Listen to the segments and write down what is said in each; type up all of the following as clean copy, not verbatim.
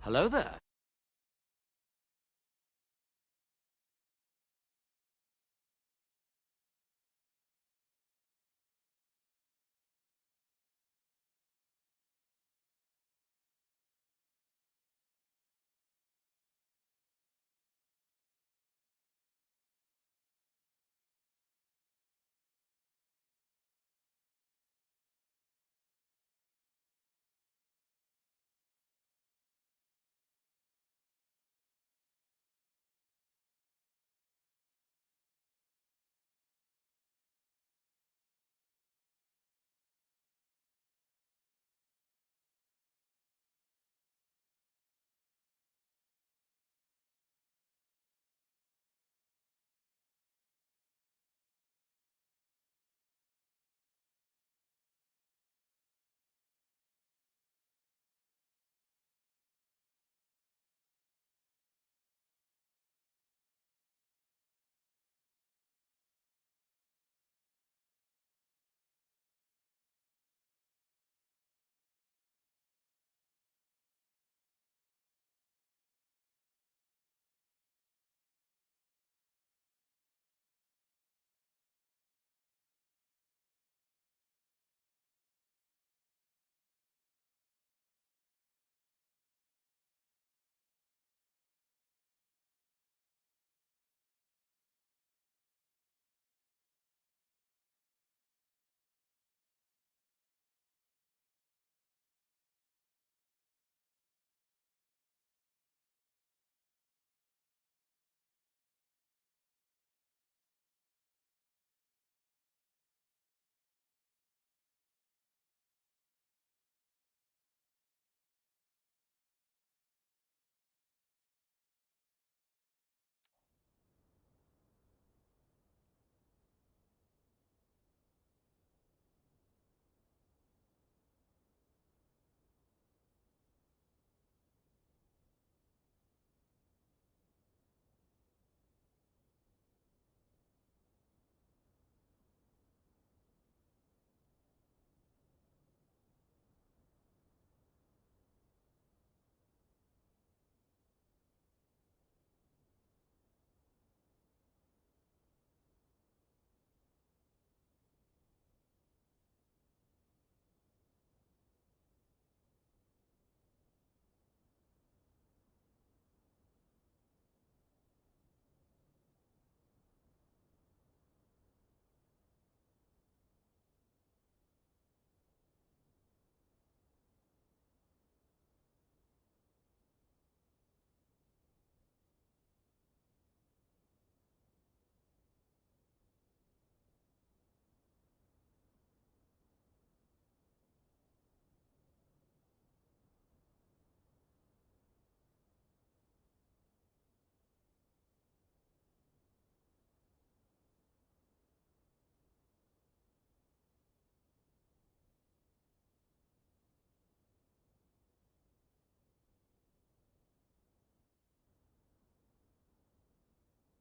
Hello there.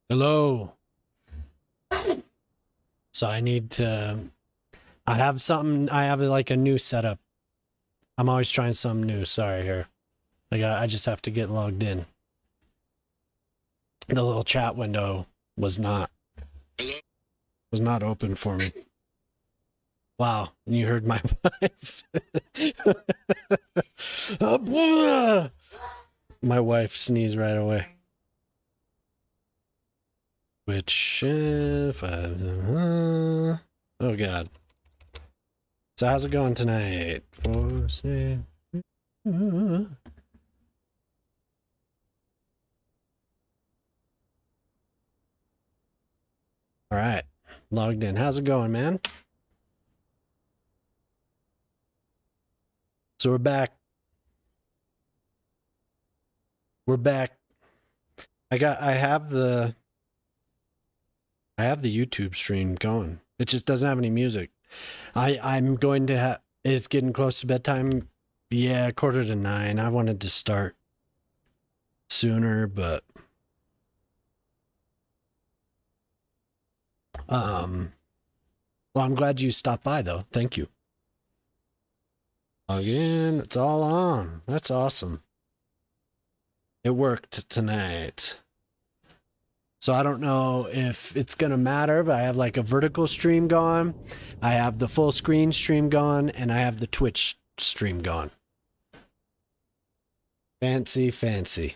Hello. So I need to. I have something. I have like a new setup. I'm always trying something new. Sorry here. I just have to get logged in. The little chat window was not open for me. Wow, you heard my wife. My wife sneezed right away. Which if I, oh god. So how's it going tonight? All right, logged in. How's it going, man? So we're back. We're back. I have the YouTube stream going. It just doesn't have any music. I'm going to have it's getting close to bedtime. Yeah, 8:45. I wanted to start sooner, but well, I'm glad you stopped by though. Thank you. Again, it's all on. That's awesome. It worked tonight. So I don't know if it's going to matter, but I have like a vertical stream going. I have the full screen stream going, and I have the Twitch stream going. Fancy, fancy.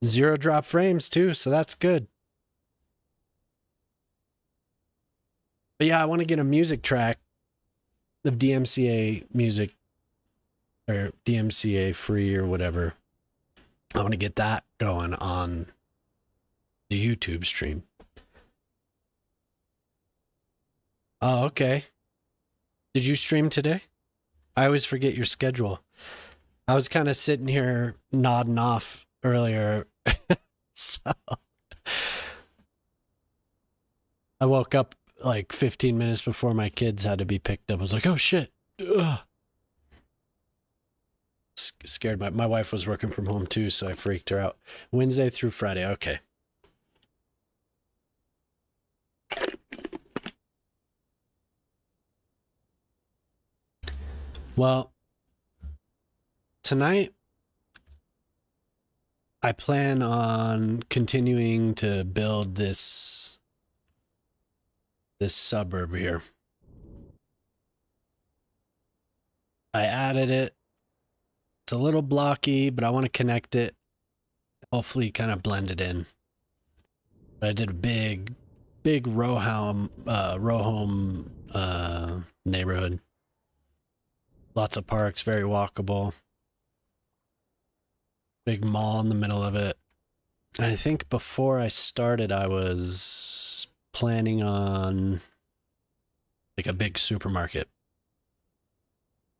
0 drop frames too, so that's good. But yeah, I want to get a music track of DMCA music or DMCA free or whatever. I want to get that going on the YouTube stream. Oh, okay. Did you stream today? I always forget your schedule. I was kind of sitting here nodding off earlier. So I woke up like 15 minutes before my kids had to be picked up. I was like, oh shit. Ugh. Scared. My wife was working from home too, so I freaked her out. Wednesday through Friday. Okay. Well, tonight I plan on continuing to build this suburb here. I added it. It's a little blocky, but I want to connect it. Hopefully kind of blend it in. But I did a big row home neighborhood. Lots of parks, very walkable. Big mall in the middle of it. And I think before I started, I was planning on like a big supermarket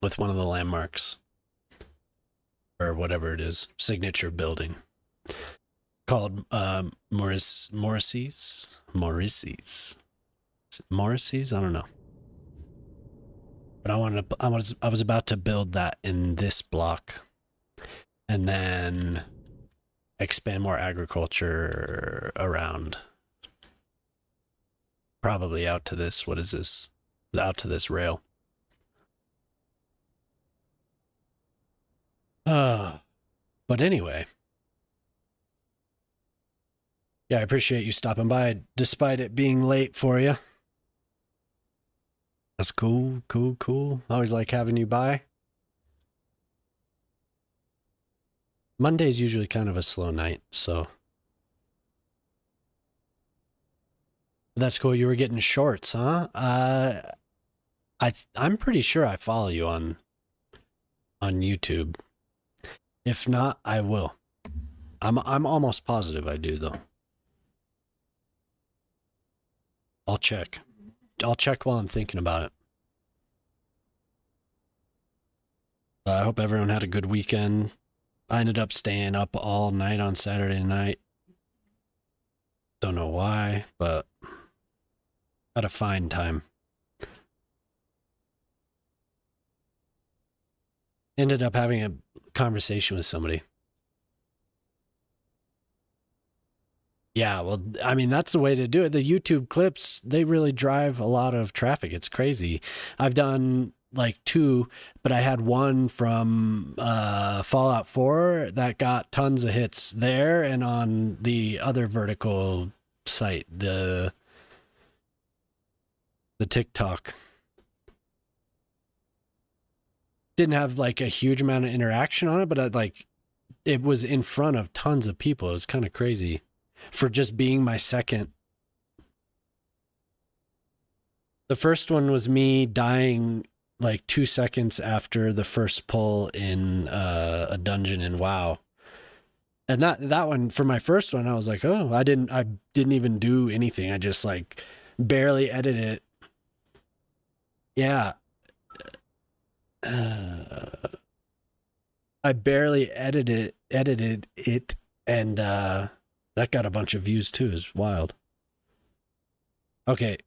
with one of the landmarks or whatever it is, signature building called Morrissey's. I don't know. But I was about to build that in this block and then expand more agriculture around. Probably out to this, what is this? Out to this rail. But anyway. Yeah, I appreciate you stopping by despite it being late for you. That's cool. Always like having you by. Monday's usually kind of a slow night, so. That's cool. You were getting shorts, huh? I'm pretty sure I follow you on YouTube. If not, I will. I'm almost positive I do though. I'll check. I'll check while I'm thinking about it. I hope everyone had a good weekend. I ended up staying up all night on Saturday night. Don't know why, but had a fine time. Ended up having a conversation with somebody. Yeah, well, I mean, that's the way to do it. The YouTube clips, they really drive a lot of traffic. It's crazy. I've done like 2, but I had one from Fallout 4 that got tons of hits there, and on the other vertical site, the TikTok. Didn't have like a huge amount of interaction on it, but it was in front of tons of people. It was kind of crazy for just being my second. The first one was me dying like 2 seconds after the first pull in a dungeon in WoW. And that one, for my first one, I was like, oh, I didn't even do anything. I just like barely edited it. Yeah. I barely edited it, and that got a bunch of views too. It's wild. Okay.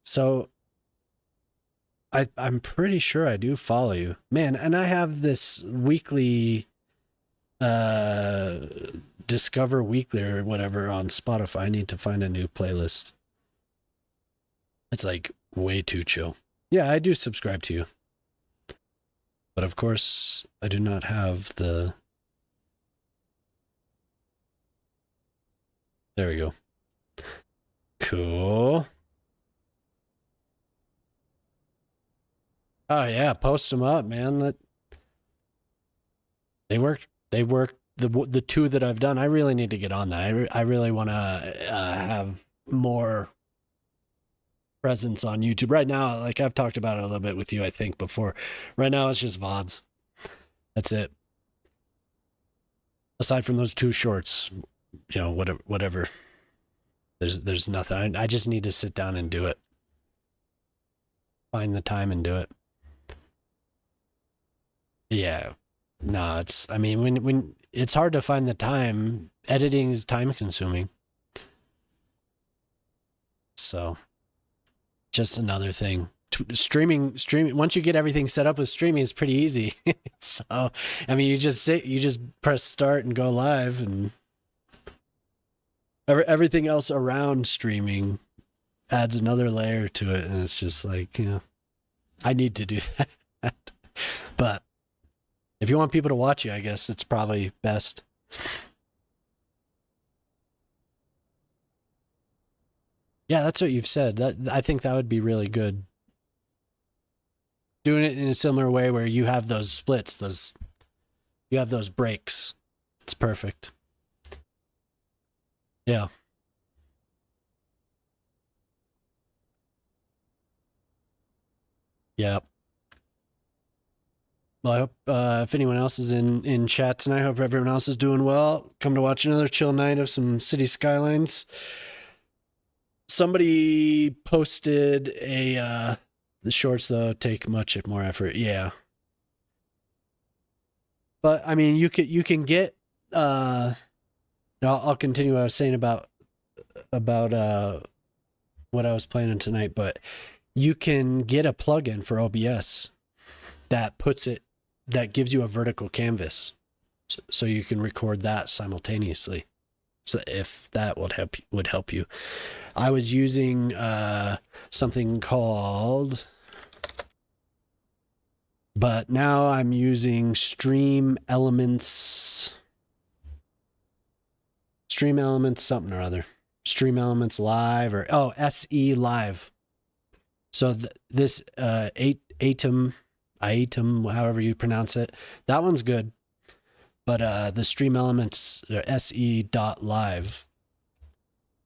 So I'm pretty sure I do follow you. Man, and I have this weekly Discover Weekly or whatever on Spotify. I need to find a new playlist. It's like way too chill. Yeah, I do subscribe to you. But of course, I do not have the... There we go. Cool. Oh yeah, post them up, man. They worked. They worked. The two that I've done. I really need to get on that. I really want to have more presence on YouTube right now. Like I've talked about it a little bit with you, I think before. Right now it's just VODs. That's it. Aside from those two shorts, you know, whatever. There's nothing. I just need to sit down and do it. Find the time and do it. Yeah. No, I mean, when it's hard to find the time, editing is time consuming. So just another thing. Streaming, once you get everything set up with streaming, it's pretty easy. So, I mean, you just press start and go live, and everything else around streaming adds another layer to it. And it's just like, you know, I need to do that. But if you want people to watch you, I guess it's probably best. Yeah, that's what you've said. I think that would be really good. Doing it in a similar way where you have those splits, you have those breaks. It's perfect. Yeah. Yeah. Well, I hope if anyone else is in chat tonight, I hope everyone else is doing well. Come to watch another chill night of some city skylines. Somebody posted the shorts though take much more effort. Yeah. But I mean, you can get I'll continue what I was saying about what I was planning tonight, but you can get a plugin for OBS that gives you a vertical canvas, so you can record that simultaneously. So if that would help you, I was using something called, but now I'm using Stream Elements something or other. Stream Elements Live SE Live. So this Atom, however you pronounce it, that one's good. But the Stream Elements SE.live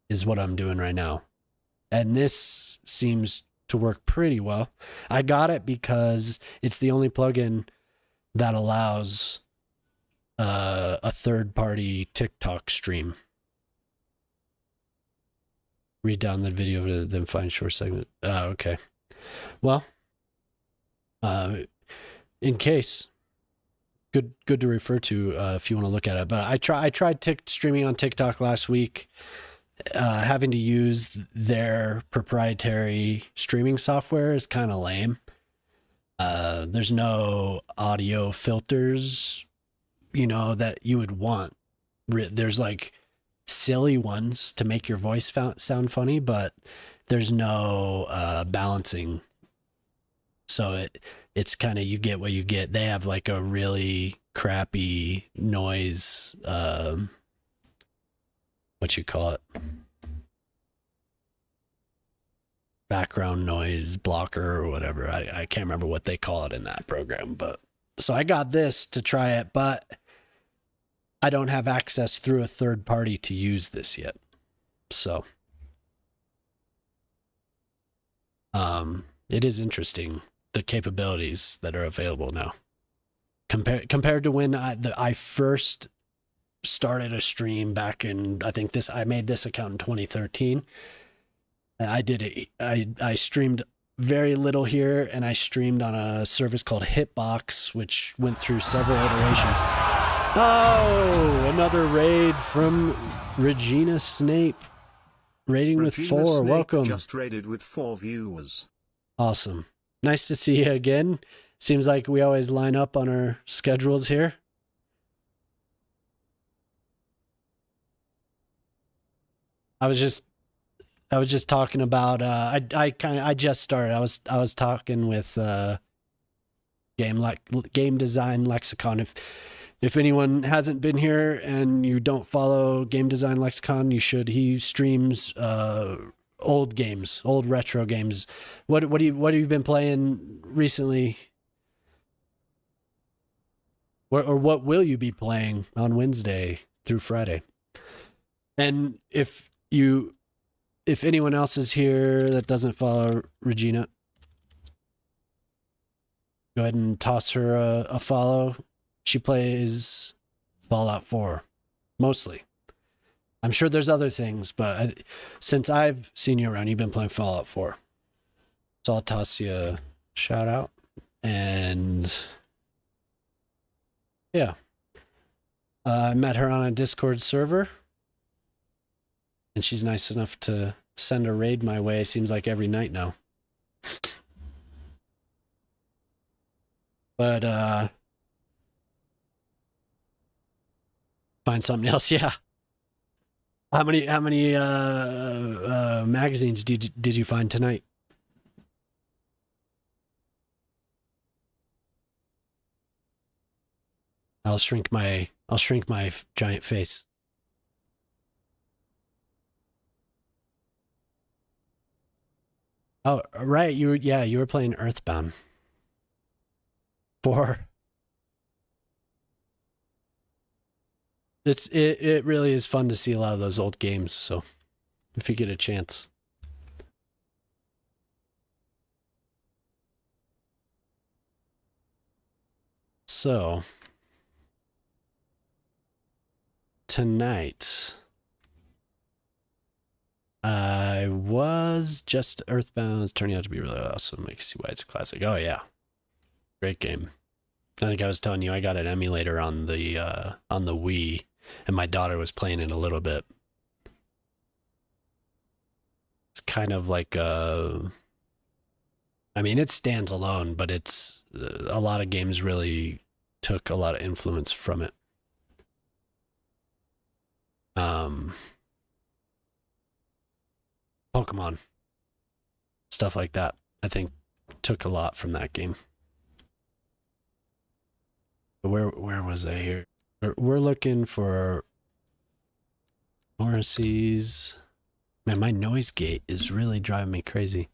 is what I'm doing right now. And this seems to work pretty well. I got it because it's the only plugin that allows a third-party TikTok stream. Read down the video, then find short segment. Okay. Well, in case, good to refer to if you want to look at it. But I tried streaming on TikTok last week, having to use their proprietary streaming software is kind of lame. There's no audio filters, you know, that you would want. There's like silly ones to make your voice sound funny, but there's no balancing. So it's kind of, you get what you get. They have like a really crappy noise, what you call it, background noise blocker or whatever. I can't remember what they call it in that program, but so I got this to try it, but I don't have access through a third party to use this yet. So it is interesting, the capabilities that are available now compared to when I first started a stream back in, I made this account in 2013. I did it. I streamed very little here, and I streamed on a service called Hitbox, which went through several iterations. Oh, another raid from Regina Snape. Raiding with 4. Snape welcome. Just raided with 4 viewers. Awesome. Nice to see you again. Seems like we always line up on our schedules here. I was just talking about I just started. I was talking with game design lexicon. If anyone hasn't been here and you don't follow Game Design Lexicon, you should. He streams old games, old retro games. What have you been playing recently? Or what will you be playing on Wednesday through Friday? And if anyone else is here that doesn't follow Regina, go ahead and toss her a follow. She plays Fallout 4, mostly. I'm sure there's other things, but since I've seen you around, you've been playing Fallout 4. So I'll toss you a shout out. And yeah. I met her on a Discord server. And she's nice enough to send a raid my way, seems like every night now. But find something else, yeah. How many magazines did you find tonight? I'll shrink my giant face. Oh, right, you were playing Earthbound 4. It really is fun to see a lot of those old games, so if you get a chance. So tonight I was just Earthbound. It's turning out to be really awesome. I can see why it's a classic. Oh yeah, great game. I think I was telling you I got an emulator on the Wii, and my daughter was playing it a little bit. It's kind of like I mean, it stands alone, but it's a lot of games really took a lot of influence from it. Pokemon, stuff like that, I think took a lot from that game. Where was I here? We're looking for Morrissey's. Man, my noise gate is really driving me crazy.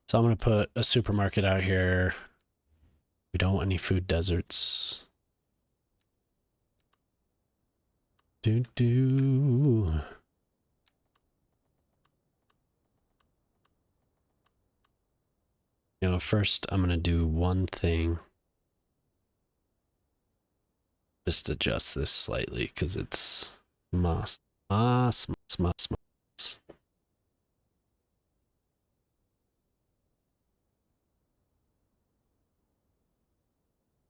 So I'm going to put a supermarket out here. We don't want any food deserts. You know, first I'm going to do one thing. Just adjust this slightly because it's moss.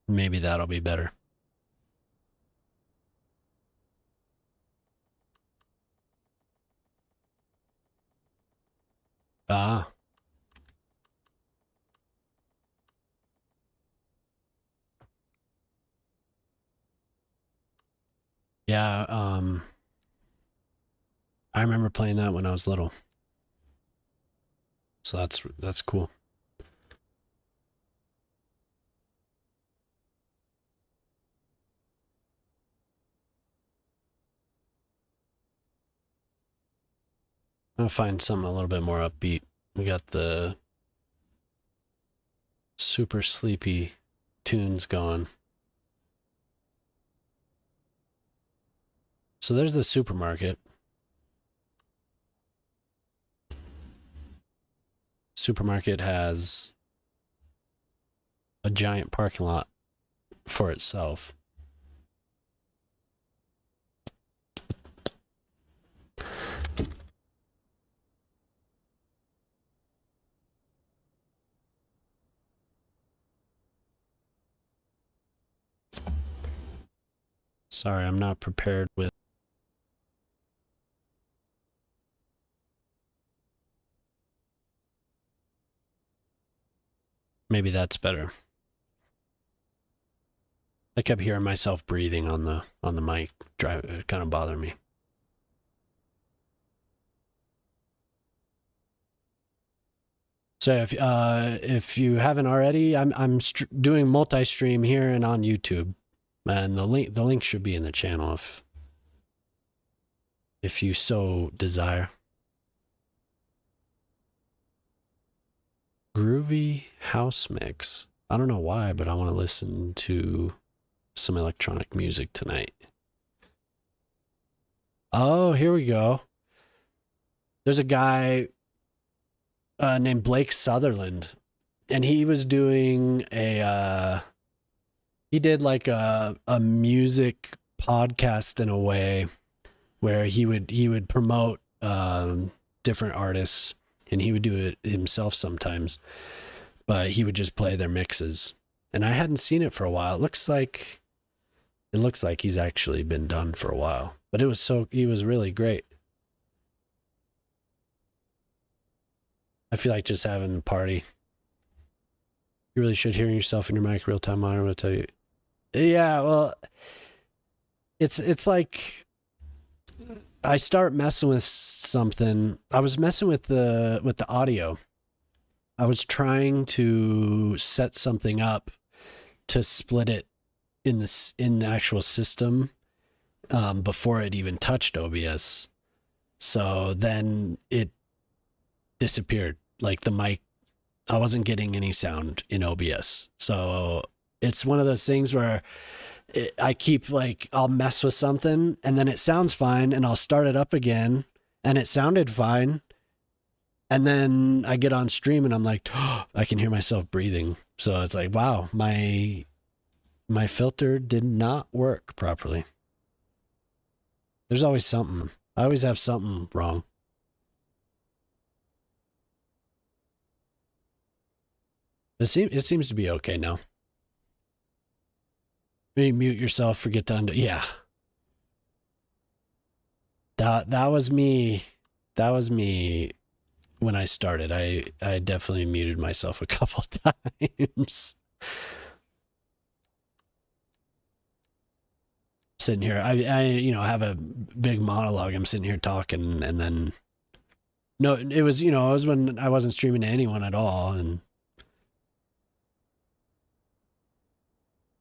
Maybe that'll be better. Ah. Yeah, I remember playing that when I was little. So that's cool. I'll find something a little bit more upbeat. We got the super sleepy tunes going. So there's the supermarket. Supermarket has a giant parking lot for itself. Sorry, I'm not prepared with. Maybe that's better. I kept hearing myself breathing on the mic. It kind of bothered me. So if you haven't already, I'm doing multi-stream here and on YouTube, and the link should be in the channel if you so desire. Groovy house mix. I don't know why, but I want to listen to some electronic music tonight. Oh, here we go. There's a guy named Blake Sutherland, and he was doing he did like a music podcast in a way where he would promote different artists, and he would do it himself sometimes, but he would just play their mixes. And I hadn't seen it for a while. It looks like he's actually been done for a while, but he was really great. I feel like just having a party. You really should hear yourself in your mic real time monitor. I'll tell you. Yeah, well, it's like I start messing with something. I was messing with the audio. I was trying to set something up to split it in the actual system before it even touched OBS. So then it disappeared. Like the mic, I wasn't getting any sound in OBS. So it's one of those things where I keep like, I'll mess with something and then it sounds fine and I'll start it up again and it sounded fine. And then I get on stream and I'm like, oh, I can hear myself breathing. So it's like, wow, my filter did not work properly. There's always something. I always have something wrong. It seems to be okay now. Maybe mute yourself, forget to undo. Yeah. That was me. That was me when I started. I definitely muted myself a couple times. Sitting here, I have a big monologue. I'm sitting here talking, and then no, it was when I wasn't streaming to anyone at all, and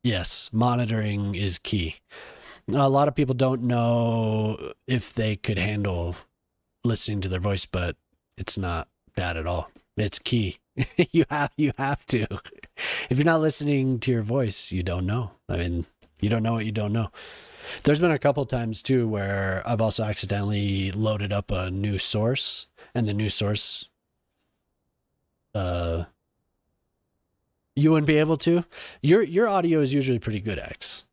yes, monitoring is key. A lot of people don't know if they could handle listening to their voice, but it's not bad at all. It's key. you have to. If you're not listening to your voice, you don't know. I mean, you don't know what you don't know. There's been a couple times too where I've also accidentally loaded up a new source, and the new source you wouldn't be able to. Your audio is usually pretty good, X.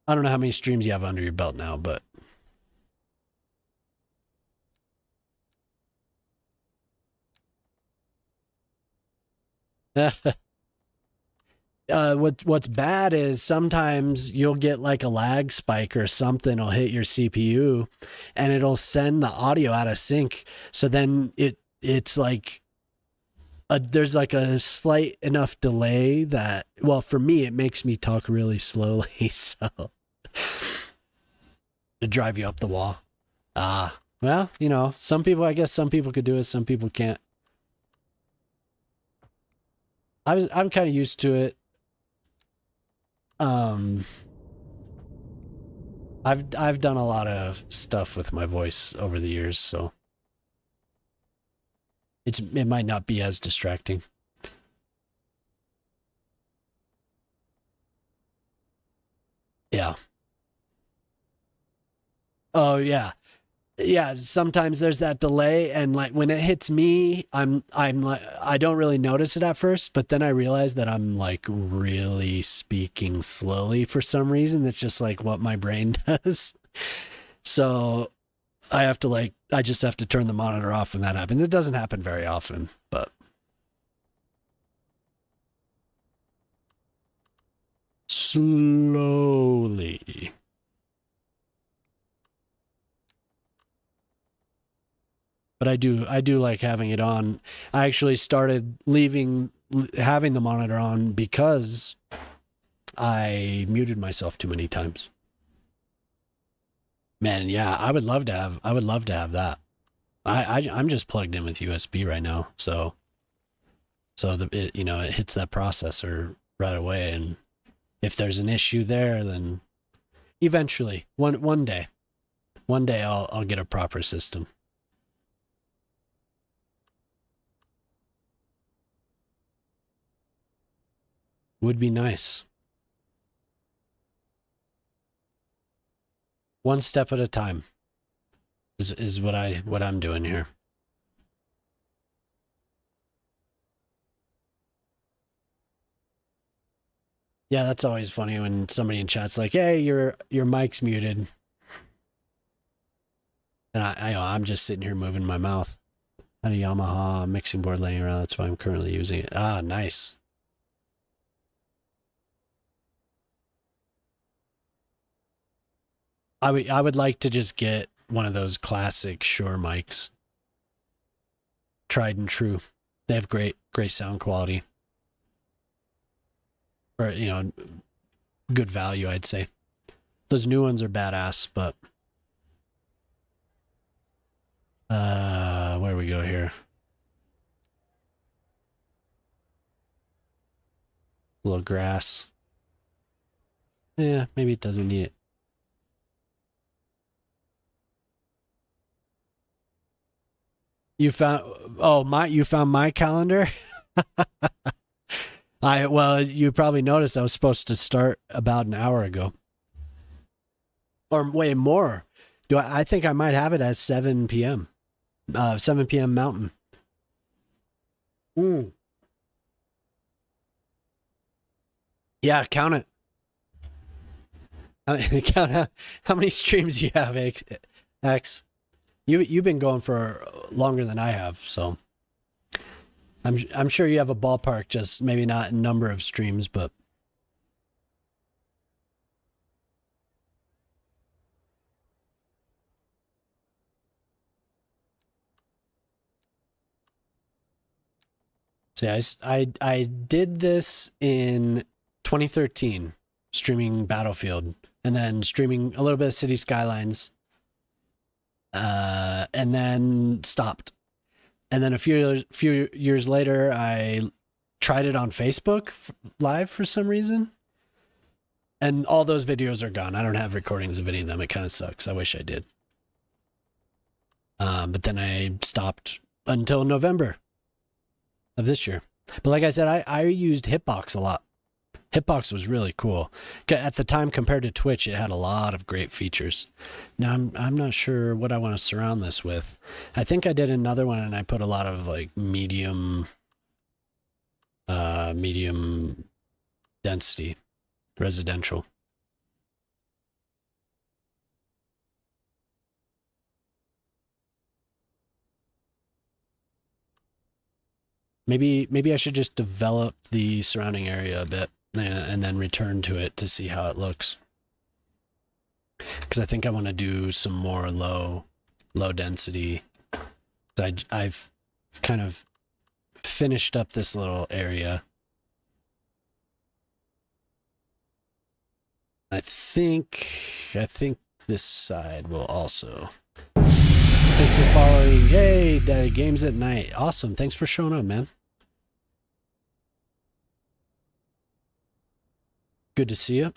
I don't know how many streams you have under your belt now, but what's bad is sometimes you'll get like a lag spike or something will hit your CPU and it'll send the audio out of sync. So then it's like there's like a slight enough delay that, well, for me, it makes me talk really slowly. So to drive you up the wall. Well, I guess some people could do it. Some people can't. I'm kind of used to it. I've done a lot of stuff with my voice over the years, so it might not be as distracting. Yeah. Oh yeah. Yeah, sometimes there's that delay, and like when it hits me, I'm like, I don't really notice it at first, but then I realize that I'm like really speaking slowly for some reason. That's just like what my brain does. So I just have to turn the monitor off when that happens. It doesn't happen very often, but slowly. But I do like having it on. I actually started having the monitor on because I muted myself too many times. Man, yeah, I would love to have that. I'm just plugged in with USB right now, so it hits that processor right away, and if there's an issue there, then eventually one day I'll get a proper system. Would be nice. One step at a time is what I'm doing here. Yeah, that's always funny when somebody in chat's like, "Hey, your mic's muted," and I'm just sitting here moving my mouth. I had a Yamaha mixing board laying around. That's why I'm currently using it. Ah, nice. I would like to just get one of those classic Shure mics, tried and true. They have great sound quality, or good value, I'd say. Those new ones are badass, but where do we go here? A little grass. Yeah, maybe it doesn't need it. You found my calendar? Well, you probably noticed I was supposed to start about an hour ago. Or way more. I think I might have it as 7 p.m. 7 p.m. Mountain. Mm. Yeah, count it. Count how many streams you have, X. You've been going for longer than I have, so I'm sure you have a ballpark, just maybe not in number of streams, but so yeah, I did this in 2013, streaming Battlefield, and then streaming a little bit of City Skylines, and then stopped. And then a few years later, I tried it on Facebook Live for some reason, and all those videos are gone. I don't have recordings of any of them. It kind of sucks. I wish I did. But then I stopped until November of this year. But like I said, I used Hitbox a lot. Hitbox was really cool. At the time, compared to Twitch, it had a lot of great features. Now, I'm not sure what I want to surround this with. I think I did another one, and I put a lot of like medium density residential. Maybe I should just develop the surrounding area a bit and then return to it to see how it looks. Because I think I want to do some more low density. I've kind of finished up this little area. I think this side will also. Thanks for following. Hey, Daddy, games at night. Awesome. Thanks for showing up, man. Good to see you.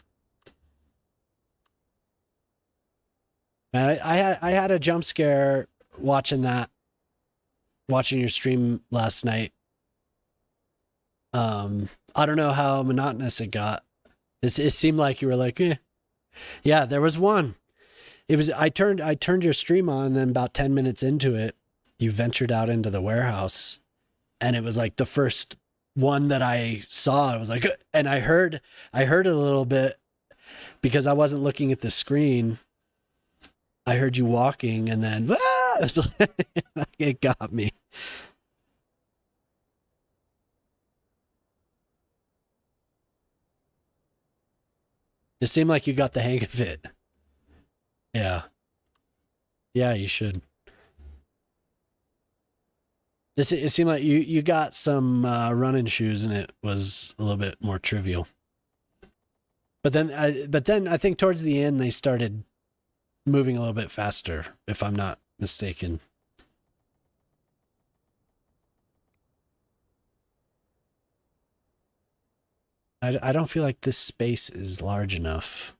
I had a jump scare watching your stream last night. I don't know how monotonous it got. It seemed like you were like, eh. Yeah, there was one. It was I turned your stream on, and then about 10 minutes into it, you ventured out into the warehouse, and it was like the first one that I saw. I was like, and I heard a little bit because I wasn't looking at the screen. I heard you walking, and then it got me. It seemed like you got the hang of it. Yeah. Yeah, you should. It seemed like you got some running shoes, and it was a little bit more trivial. But then I think towards the end they started moving a little bit faster, if I'm not mistaken. I don't feel like this space is large enough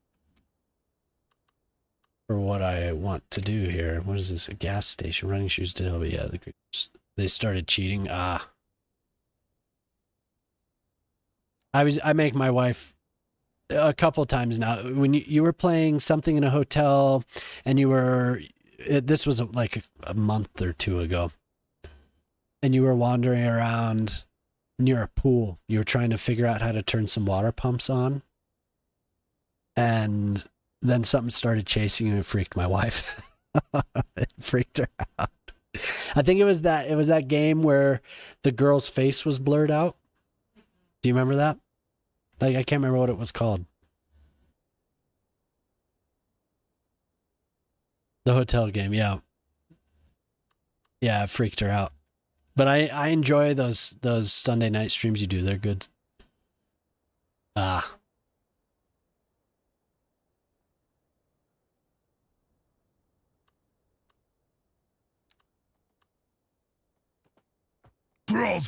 for what I want to do here. What is this? A gas station? Running shoes to help. Yeah, they started cheating. Ah. I make my wife a couple times now. When you were playing something in a hotel and this was like a month or two ago, and you were wandering around near a pool. You were trying to figure out how to turn some water pumps on. And then something started chasing you and freaked my wife. It freaked her out. I think it was that game where the girl's face was blurred out. Do you remember that? Like, I can't remember what it was called. The hotel game, yeah. Yeah, it freaked her out. But I enjoy those Sunday night streams you do. They're good. Ah.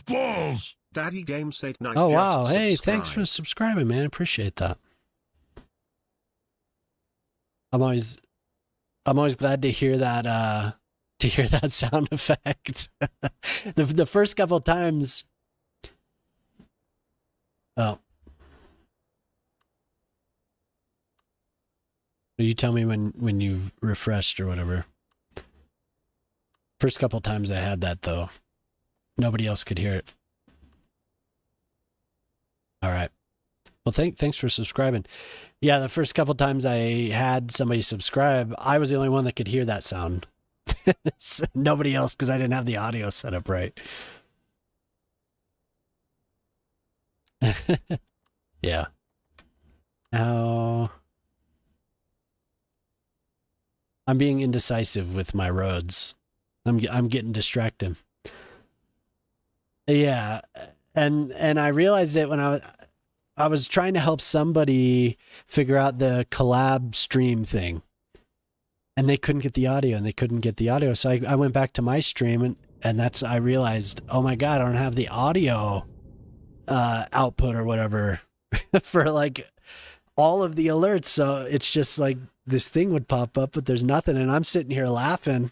Balls! Daddy Game State Night. Oh, wow. Hey, thanks for subscribing, man. I appreciate that. I'm always glad to hear that sound effect. the first couple times. Oh. You tell me when you've refreshed or whatever. First couple times I had that though. Nobody else could hear it. All right. Well, thanks for subscribing. Yeah, the first couple times I had somebody subscribe, I was the only one that could hear that sound. Nobody else, because I didn't have the audio set up right. Yeah. Now, I'm being indecisive with my roads. I'm getting distracted. Yeah, and I realized it when I was trying to help somebody figure out the collab stream thing, and they couldn't get the audio, so I went back to my stream, and I realized, oh my god, I don't have the audio output or whatever for like all of the alerts, so it's just like this thing would pop up, but there's nothing, and I'm sitting here laughing.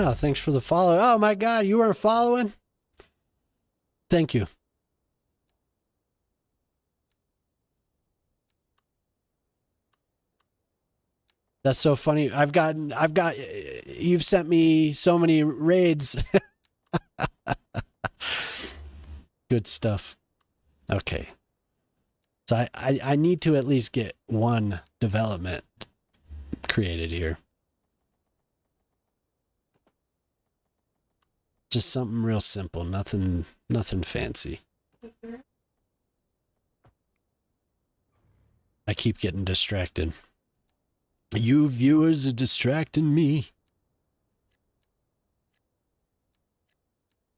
Oh, thanks for the follow. Oh my god, you weren't following? Thank you. That's so funny. You've sent me so many raids. Good stuff. Okay. So I need to at least get one development created here. Just something real simple, nothing fancy. I keep getting distracted. You viewers are distracting me.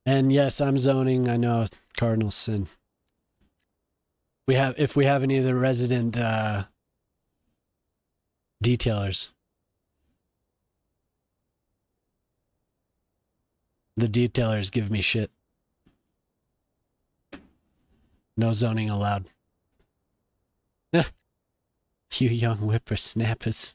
And yes, I'm zoning. I know, Cardinal Sin. If we have any of the resident detailers. The detailers give me shit. No zoning allowed. You young whippersnappers.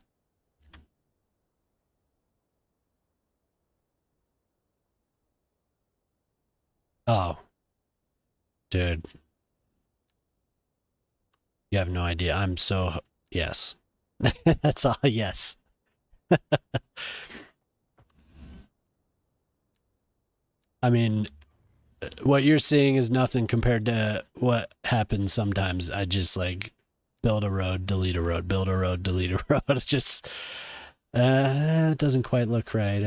Oh. Dude. You have no idea. I'm so... Yes. That's all. Yes. I mean, what you're seeing is nothing compared to what happens sometimes. I just like build a road, delete a road, build a road, delete a road. It's just, it doesn't quite look right.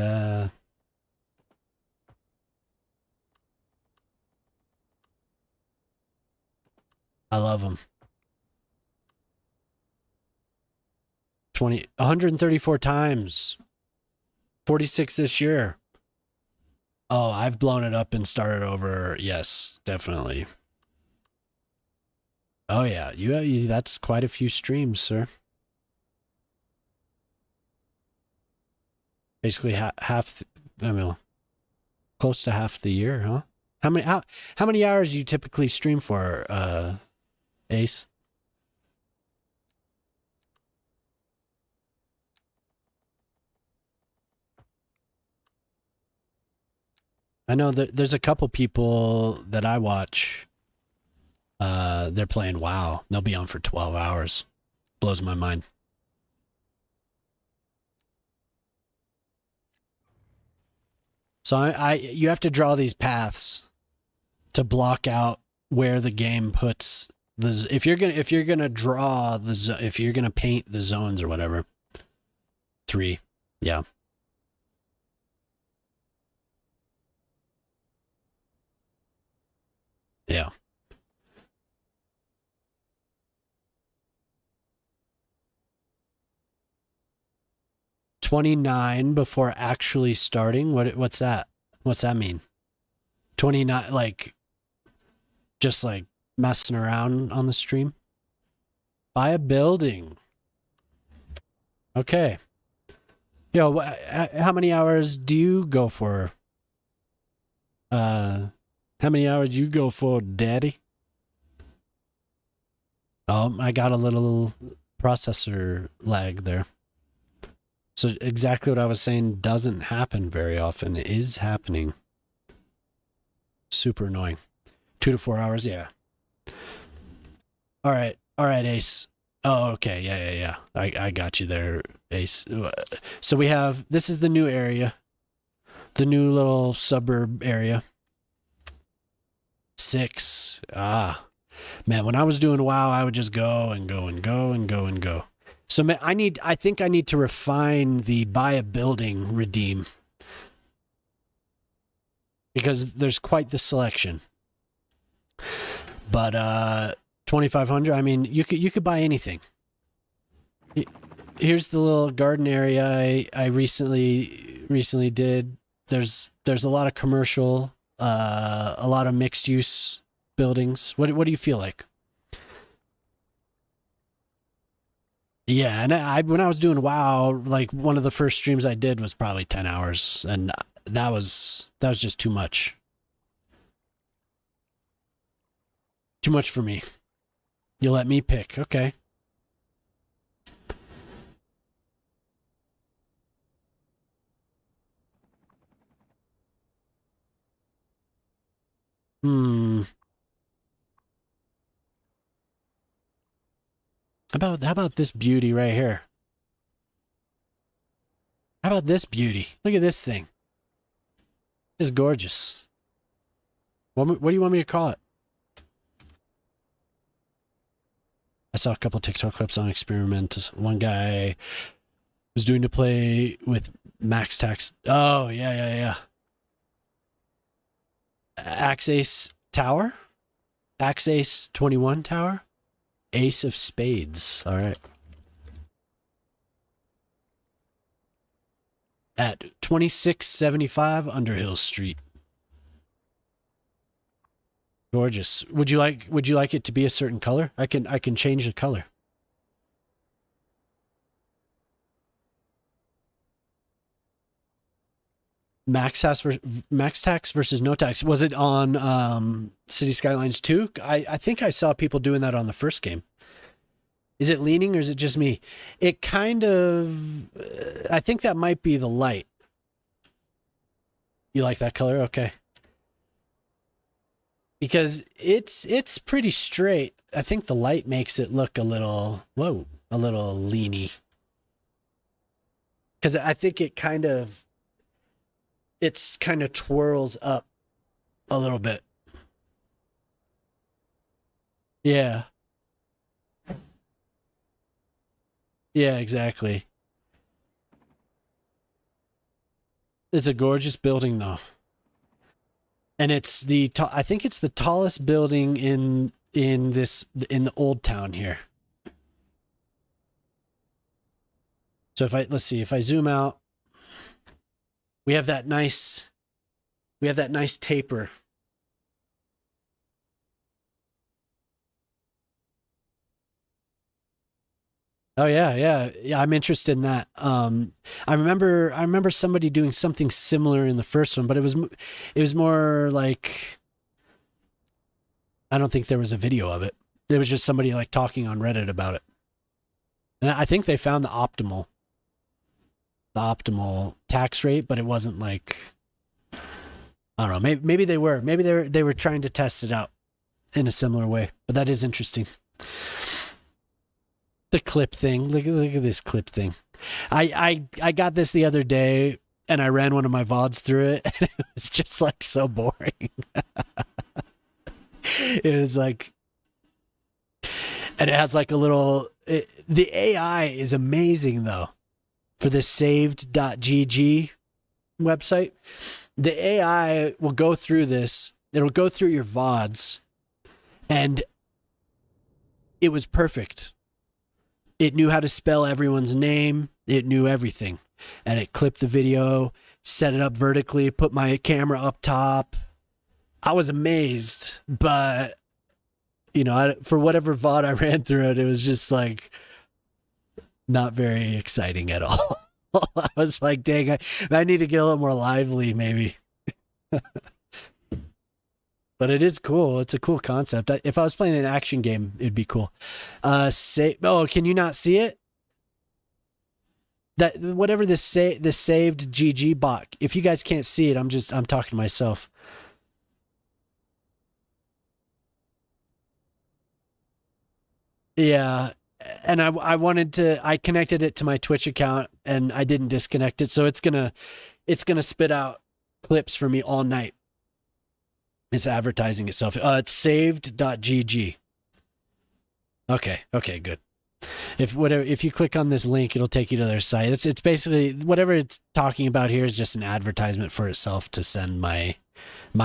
I love them. 134 times. 46 this year. Oh, I've blown it up and started over. Yes, definitely. Oh yeah, that's quite a few streams, sir. Basically half, I mean, close to half the year, huh? How many hours do you typically stream for, Ace? I know that there's a couple people that I watch. They're playing WoW. They'll be on for 12 hours. Blows my mind. So you have to draw these paths to block out where the game puts the. If you're gonna draw if you're gonna paint the zones or whatever. 3, yeah. Yeah. 29 before actually starting. What's that? What's that mean? 29, like just like messing around on the stream. Buy a building. Okay. Yo, how many hours do you go for? How many hours you go for, Daddy? Oh, I got a little processor lag there. So exactly what I was saying doesn't happen very often. It is happening. Super annoying. 2 to 4 hours, yeah. All right, Ace. Oh, okay, yeah. I got you there, Ace. So we have, this is the new area. The new little suburb area. 6. Man, when I was doing WoW, I would just go and go and go and go and go. So I think I need to refine the buy a building redeem. Because there's quite the selection. But 2,500, I mean, you could buy anything. Here's the little garden area I recently did. There's a lot of commercial, a lot of mixed use buildings. What do you feel like? Yeah, and when I was doing WoW, like one of the first streams I did was probably 10 hours, and that was just too much. Too much for me. You let me pick, okay. How about this beauty right here? How about this beauty? Look at this thing. It's gorgeous. What do you want me to call it? I saw a couple TikTok clips on experiment. One guy was doing to play with max tax. Oh, yeah. Axe Tower? Axe 21 Tower? Ace of Spades. All right. At 2675 Underhill Street. Gorgeous. Would you like it to be a certain color? I can change the color. Max tax versus no tax. Was it on City Skylines 2? I think I saw people doing that on the first game. Is it leaning or is it just me? It kind of, I think that might be the light. You like that color? Okay. Because it's pretty straight. I think the light makes it look a little, a little leany. Because I think it kind of twirls up a little bit. Yeah. Yeah, exactly. It's a gorgeous building though. And it's I think it's the tallest building in the old town here. So let's see, if I zoom out, we have that nice taper. Oh yeah. I'm interested in that. I remember somebody doing something similar in the first one, but it was more like I don't think there was a video of it. It was just somebody like talking on Reddit about it. And I think they found the optimal tax rate, but it wasn't like, I don't know. Maybe they were. Maybe they were trying to test it out in a similar way. But that is interesting. The clip thing. Look at this clip thing. I got this the other day and I ran one of my VODs through it and it was just like so boring. It was like, and it has like a little, the AI is amazing though for this saved.gg website. The AI will go through this. It'll go through your VODs and it was perfect. It knew how to spell everyone's name. It knew everything. And it clipped the video, set it up vertically, put my camera up top. I was amazed, but you know, for whatever VOD I ran through it, it was just like not very exciting at all. I was like, dang, I need to get a little more lively maybe. But it is cool. It's a cool concept. If I was playing an action game, it'd be cool. Can you not see it? That whatever this saved GG bot. If you guys can't see it, I'm talking to myself. Yeah, and I connected it to my Twitch account and I didn't disconnect it, so it's gonna spit out clips for me all night. It's advertising itself. It's saved.gg. Okay, good. If you click on this link, it'll take you to their site. It's basically whatever it's talking about here is just an advertisement for itself to send my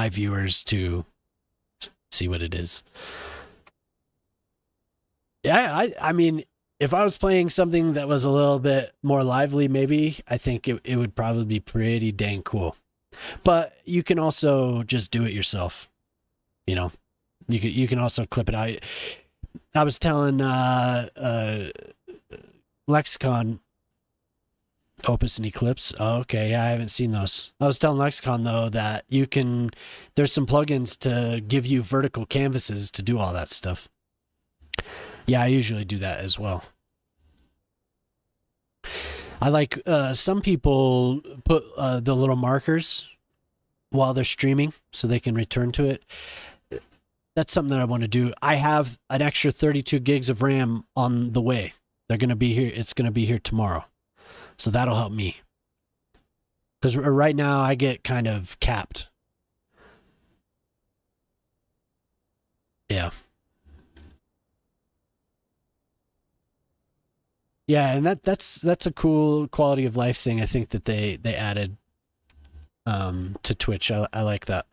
viewers to see what it is. Yeah, I mean, if I was playing something that was a little bit more lively, maybe I think it would probably be pretty dang cool. But you can also just do it yourself. You know, you can also clip it out. I was telling Lexicon Opus and Eclipse. Oh, okay, yeah, I haven't seen those. I was telling Lexicon though that there's some plugins to give you vertical canvases to do all that stuff. Yeah, I usually do that as well. I like some people put the little markers while they're streaming so they can return to it. That's something that I want to do. I have an extra 32 gigs of RAM on the way. They're going to be here. It's going to be here tomorrow. So that'll help me. Because right now I get kind of capped. Yeah. Yeah, and that's a cool quality of life thing I think that they added to Twitch. I like that.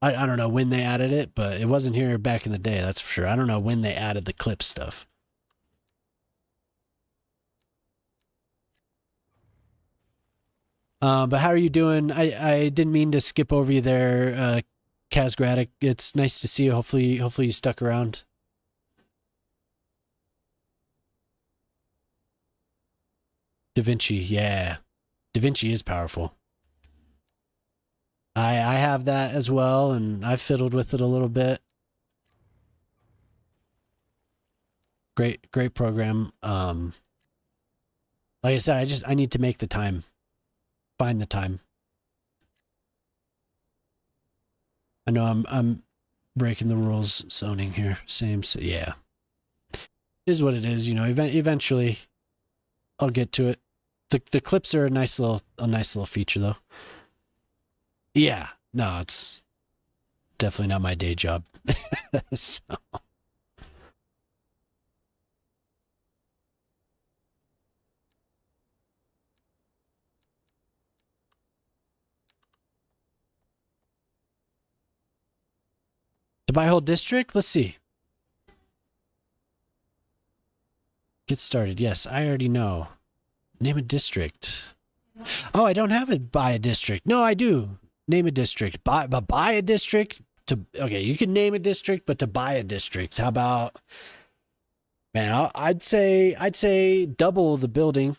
I don't know when they added it, but it wasn't here back in the day, that's for sure. I don't know when they added the clip stuff. But how are you doing? I didn't mean to skip over you there, Kazgratic. It's nice to see you. Hopefully you stuck around. DaVinci, yeah. DaVinci is powerful. I have that as well, and I've fiddled with it a little bit. Great program. Like I said, I need to make the time. Find the time. I know I'm breaking the rules zoning here. Same, so yeah. It is what it is, you know. Eventually I'll get to it. The clips are a nice little feature though. Yeah, no, it's definitely not my day job. So. To buy a whole district? Let's see. Get started. Yes, I already know. Name a district. Oh, I don't have it. Buy a district. No, I do. Name a district. Buy a district. Okay, you can name a district, but to buy a district, how about? Man, I'd say double the building.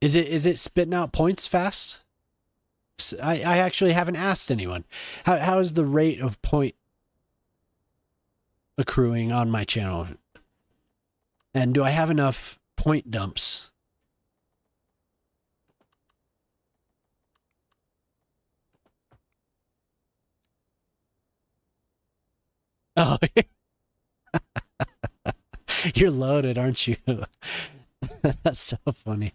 Is it spitting out points fast? I actually haven't asked anyone. How is the rate of point accruing on my channel? And do I have enough point dumps? Oh, you're loaded, aren't you? That's so funny.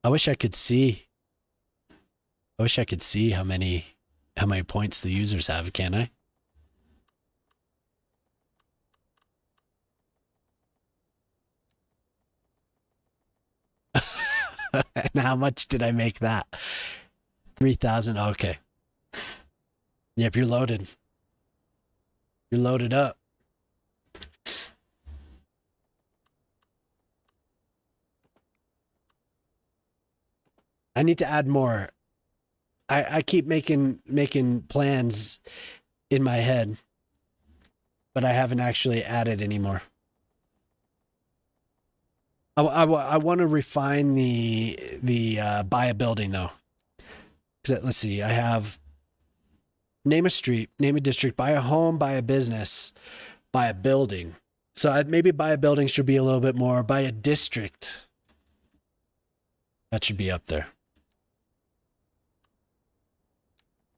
I wish I could see. I wish I could see how many points the users have, can I? And how much did I make that? 3,000. Okay. Yep, you're loaded. You're loaded up. I need to add more. I keep making plans in my head, but I haven't actually added anymore. I want to refine the buy a building though. Let's see, I have name a street, name a district, buy a home, buy a business, buy a building. So maybe buy a building should be a little bit more. Buy a district. That should be up there.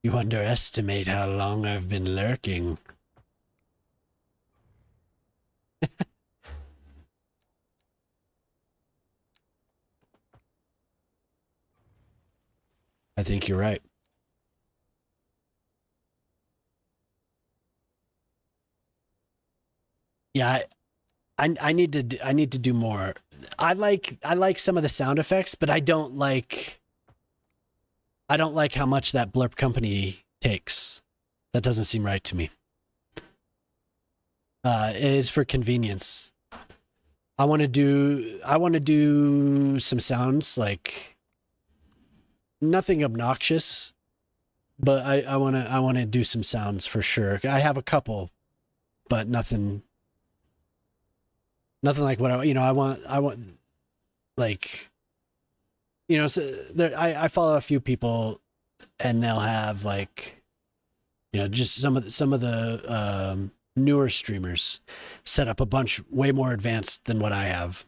You underestimate how long I've been lurking. I think you're right. Yeah, I need to do more. I like some of the sound effects, but I don't like how much that blurb company takes. That doesn't seem right to me. It is for convenience. I want to do some sounds, like nothing obnoxious, but I want to do some sounds for sure. I have a couple, but nothing like what I want like, so I follow a few people and they'll have like, just some of the newer streamers set up a bunch way more advanced than what I have.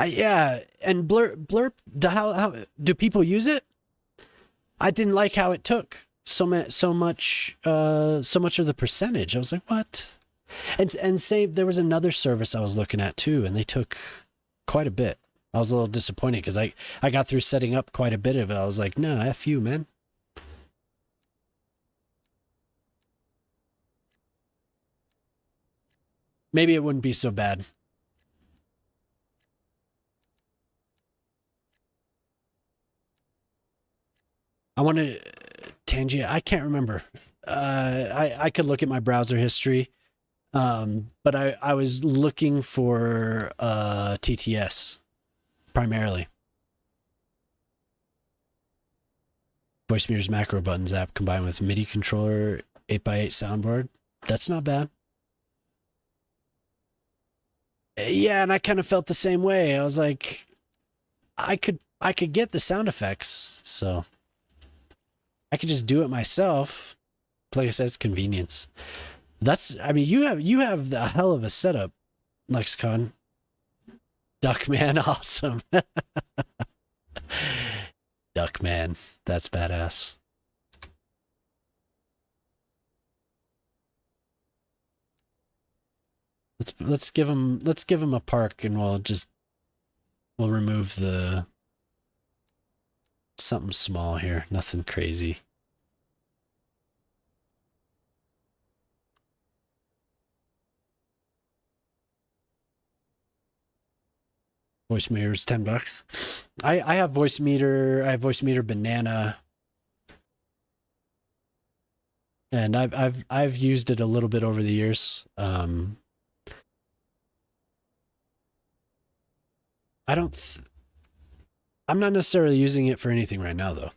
Yeah, and blurb, how do people use it? I didn't like how it took so much of the percentage. I was like, what? And say there was another service I was looking at too, and they took quite a bit. I was a little disappointed because I got through setting up quite a bit of it. I was like, no, F you, man. Maybe it wouldn't be so bad. I want to Tangia. I can't remember. I could look at my browser history. But I was looking for TTS primarily. Voicemeter's macro buttons app combined with MIDI controller, 8x8 soundboard. That's not bad. Yeah, and I kind of felt the same way. I was like, I could get the sound effects, so I could just do it myself. Like I said, it's convenience. I mean, you have the hell of a setup, Lexicon. Duckman, awesome. Duckman, that's badass. Let's give him a park, and we'll remove the something small here, nothing crazy. Voicemeter is $10. I have Voicemeter. I have Voicemeter Banana, and I've used it a little bit over the years. I'm not necessarily using it for anything right now, though.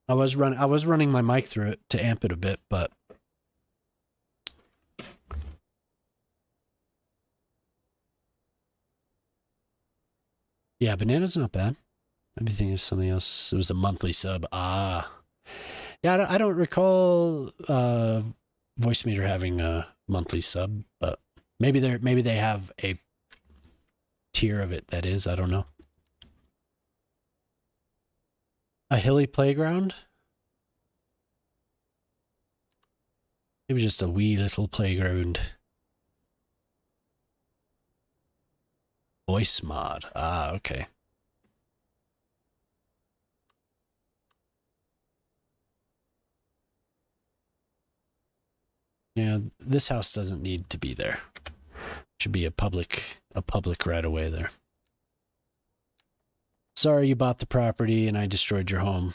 I was running my mic through it to amp it a bit, but Yeah, banana's not bad. Let me think of something else. It was a monthly sub. Ah. Yeah, I don't recall Voice Meter having a monthly sub, but maybe they have a tier of it that is. I don't know. A hilly playground? Maybe just a wee little playground. Voice mod. Ah, okay. Yeah, this house doesn't need to be there. Should be a public right away there. Sorry you bought the property and I destroyed your home,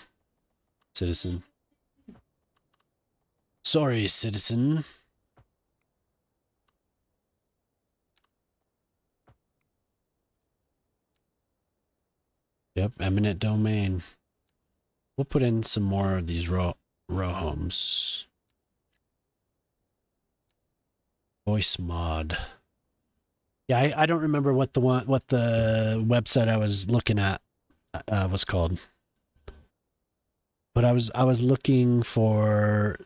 citizen. Sorry, citizen. Yep, eminent domain. We'll put in some more of these row homes. Voice mod. Yeah, I don't remember what the website I was looking at was called. But I was looking for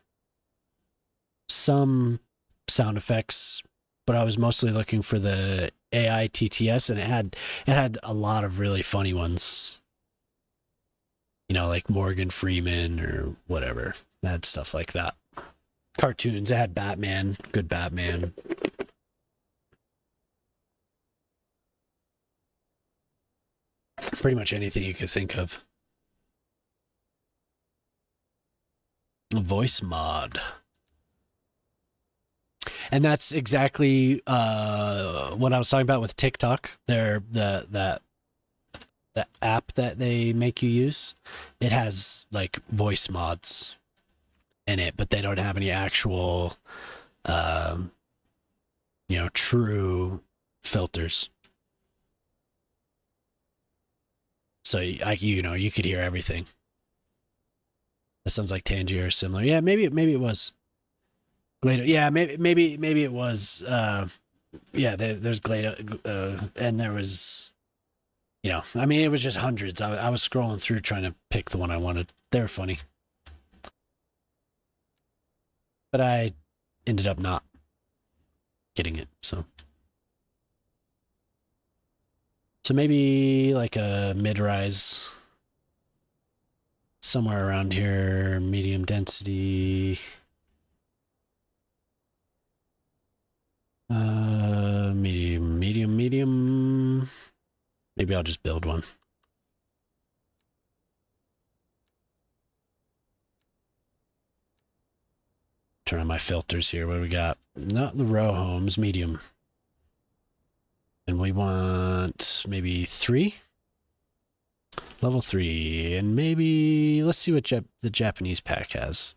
some sound effects, but I was mostly looking for the AI TTS, and it had a lot of really funny ones. You know, like Morgan Freeman or whatever. It had stuff like that. Cartoons. It had Batman, good Batman. Pretty much anything you could think of. A voice mod. And that's exactly what I was talking about with TikTok. The app that they make you use, it has like voice mods in it, but they don't have any actual, true filters. So you could hear everything. That sounds like Tangier or similar. Yeah, maybe it was. Glado. Yeah, maybe it was. Yeah, there's Glado, and there was. I mean, it was just hundreds. I was scrolling through trying to pick the one I wanted. They were funny, but I ended up not getting it. So maybe like a mid-rise somewhere around here, medium density. Medium. Maybe I'll just build one. Turn on my filters here. What do we got? Not the row homes, medium. And we want maybe 3? Level 3. And maybe, let's see what the Japanese pack has.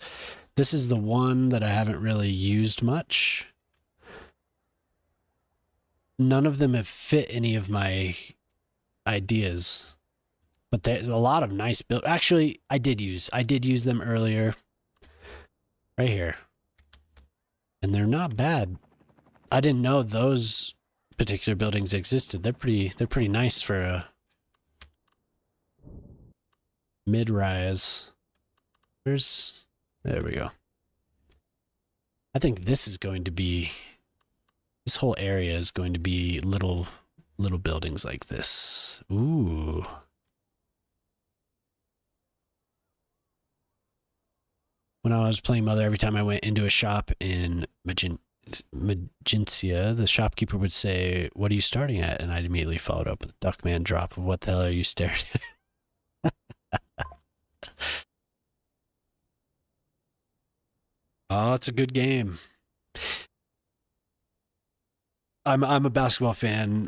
This is the one that I haven't really used much. None of them have fit any of my ideas. But there's a lot of nice build. Actually, I did use them earlier. Right here. And they're not bad. I didn't know those particular buildings existed. They're pretty nice for a mid-rise. There we go. I think this whole area is going to be little buildings like this. Ooh. When I was playing Mother, every time I went into a shop in Magencia, the shopkeeper would say, "What are you starting at?" And I'd immediately followed up with a Duckman drop of, "What the hell are you staring at?" Oh, it's a good game. I'm a basketball fan.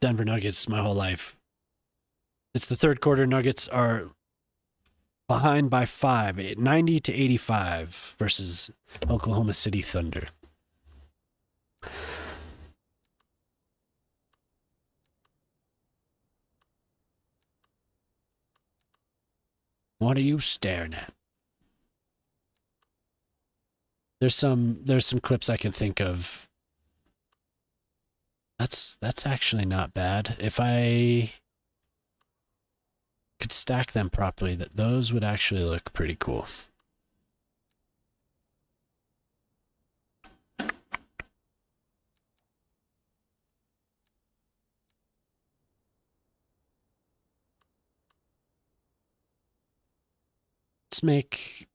Denver Nuggets my whole life. It's the third quarter. Nuggets are behind by 5, 90-85 versus Oklahoma City Thunder. What are you staring at? There's some clips I can think of. That's actually not bad. If I could stack them properly, that those would actually look pretty cool. Let's make,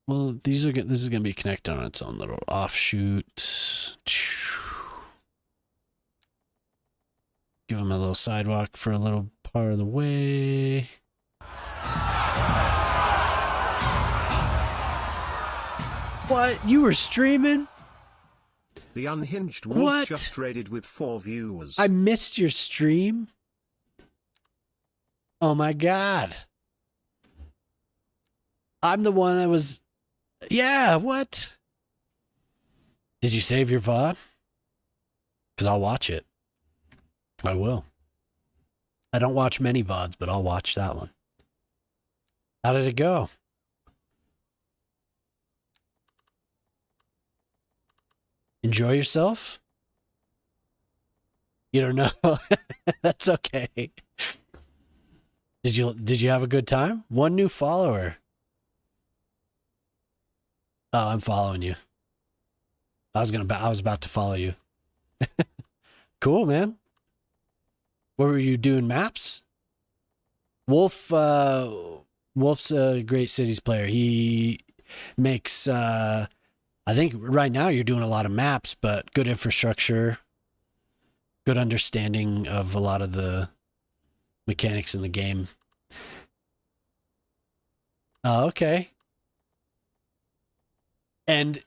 well, this is going to be connected on its own little offshoot. Give them a little sidewalk for a little part of the way. What? You were streaming? The unhinged wolf What? just traded with 4 viewers. I missed your stream? Oh my god. I'm the one that was... Yeah, what? Did you save your VOD? Because I'll watch it. I will. I don't watch many VODs, but I'll watch that one. How did it go? Enjoy yourself? You don't know? That's okay. Did you have a good time? One new follower. Oh, I'm following you. I was about to follow you. Cool, man. What were you doing? Maps? Wolf's a great cities player. He makes I think right now you're doing a lot of maps, but good infrastructure, good understanding of a lot of the mechanics in the game. Oh, okay. And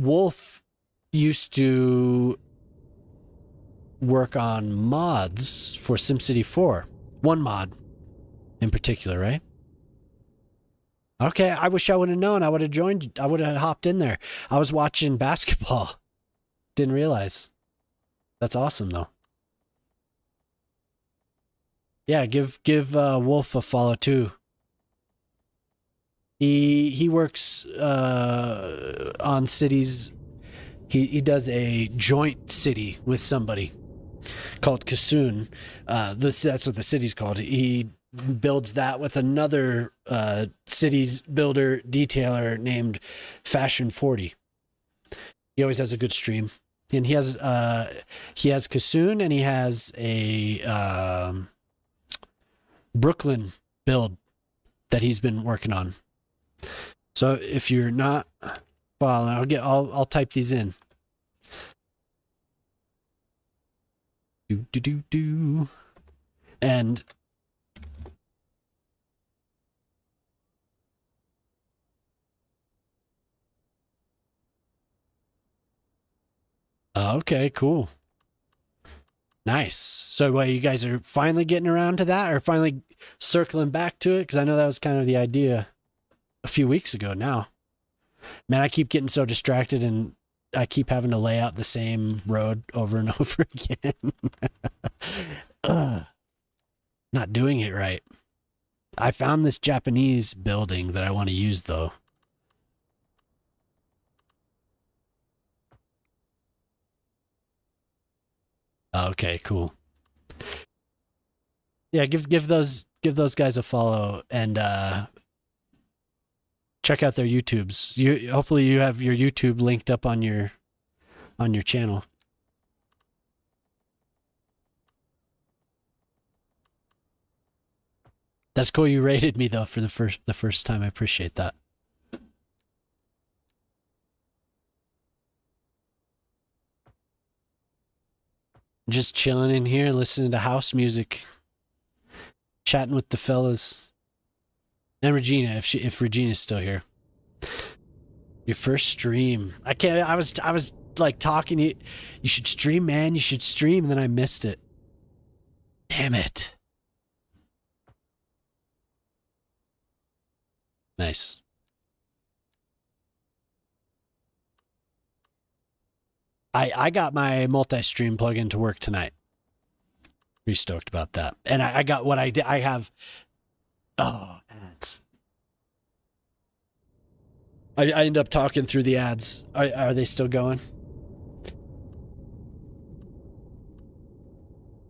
Wolf used to work on mods for SimCity 4. One mod in particular, right? Okay, I wish I would have known. I would have joined. I would have hopped in there. I was watching basketball. Didn't realize. That's awesome, though. Yeah, give Wolf a follow too. He works on cities. He does a joint city with somebody called Kasoon. That's what the city's called. He builds that with another cities builder detailer named Fashion 40. He always has a good stream, and he has Kasoon, and he has a Brooklyn build that he's been working on. So if you're not following, I'll type these in. And okay, cool. Nice. So what, you guys are finally getting around to that, or finally circling back to it? Because I know that was kind of the idea a few weeks ago now. Man, I keep getting so distracted, and I keep having to lay out the same road over and over again. Not doing it right. I found this Japanese building that I want to use, though. Okay, cool. Yeah, give those guys a follow, and check out their YouTubes. Hopefully you have your YouTube linked up on your channel. That's cool. You rated me though for the first time. I appreciate that. Just chilling in here, listening to house music, chatting with the fellas, and Regina, if Regina's still here. Your first stream. I was like talking to you. You should stream, man. You should stream. And then I missed it. Damn it. Nice. I got my multi-stream plugin to work tonight. Pretty stoked about that. And I got what I did. I have... Oh, ads. I end up talking through the ads. Are they still going?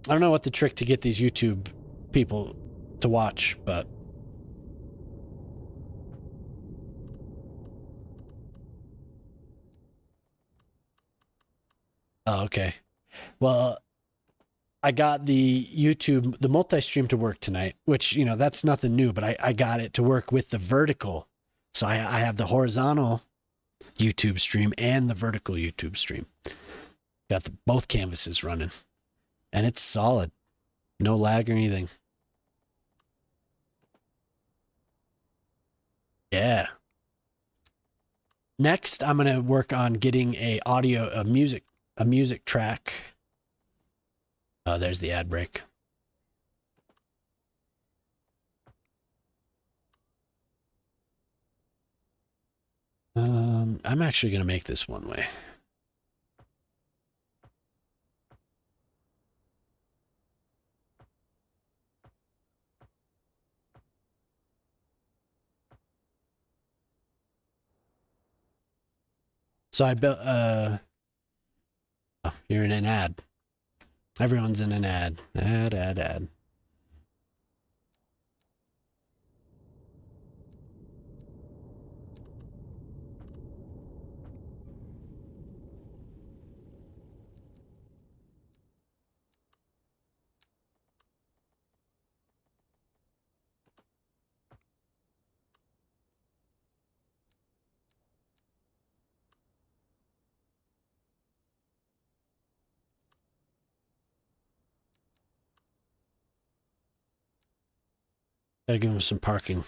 I don't know what the trick to get these YouTube people to watch, but oh, okay. Well, I got the multi-stream to work tonight, which, that's nothing new, but I got it to work with the vertical. So I have the horizontal YouTube stream and the vertical YouTube stream. Got both canvases running, and it's solid. No lag or anything. Yeah. Next, I'm going to work on getting a music track. Oh, there's the ad break. I'm actually going to make this one way. So I built, oh, you're in an ad. Everyone's in an ad. Ad. Gotta give him some parking.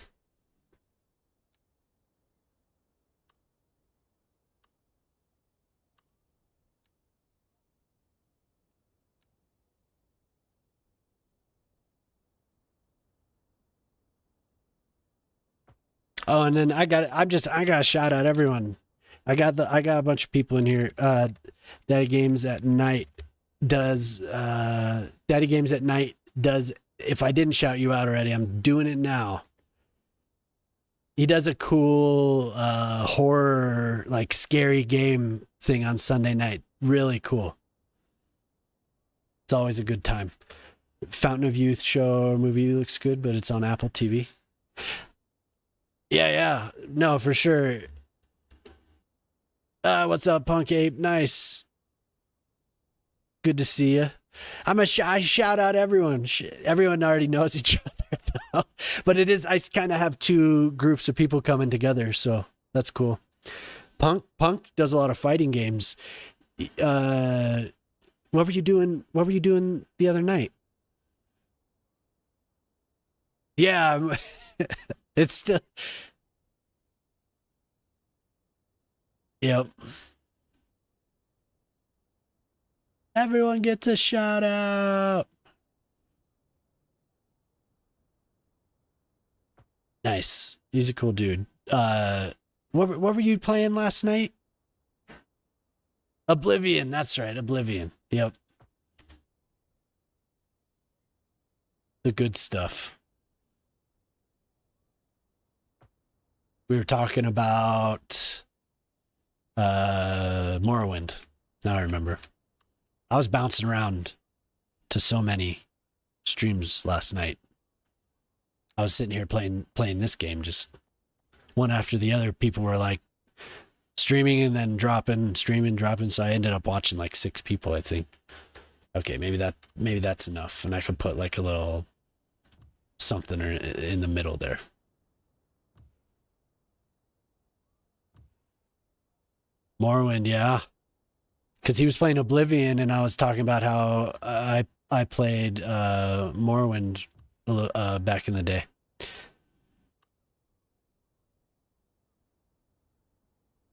Oh, and then I gotta shout out everyone. I got a bunch of people in here. Daddy Games at Night does if I didn't shout you out already, I'm doing it now. He does a cool horror, like scary game thing on Sunday night. Really cool. It's always a good time. Fountain of Youth show or movie looks good, but it's on Apple TV. Yeah. No, for sure. What's up, Punk Ape? Nice. Good to see you. I shout out everyone. Everyone already knows each other, though. But I kind of have two groups of people coming together, so that's cool. Punk does a lot of fighting games. What were you doing? What were you doing the other night? Yeah, it's still. Yep. Everyone gets a shout out. Nice. He's a cool dude. What were you playing last night? Oblivion. That's right. Oblivion. Yep. The good stuff. We were talking about Morrowind. Now I remember. I was bouncing around to so many streams last night. I was sitting here playing this game, just one after the other. People were like streaming and then dropping, streaming, dropping. So I ended up watching like 6 people, I think. Okay, maybe that's enough, and I could put like a little something in the middle there. Morrowind, yeah. Because he was playing Oblivion, and I was talking about how I played Morrowind back in the day.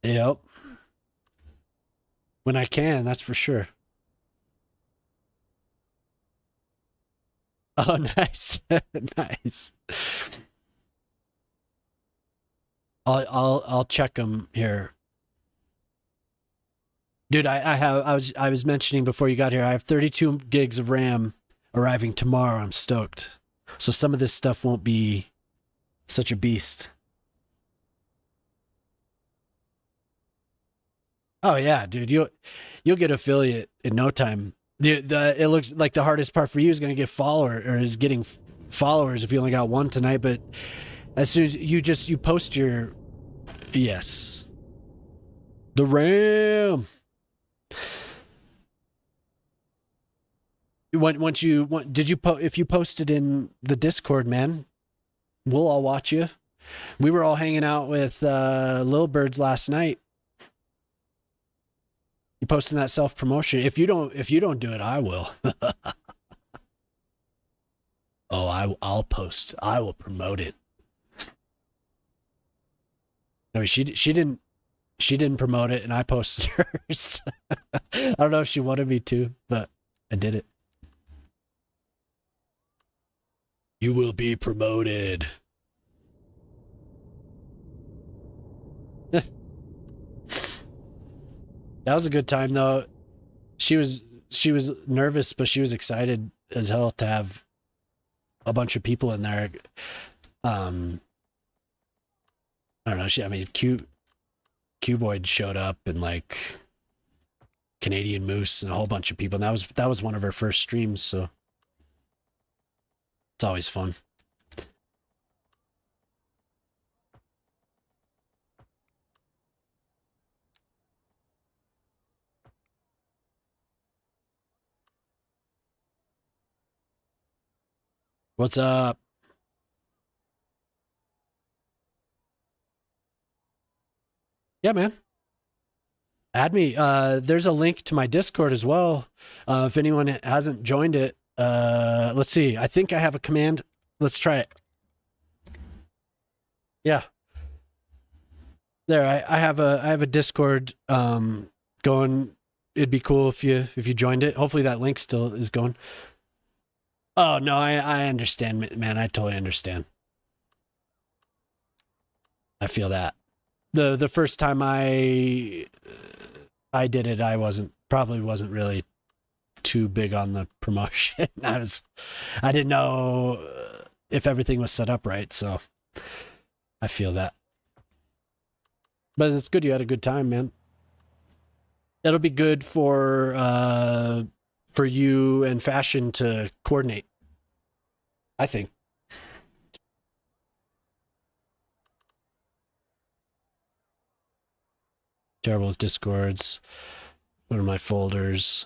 Yep. When I can, that's for sure. Oh, nice, nice. I'll check them here. Dude, I was mentioning before you got here, I have 32 gigs of RAM arriving tomorrow. I'm stoked. So some of this stuff won't be such a beast. Oh yeah, dude, you'll get affiliate in no time. It looks like the hardest part for you is going to get follower or is getting followers if you only got one tonight, but as soon as you post your yes. The RAM. If you posted in the Discord, man, we'll all watch you. We were all hanging out with Lil Birds last night. You posting that self-promotion. If you don't do it, I will. Oh, I'll post. I will promote it. No, she didn't promote it, and I posted hers. I don't know if she wanted me to, but I did it. You will be promoted. That was a good time, though. She was nervous, but she was excited as hell to have a bunch of people in there. I don't know. Q-Boyd showed up, and like Canadian Moose and a whole bunch of people. And that was one of her first streams, so it's always fun. What's up? Yeah, man. Add me. There's a link to my Discord as well. If anyone hasn't joined it, let's see. I think I have a command. Let's try it. Yeah. There, I have a Discord going. It'd be cool if you joined it. Hopefully that link still is going. Oh no, I understand, man. I totally understand. I feel that. The first time I did it, I probably wasn't really too big on the promotion. I didn't know if everything was set up right, so I feel that. But it's good you had a good time, man. It'll be good for you and Fashion to coordinate, I think. Terrible with Discords. What are my folders?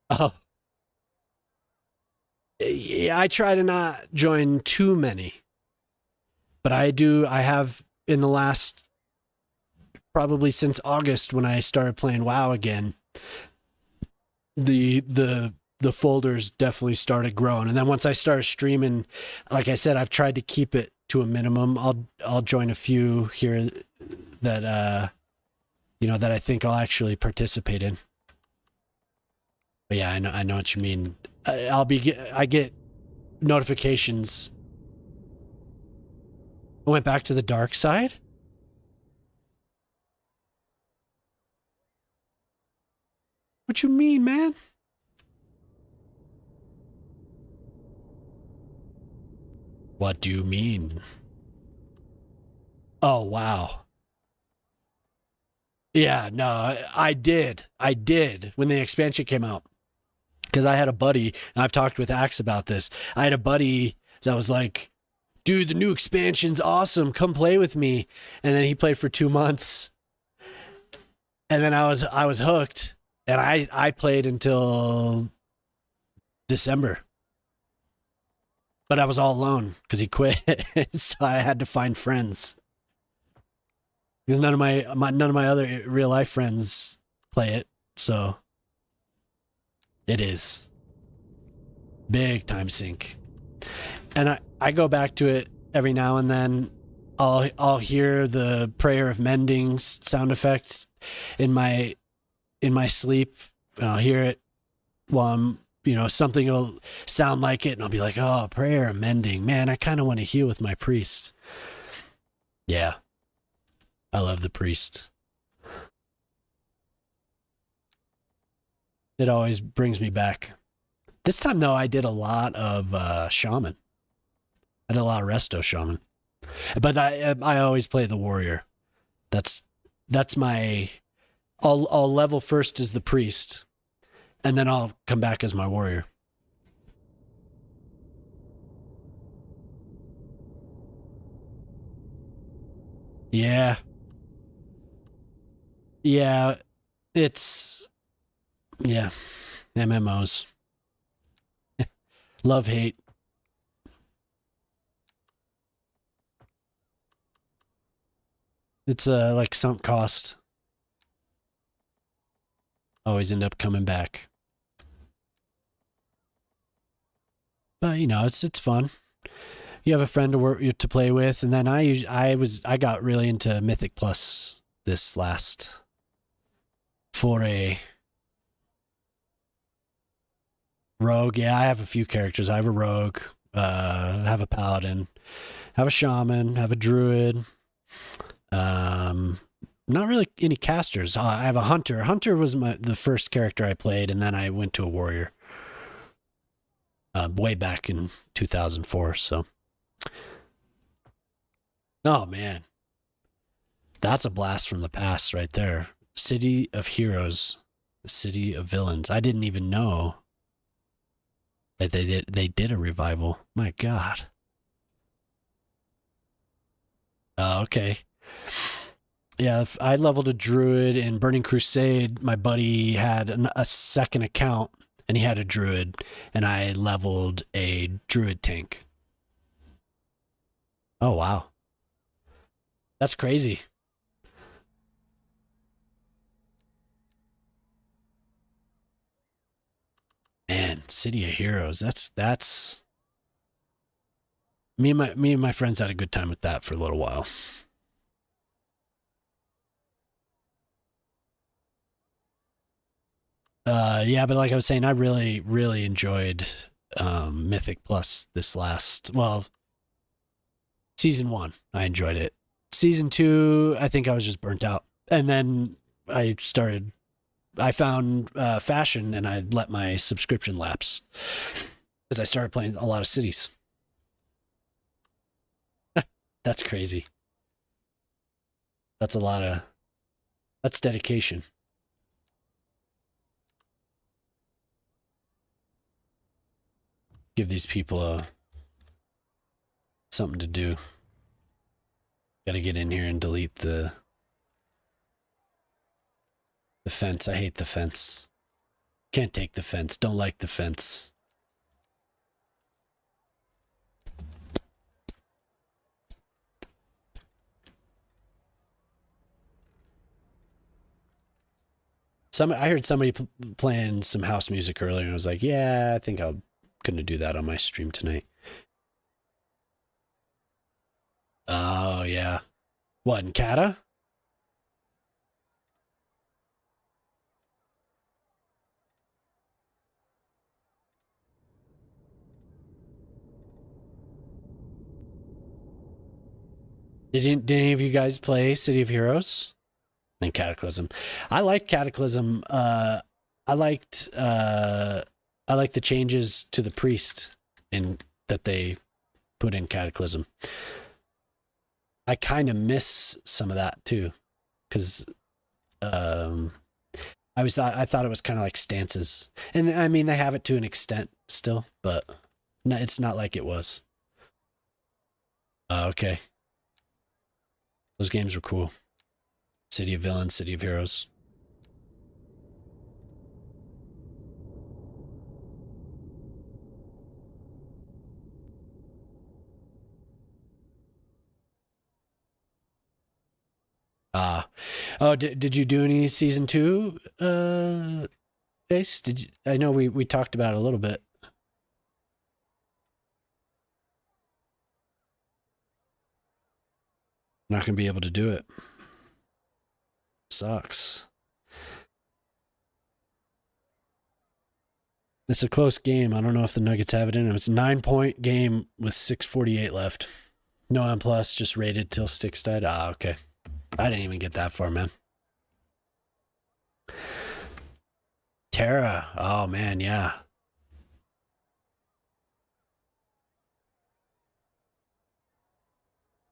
Oh. Yeah, I try to not join too many. But I have in the last, probably since August when I started playing WoW again, the folders definitely started growing. And then once I started streaming, like I said, I've tried to keep it to a minimum. I'll join a few here that that I think I'll actually participate in. But yeah, I know what you mean. I get notifications. I went back to the dark side. What you mean, man? What do you mean? Oh, wow. Yeah, no, I did when the expansion came out. Because I had a buddy, and I've talked with Axe about this. I had a buddy that was like, dude, the new expansion's awesome. Come play with me. And then he played for 2 months. And then I was hooked. And I played until December. But I was all alone because he quit. So I had to find friends. Because none of my other real life friends play it. So it is big time sink. And I go back to it every now and then. I'll hear the prayer of mending sound effect in my sleep, and I'll hear it while I'm, something will sound like it, and I'll be like, oh, prayer of mending. Man, I kind of want to heal with my priest. Yeah. I love the priest. It always brings me back. This time, though, I did a lot of shaman. I did a lot of resto shaman. But I always play the warrior. That's my... I'll level first as the priest, and then I'll come back as my warrior. Yeah. Yeah. It's, yeah. MMOs. Love, hate. It's like sunk cost. Always end up coming back. But you know, it's fun. You have a friend to work to play with, and then I got really into Mythic Plus this last foray. Rogue, yeah, I have a few characters. I have a rogue, have a paladin, have a shaman, have a druid. Not really any casters. I have a hunter. Hunter was the first character I played, and then I went to a warrior. Way back in 2004. So, oh man, that's a blast from the past right there. City of Heroes, City of Villains. I didn't even know that they did a revival. My God. Okay. Yeah, I leveled a druid in Burning Crusade. My buddy had a second account, and he had a druid, and I leveled a druid tank. Oh, wow. That's crazy. Man, City of Heroes. That's me and my friends had a good time with that for a little while. Yeah, but like I was saying, I really, really enjoyed Mythic Plus this last, well, season 1. I enjoyed it. Season 2, I think I was just burnt out. And then I found fashion, and I let my subscription lapse because I started playing a lot of cities. That's crazy. That's dedication. Give these people something to do. Got to get in here and delete the fence. I hate the fence. Can't take the fence. Don't like the fence. I heard somebody playing some house music earlier, and I was like, yeah, I think I'm gonna do that on my stream tonight. Oh yeah. What, in Kata? Did any of you guys play City of Heroes and Cataclysm? I liked Cataclysm. I liked the changes to the priest in that they put in Cataclysm. I kind of miss some of that too, because I thought it was kind of like stances, and I mean they have it to an extent still, but no, it's not like it was. Okay, those games were cool. City of Villains, City of Heroes. Oh, did you do any season 2? Ace? Did you, I know we talked about it a little bit. Not gonna be able to do it. Sucks. It's a close game. I don't know if the Nuggets have it in them. It's a 9-point game with 6:48 left. No M plus, just rated till sticks died. Okay. I didn't even get that far, man. Terra. Oh man, yeah.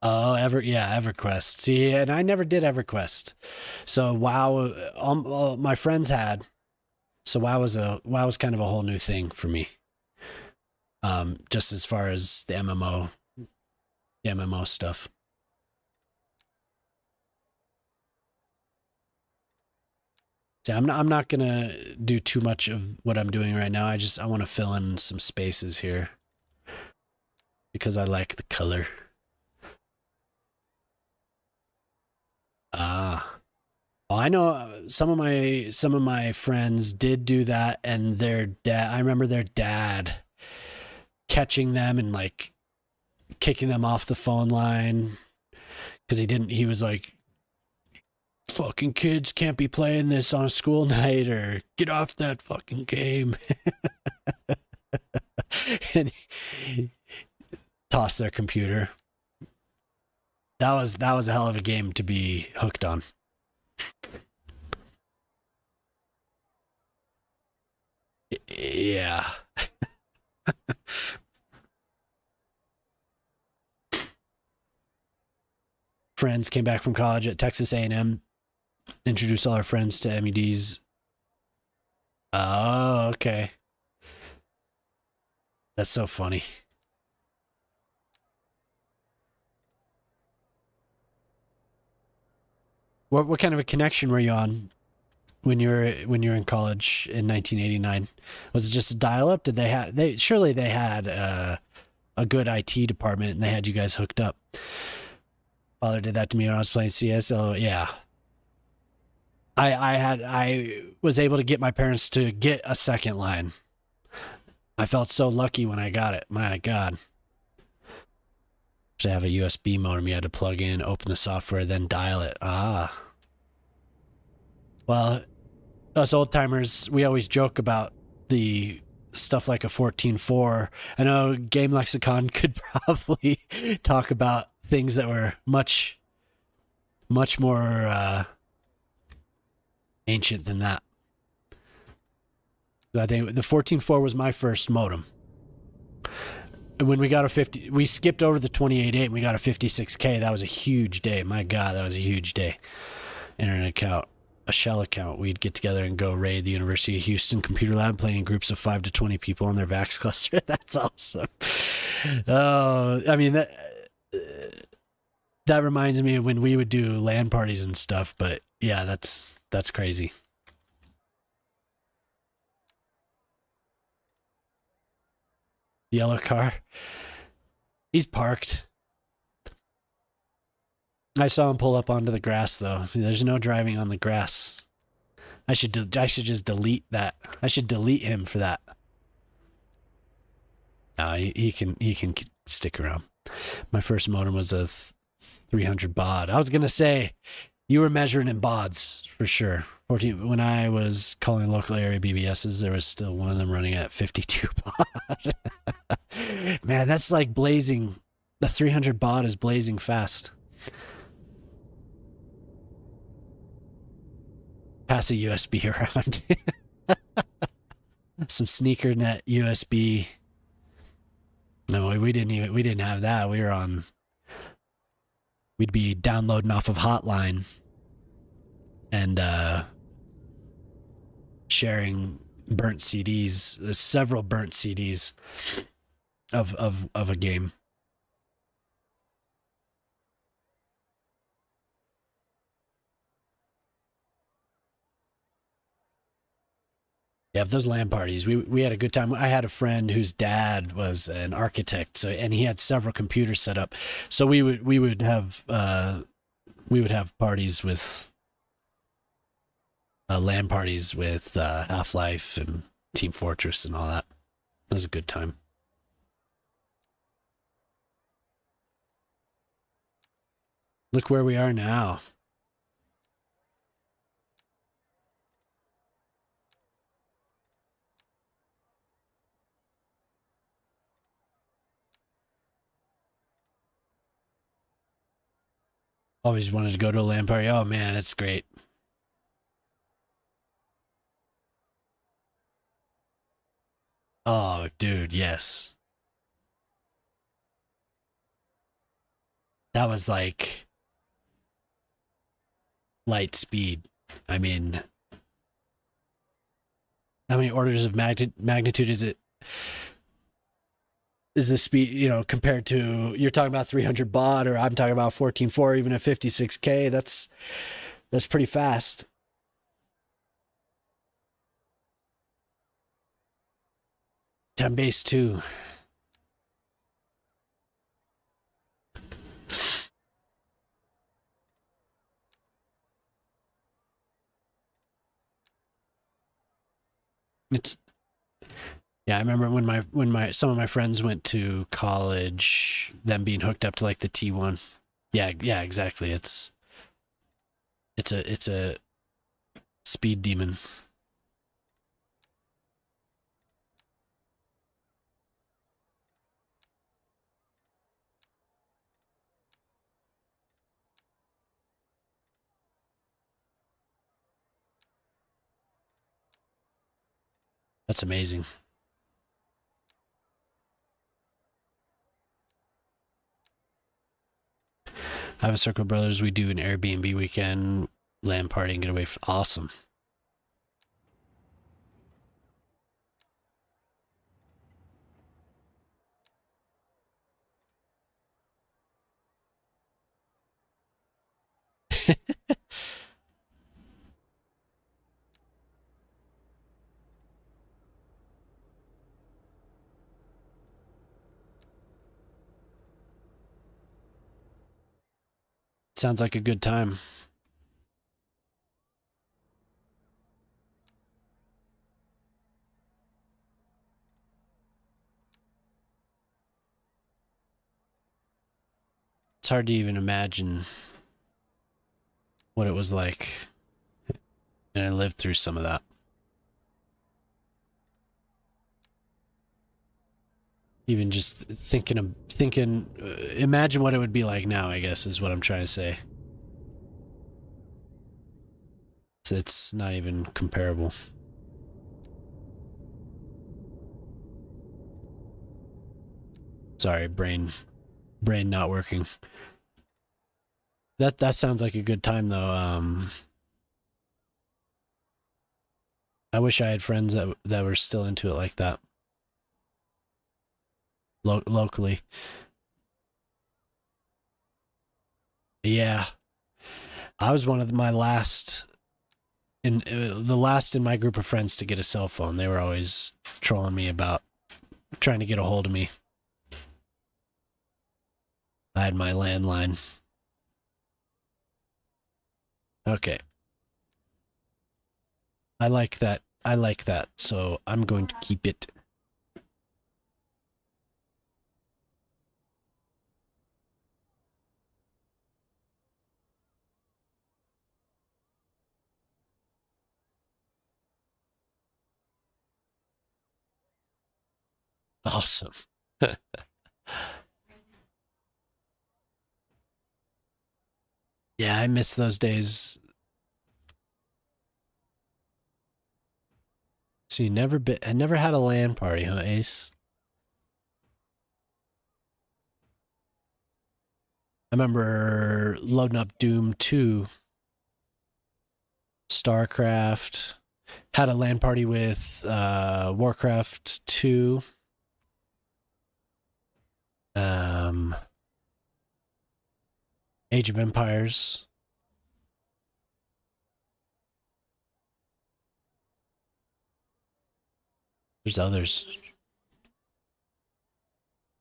Oh, EverQuest. See, and I never did EverQuest. So WoW, my friends had. So WoW was kind of a whole new thing for me. Just as far as the MMO stuff. So I'm not gonna do too much of what I'm doing right now. I want to fill in some spaces here because I like the color. Ah. Well, I know some of my friends did do that, and their dad. I remember their dad catching them and like kicking them off the phone line because he didn't. He was like, "Fucking kids can't be playing this on a school night," or "Get off that fucking game," and he tossed their computer. That was a hell of a game to be hooked on. Yeah. Friends came back from college at Texas A&M, introduced all our friends to MEDs. Oh, okay. That's so funny. What kind of a connection were you on when you were in college in 1989? Was it just a dial up? Did they surely they had a good IT department and they had you guys hooked up? Father did that to me when I was playing CS. So yeah, I was able to get my parents to get a second line. I felt so lucky when I got it. My God. To have a USB modem you had to plug in, open the software, then dial it. Ah. Well, us old timers, we always joke about the stuff like a 14.4. I know Game Lexicon could probably talk about things that were much more ancient than that. I think the 14.4 was my first modem. And when we got a 50, we skipped over the 28.8 and we got a 56K. That was a huge day. My God, that was a huge day. Internet account, a shell account. We'd get together and go raid the University of Houston computer lab, playing in groups of 5 to 20 people on their VAX cluster. That's awesome. Oh, I mean, that reminds me of when we would do LAN parties and stuff. But yeah, that's crazy. Yellow car. He's parked. I saw him pull up onto the grass though. There's no driving on the grass. I should just delete that. I should delete him for that. No, he can stick around. My first modem was a 300 baud. I was gonna say you were measuring in bauds for sure. 14. When I was calling local area BBSs, there was still one of them running at 52 baud. Man, that's like blazing. The 300 baud is blazing fast. Pass a USB around. Some sneaker net USB. No, we didn't have that. We'd be downloading off of Hotline and sharing burnt CDs, several burnt CDs of a game. Yeah, those LAN parties, we had a good time. I had a friend whose dad was an architect, so and he had several computers set up. So we would have parties with LAN parties with Half-Life and Team Fortress and all that. It was a good time. Look where we are now. Always wanted to go to a LAN party. Oh man, it's great. Oh, dude, yes. That was like light speed. I mean, how many orders of magnitude is it? Is the speed, compared to, you're talking about 300 baud, or I'm talking about 14.4, even at 56K, that's pretty fast. Nighttime base too. It's yeah, I remember when some of my friends went to college, them being hooked up to like the T1. Yeah, exactly. It's a speed demon. That's amazing. I have a circle of brothers. We do an Airbnb weekend, LAN party, and get away. Awesome. Sounds like a good time. It's hard to even imagine what it was like, and I lived through some of that. Even just thinking, imagine what it would be like now, I guess, is what I'm trying to say. It's not even comparable. Sorry, brain not working. That sounds like a good time though. I wish I had friends that were still into it like that. Locally. Yeah. I was one of my last the last in my group of friends to get a cell phone. They were always trolling me about trying to get a hold of me. I had my landline. Okay. I like that. So I'm going to keep it. Awesome. Yeah, I miss those days. So I never had a LAN party, huh, Ace? I remember loading up Doom 2, StarCraft, had a LAN party with Warcraft 2. Age of Empires. There's others.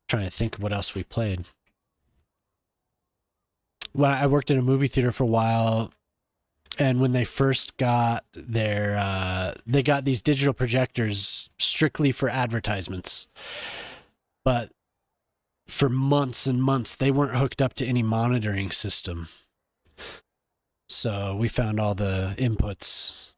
Trying to think of what else we played. When I worked in a movie theater for a while, and when they first got they got these digital projectors strictly for advertisements, but for months and months they weren't hooked up to any monitoring system. So we found all the inputs,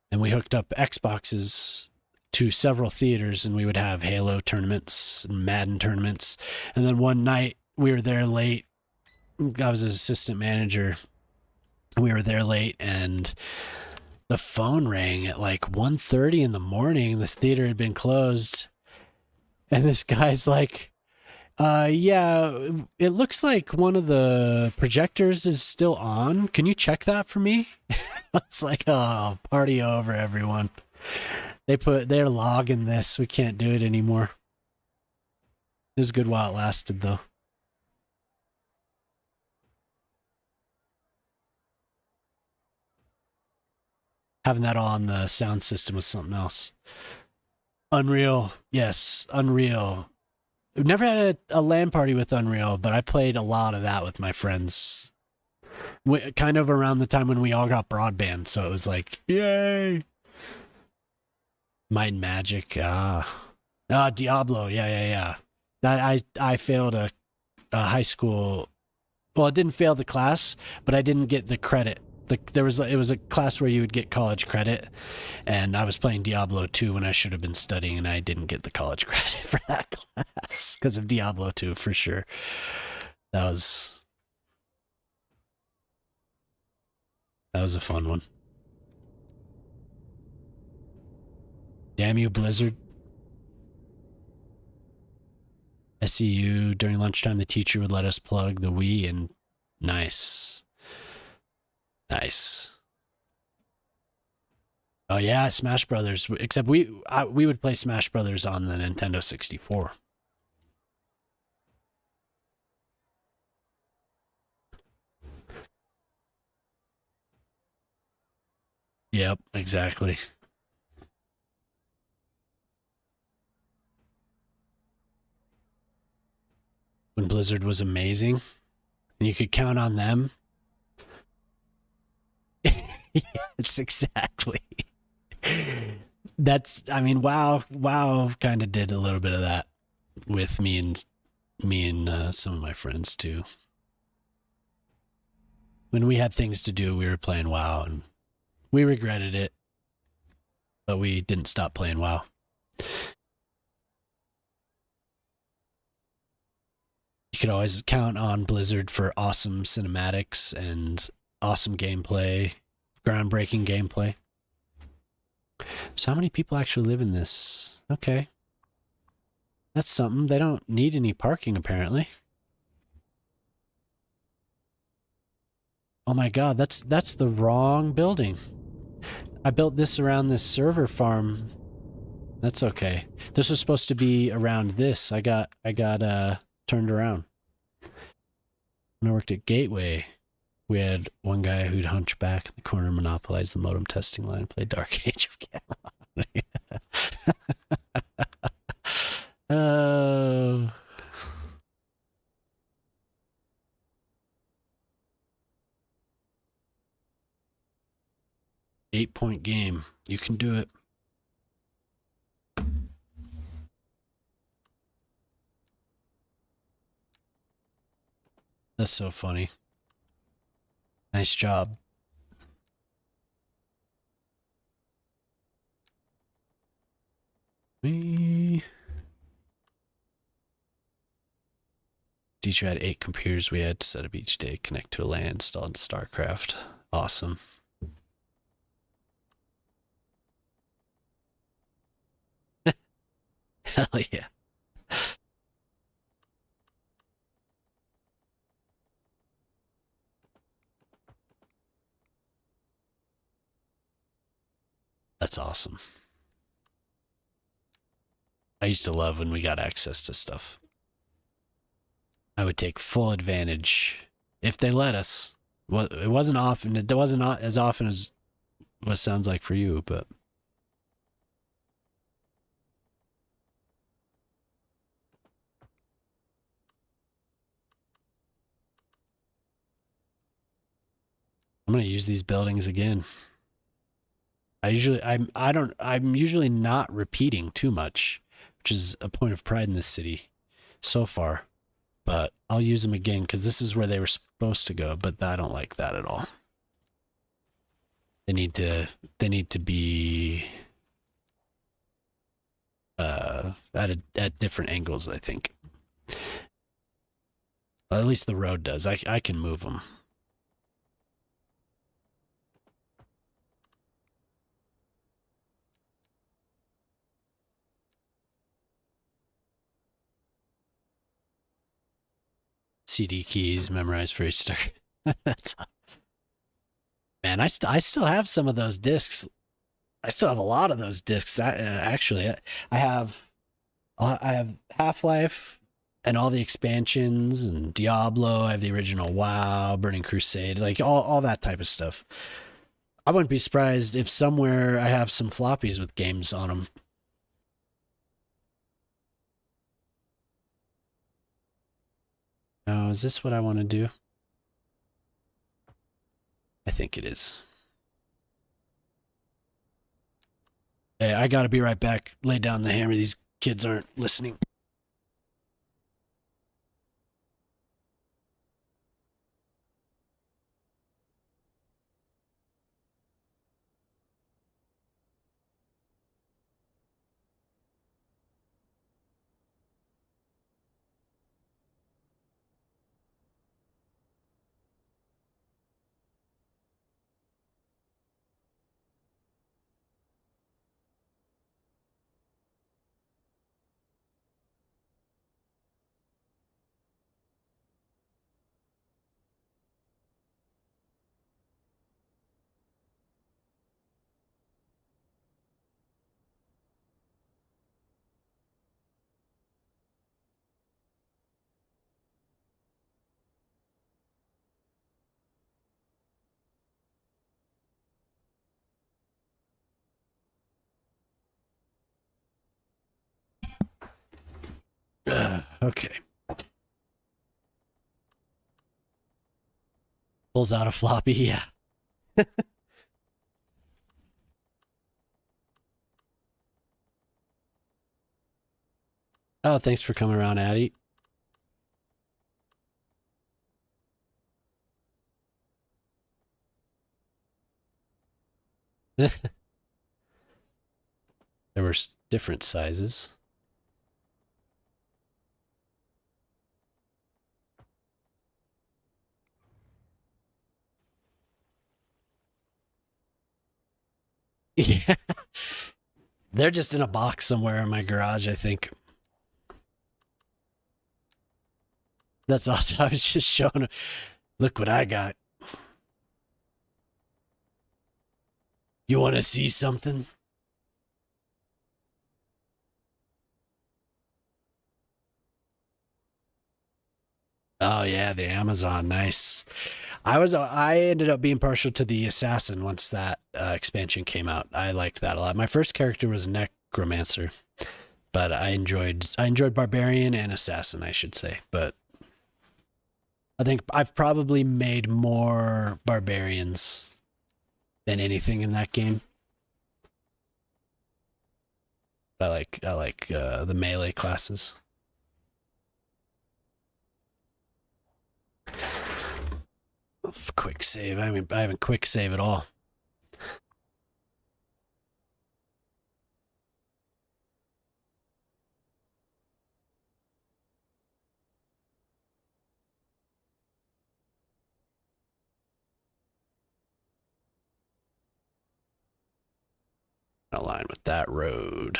and we hooked up Xboxes to several theaters, and we would have Halo tournaments, Madden tournaments. And then one night we were there late. I was an assistant manager. We were there late, and the phone rang at like 1:30 in the morning. The theater had been closed, and this guy's like, yeah, it looks like one of the projectors is still on. Can you check that for me? It's like, oh, party over, everyone. They're logging this. We can't do it anymore. It was good while it lasted, though. Having that all on the sound system was something else. Unreal. Yes, Unreal. We've never had a LAN party with Unreal, but I played a lot of that with my friends. Kind of around the time when we all got broadband, so it was like, yay! Might and Magic, Diablo, yeah. I failed a high school. Well, I didn't fail the class, but I didn't get the credit. It was a class where you would get college credit, and I was playing Diablo 2 when I should have been studying, and I didn't get the college credit for that class because of Diablo 2 for sure. That was a fun one. Damn you, Blizzard. SCU, during lunchtime, the teacher would let us plug the Wii, and nice. Nice. Oh yeah, Smash Brothers. Except we would play Smash Brothers on the Nintendo 64. Yep, exactly. When Blizzard was amazing, and you could count on them. Yes, exactly. I mean, WoW kind of did a little bit of that with me and some of my friends too. When we had things to do, we were playing WoW, and we regretted it, but we didn't stop playing WoW. You could always count on Blizzard for awesome cinematics and awesome gameplay, groundbreaking gameplay. So how many people actually live in this? Okay. That's something. They don't need any parking, apparently. Oh my god, that's the wrong building. I built this around this server farm. That's okay. This was supposed to be around this. I got turned around. When I worked at Gateway, we had one guy who'd hunch back in the corner, monopolize the modem testing line, play Dark Age of Camelot. Oh. 8-point game. You can do it. That's so funny. Nice job. Teacher had 8 computers we had to set up each day, connect to a LAN, install in StarCraft. Awesome. Hell yeah. That's awesome. I used to love when we got access to stuff. I would take full advantage if they let us. Well, it wasn't often. It wasn't as often as what sounds like for you, but I'm gonna use these buildings again. I'm usually not repeating too much, which is a point of pride in this city so far. But I'll use them again because this is where they were supposed to go, but I don't like that at all. They need to be at different angles, I think. Well, at least the road does. I can move them. CD keys memorized for each star. That's man. I still have some of those discs. I still have a lot of those discs. Actually, I have Half-Life and all the expansions and Diablo. I have the original WoW, Burning Crusade, like all that type of stuff. I wouldn't be surprised if somewhere I have some floppies with games on them. Oh, is this what I want to do? I think it is. Hey, I gotta be right back. Lay down the hammer. These kids aren't listening. Okay. Pulls out a floppy. Yeah. Oh, thanks for coming around, Addie. There were different sizes. Yeah. They're just in a box somewhere in my garage, I think. That's awesome. I was just showing them. Look what I got. You want to see something? Oh yeah, the Amazon, nice. I ended up being partial to the assassin once that expansion came out. I liked that a lot. My first character was necromancer, but I enjoyed barbarian and assassin, I should say. But I think I've probably made more barbarians than anything in that game. I like the melee classes. Quick save. I haven't quick save at all. Align with that road.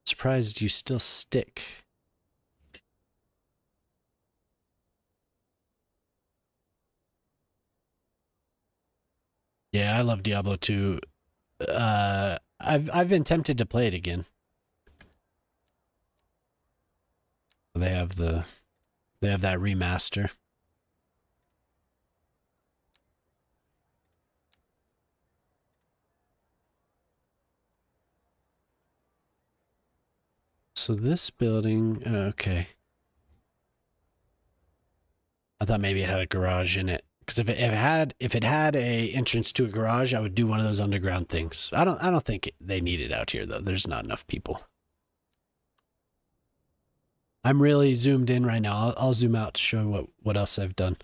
Surprised you still stick. Yeah, I love Diablo 2. I've been tempted to play it again. They have that remaster. So this building, okay. I thought maybe it had a garage in it. Because if it had a entrance to a garage, I would do one of those underground things. I don't think they need it out here though. There's not enough people. I'm really zoomed in right now. I'll zoom out to show what else I've done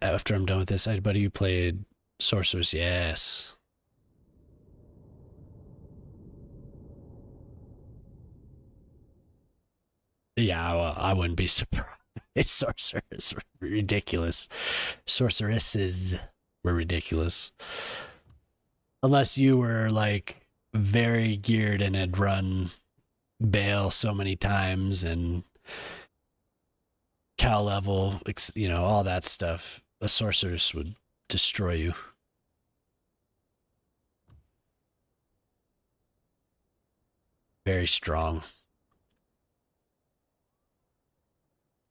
after I'm done with this. Buddy, you played Sorceress, yes. Yeah, well, I wouldn't be surprised. Sorceress were ridiculous. Sorceresses were ridiculous. Unless you were like very geared and had run Bale so many times and Cal level, all that stuff. A sorceress would destroy you. Very strong.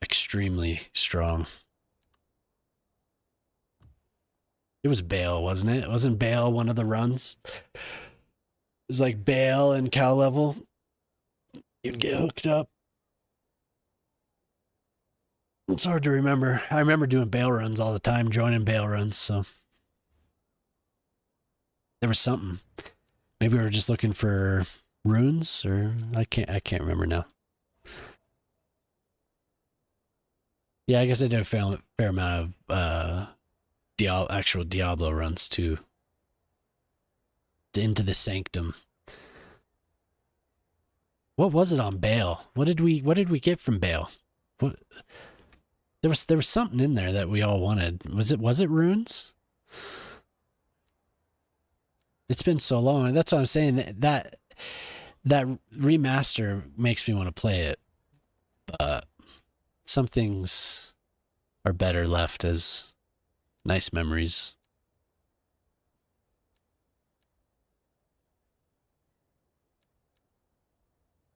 Extremely strong. It was Bale, wasn't it? Wasn't Bale one of the runs? It was like Bale and Cal level. You'd get hooked up. It's hard to remember. I remember doing bail runs all the time, joining bail runs. So there was something. Maybe we were just looking for runes, or I can't remember now. Yeah, I guess I did a fair amount of actual Diablo runs too. Into the Sanctum. What was it on Bale? What did we get from Bale? What there was something in there that we all wanted. Was it runes? It's been so long. That's what I'm saying. That remaster makes me want to play it, but some things are better left as nice memories.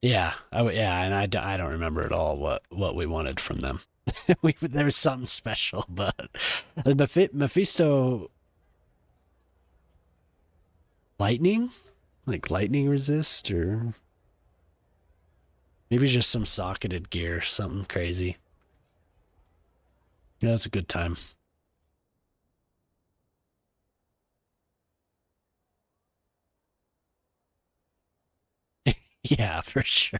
Yeah, and I don't remember at all what we wanted from them. There was something special, but the Mephisto lightning, like lightning resist, or maybe just some socketed gear, something crazy. Yeah, it's a good time. Yeah, for sure.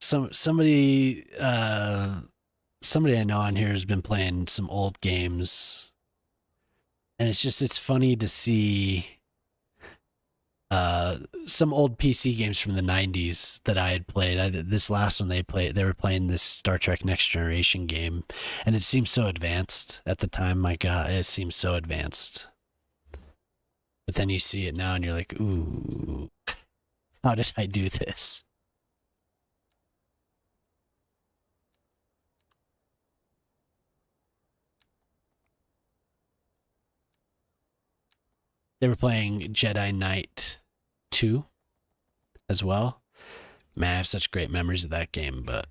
Somebody I know on here has been playing some old games, and it's funny to see some old PC games from the 90s that I had played. This last one they were playing this Star Trek Next Generation game, and it seemed so advanced at the time. My God, it seems so advanced. But then you see it now and you're like, ooh, how did I do this? They were playing Jedi Knight 2 as well. Man, I have such great memories of that game, but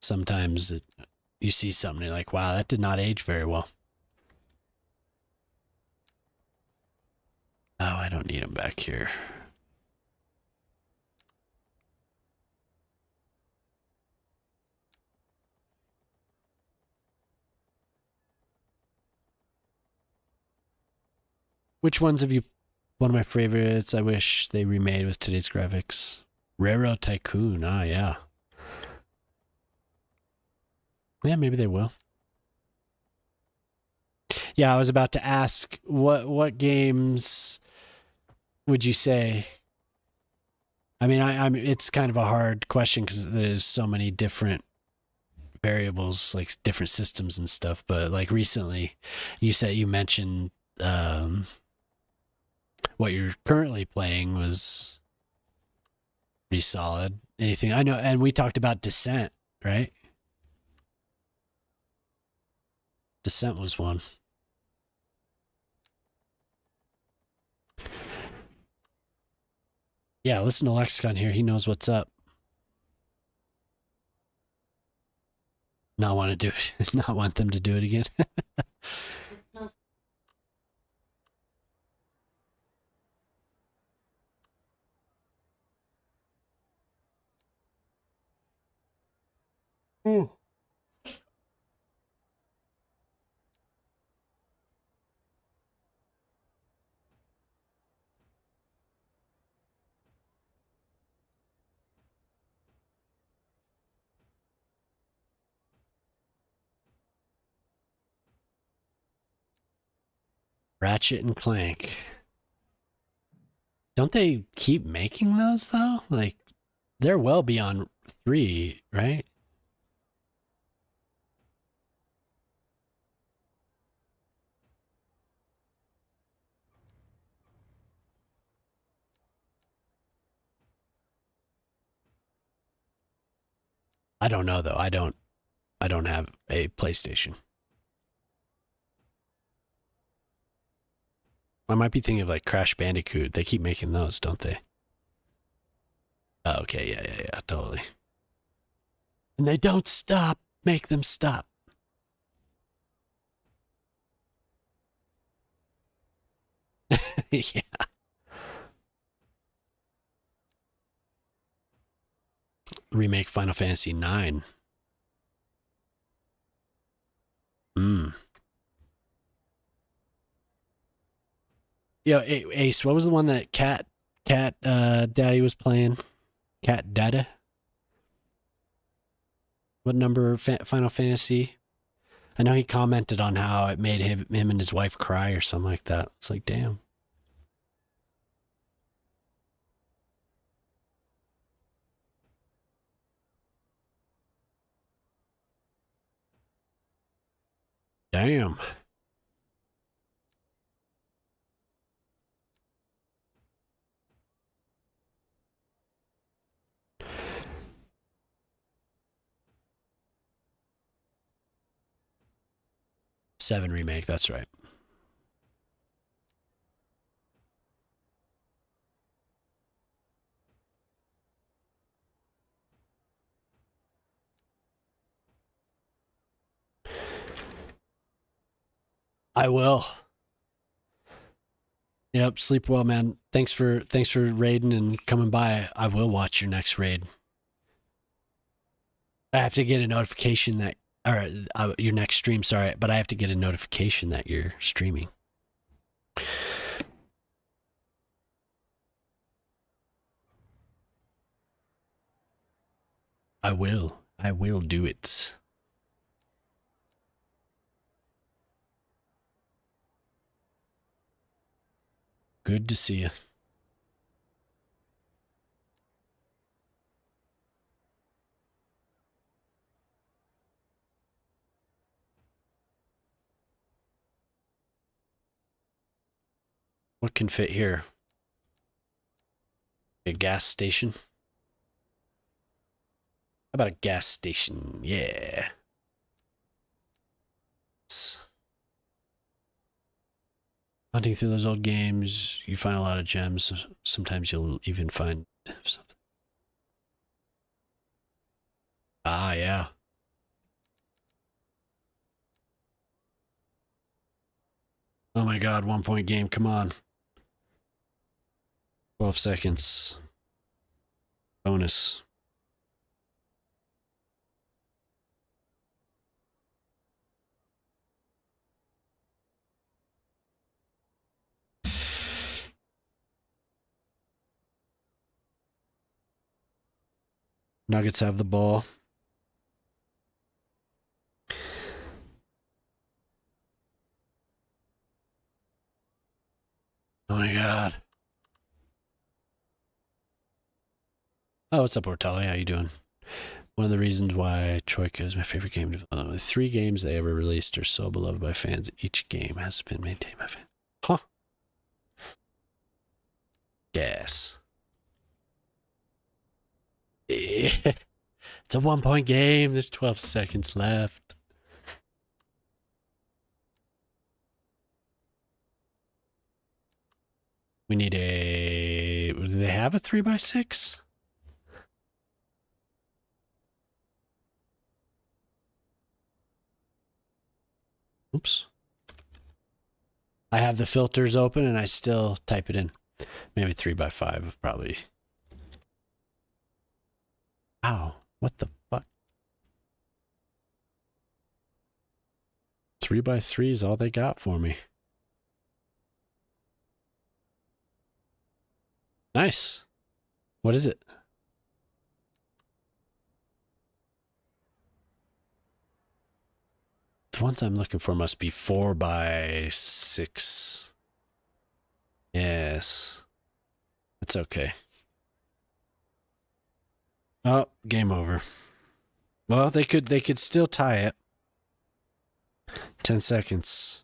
sometimes you see something and you're like, wow, that did not age very well. Oh, I don't need them back here. Which ones have you? One of my favorites. I wish they remade with today's graphics. Railroad Tycoon. Ah, yeah. Yeah, maybe they will. Yeah, I was about to ask what games would you say? I mean, I'm. It's kind of a hard question because there's so many different variables, like different systems and stuff. But like recently, you mentioned what you're currently playing was pretty solid. Anything I know, and we talked about Descent, right? Descent was one. Yeah, listen to Lexicon here. He knows what's up. Not want to do it. Not want them to do it again. Ooh. Ratchet and Clank. Don't they keep making those though? Like they're well beyond 3, right? I don't know though. I don't have a PlayStation. I might be thinking of like Crash Bandicoot. They keep making those, don't they? Oh, okay, yeah, totally. And they don't stop. Make them stop. Yeah. remake Final Fantasy 9. Yo, Ace, what was the one that Cat Daddy was playing? Cat Dada? What number Final Fantasy? I know he commented on how it made him and his wife cry or something like that. It's like, damn. Damn. Seven remake, that's right. I will. Yep, sleep well, man. Thanks for raiding and coming by. I will watch your next raid. I have to get a notification that, or your next stream, sorry, but I have to get a notification that you're streaming. I will. I will do it. Good to see you. What can fit here? A gas station? How about a gas station? Yeah. Hunting through those old games, you find a lot of gems. Sometimes you'll even find something. Ah, yeah. Oh my god, 1 point game, come on. 12 seconds. Bonus. Nuggets have the ball. Oh my god. Oh, what's up, Ortelli? How you doing? One of the reasons why Troika is my favorite game development. The 3 games they ever released are so beloved by fans. Each game has been maintained by fans. Huh. Gas. It's a 1 point game. There's 12 seconds left. We need a... Do they have a 3x6? Oops. I have the filters open and I still type it in. Maybe 3x5 probably. Ow. What the fuck? 3x3 is all they got for me. Nice. What is it? The ones I'm looking for must be 4x6. Yes. That's okay. Oh, game over. Well, they could still tie it. 10 seconds.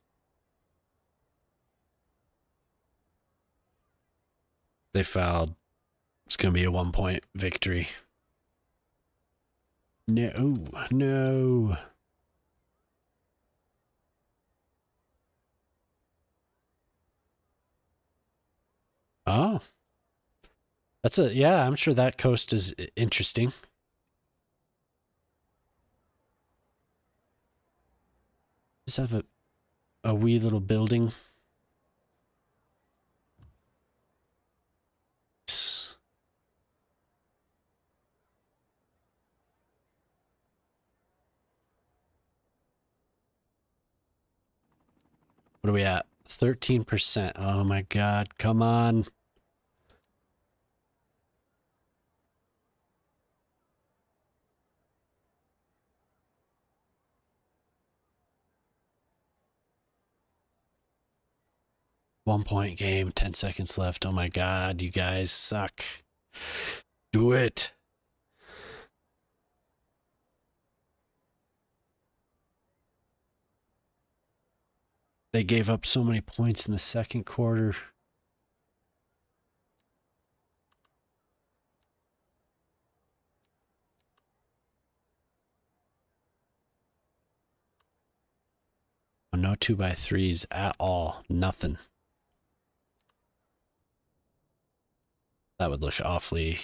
They fouled. It's going to be a 1 point victory. No, no. Oh. That's a, yeah, I'm sure that coast is interesting. Just have a wee little building. What are we at? 13%. Oh my God. Come on. One-point game, 10 seconds left. Oh my God, you guys suck. Do it. They gave up so many points in the second quarter. No 2x3s at all. Nothing. That would look awfully...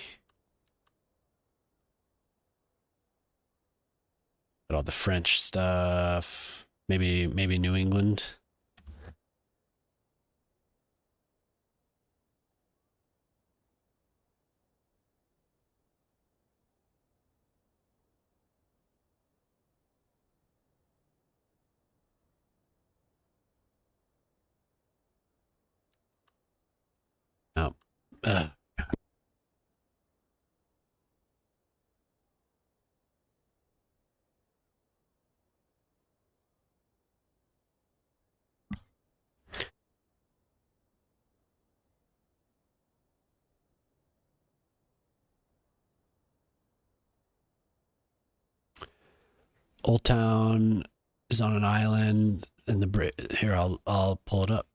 Got all the French stuff. Maybe New England. Oh. Old Town is on an island, and here I'll pull it up.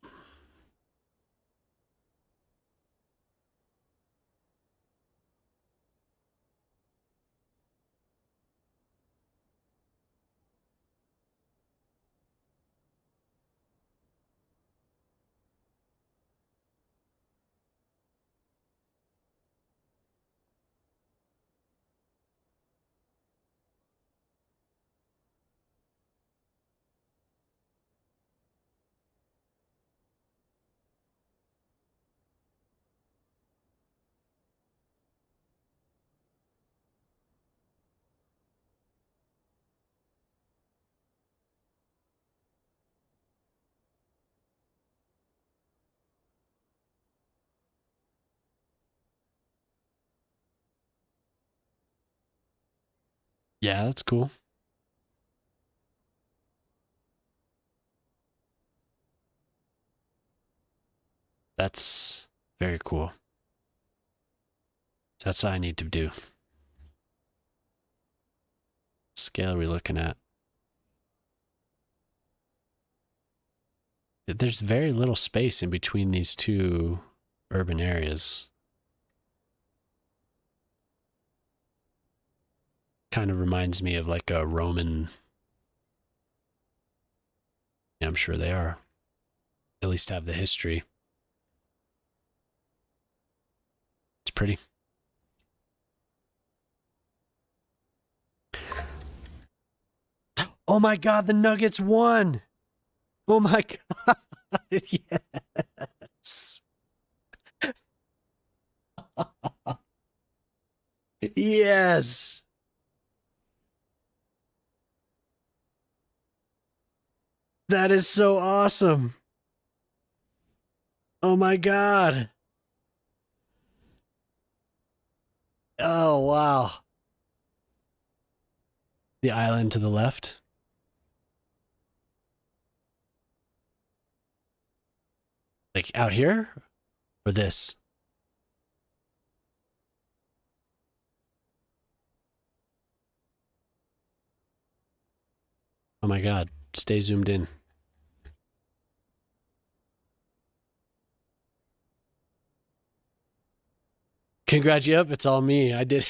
Yeah, that's cool. That's very cool. That's what I need to do. What scale are we looking at? There's very little space in between these two urban areas. Kind of reminds me of like a Roman. Yeah, I'm sure they are. At least have the history. It's pretty. Oh my God, the Nuggets won. Oh my God. Yes. Yes. That is so awesome. Oh my God. Oh, wow. The island to the left. Like out here? Or this? Oh my God. Stay zoomed in. Congrats, yep, it's all me. I did.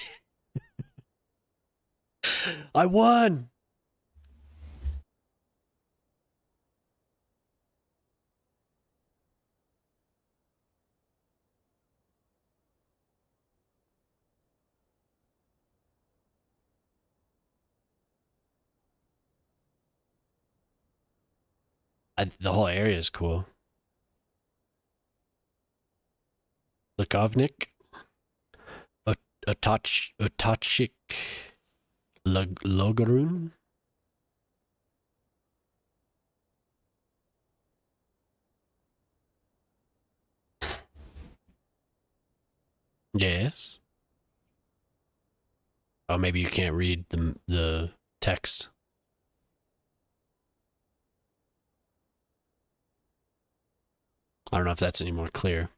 I won. The whole area is cool. Lukovnik. Otachik. Logarun. Yes. Oh, maybe you can't read the text. I don't know if that's any more clear.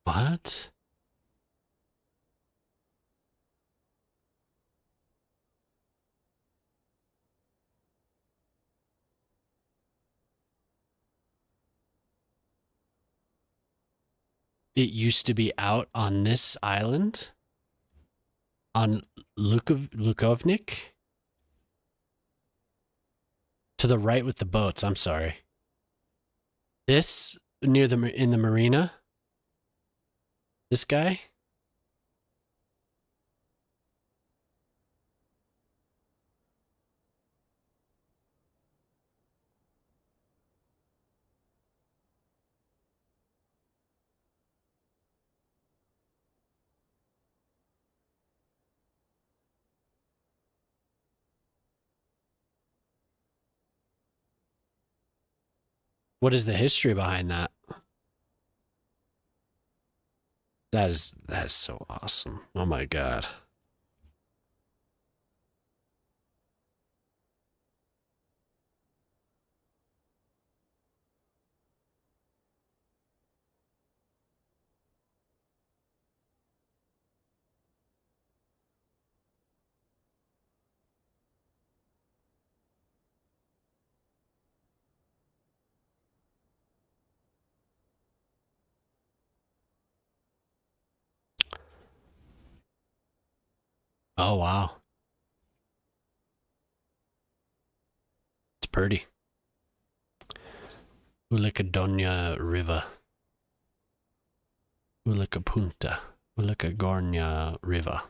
What? It used to be out on this island? On Lukovnik? To the right with the boats, I'm sorry. This near in the marina? This guy? What is the history behind that? That is so awesome. Oh my god. Oh wow. It's pretty. Ulikadonia River. Ulikapunta. Ulikagornia River.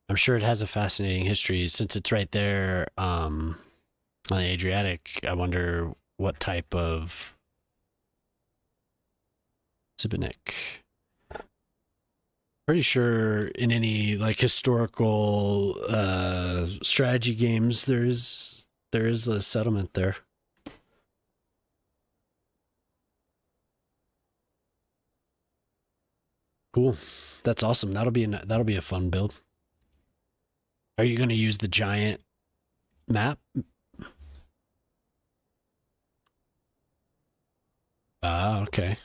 I'm sure it has a fascinating history since it's right there on the Adriatic. I wonder what type of Sibinik. Pretty sure in any like historical strategy games there is a settlement there. Cool. That's awesome. That'll be a fun build. Are you going to use the giant map? Ah, okay.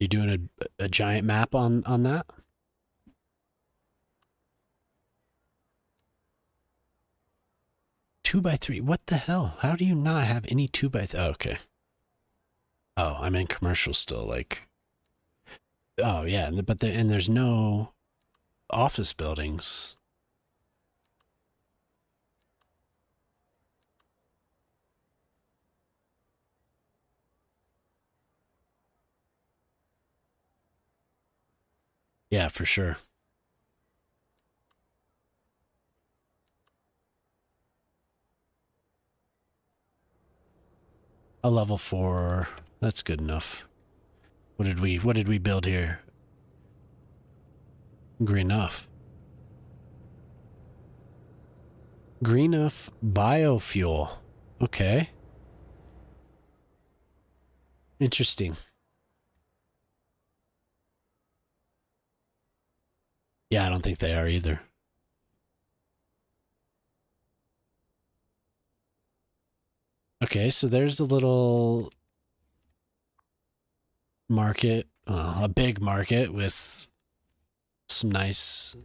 You doing a giant map on that? 2x3. What the hell? How do you not have any 2x3? Oh, okay. Oh, I'm in commercial still. Like, oh yeah, but there's no office buildings. Yeah, for sure. A level 4. That's good enough. What did we build here? Green enough. Green enough biofuel. Okay. Interesting. Yeah, I don't think they are either. Okay, so there's a little market, a big market with some nice.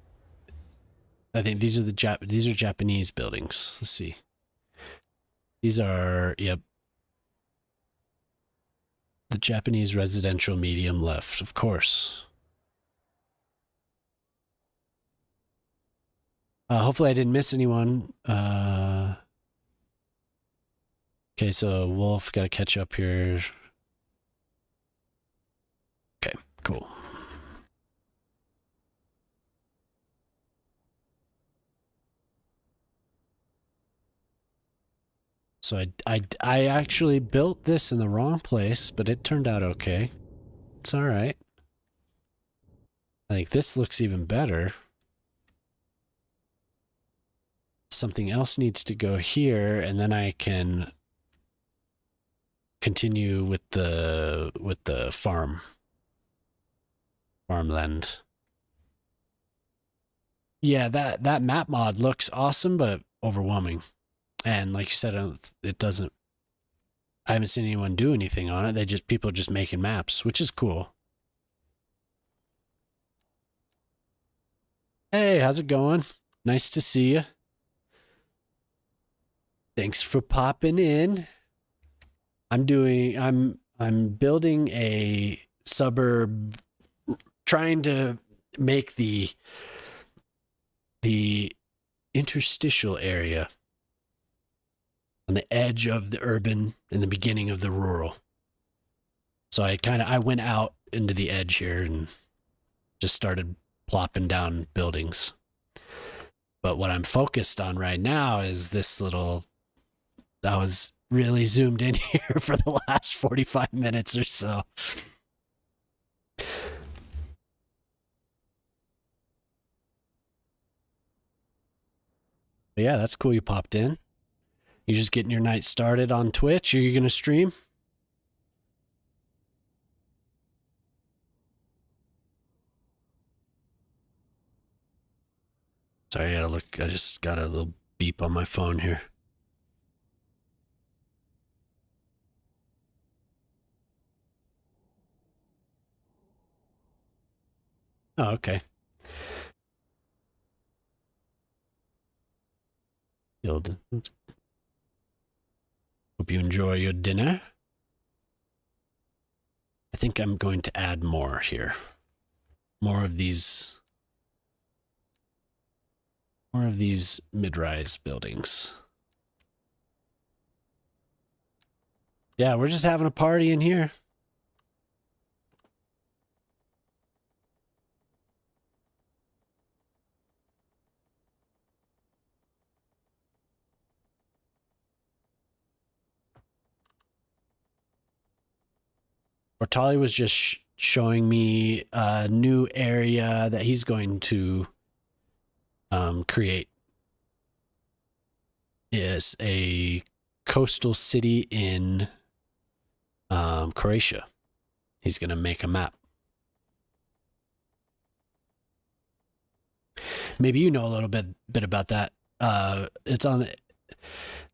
I think these are these are Japanese buildings. Let's see. These are yep. The Japanese residential medium left, of course. Hopefully I didn't miss anyone. Okay, so Wolf got to catch up here. Okay, cool. So I actually built this in the wrong place, but it turned out okay. It's all right. I think this looks even better. Something else needs to go here, and then I can continue with the farmland. Yeah, that map mod looks awesome, but overwhelming. And like you said, it doesn't. I haven't seen anyone do anything on it. People just making maps, which is cool. Hey, how's it going? Nice to see you. Thanks for popping in. I'm building a suburb, trying to make the interstitial area on the edge of the urban and the beginning of the rural. So I went out into the edge here and just started plopping down buildings. But what I'm focused on right now is this little. I was really zoomed in here for the last 45 minutes or so. But yeah, that's cool you popped in. You just getting your night started on Twitch? Are you going to stream? Sorry, I gotta look. I just got a little beep on my phone here. Oh, okay. Hope you enjoy your dinner. I think I'm going to add more here. More of these mid-rise buildings. Yeah, we're just having a party in here. Ortali was just showing me a new area that he's going to create. Is a coastal city in Croatia. He's going to make a map. Maybe you know a little bit about that. It's on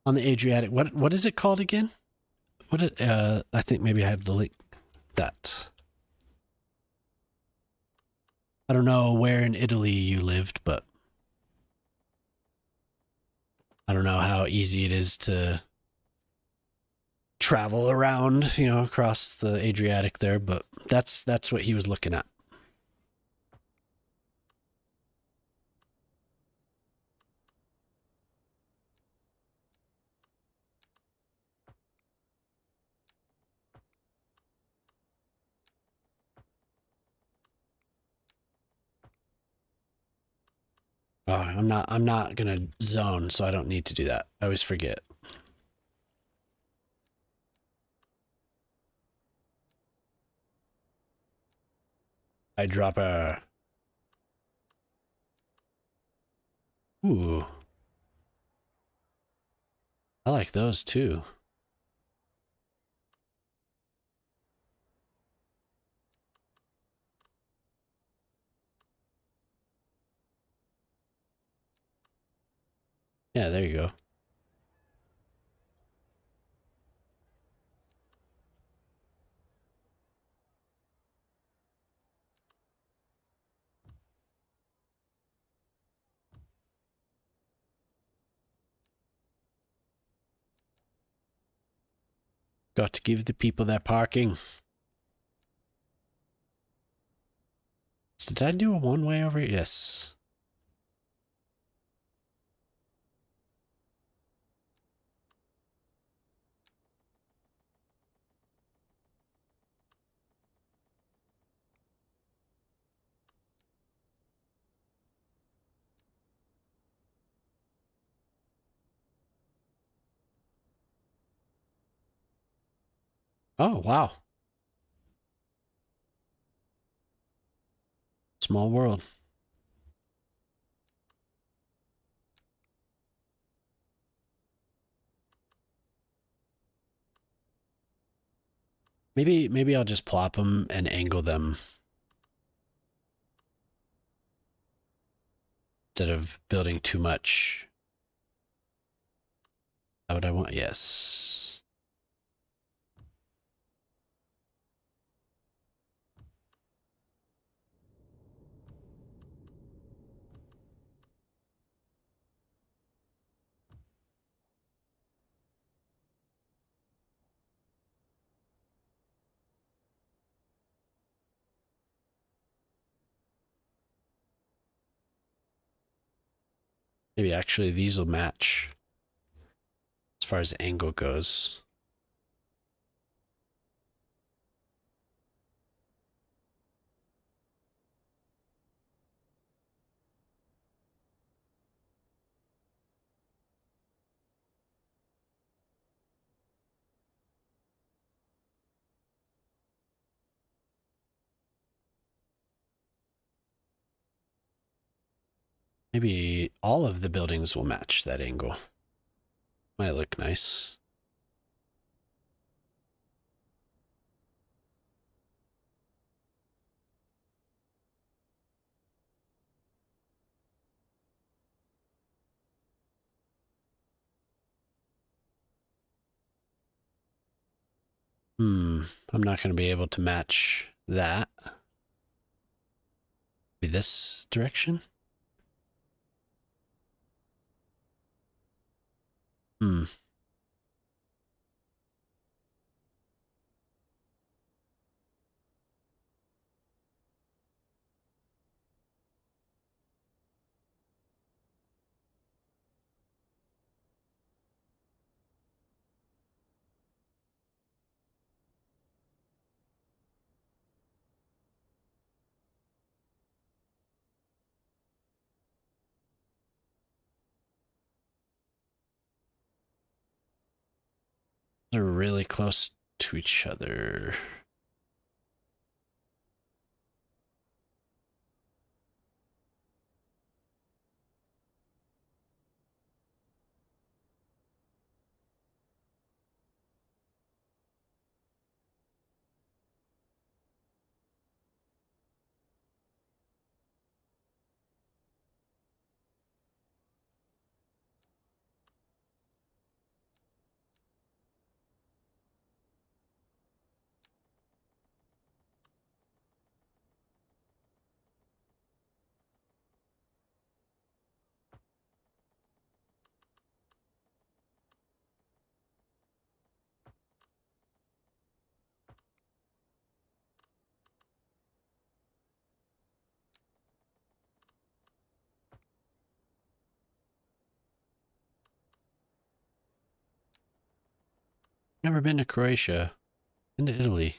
the Adriatic. What is it called again? I think maybe I have the link. That. I don't know where in Italy you lived, but I don't know how easy it is to travel around, across the Adriatic there, but that's what he was looking at. Oh, I'm not gonna zone, so I don't need to do that. I always forget. I drop a. Ooh. I like those too. Yeah, there you go. Got to give the people their parking. So did I do a one-way over here? Yes. Oh, wow. Small world. Maybe I'll just plop them and angle them instead of building too much. Is that what I want? Yes. Maybe actually these will match as far as angle goes. Maybe all of the buildings will match that angle. Might look nice. I'm not going to be able to match that. Maybe this direction? Hmm. They're really close to each other. Never been to Croatia. Been to Italy.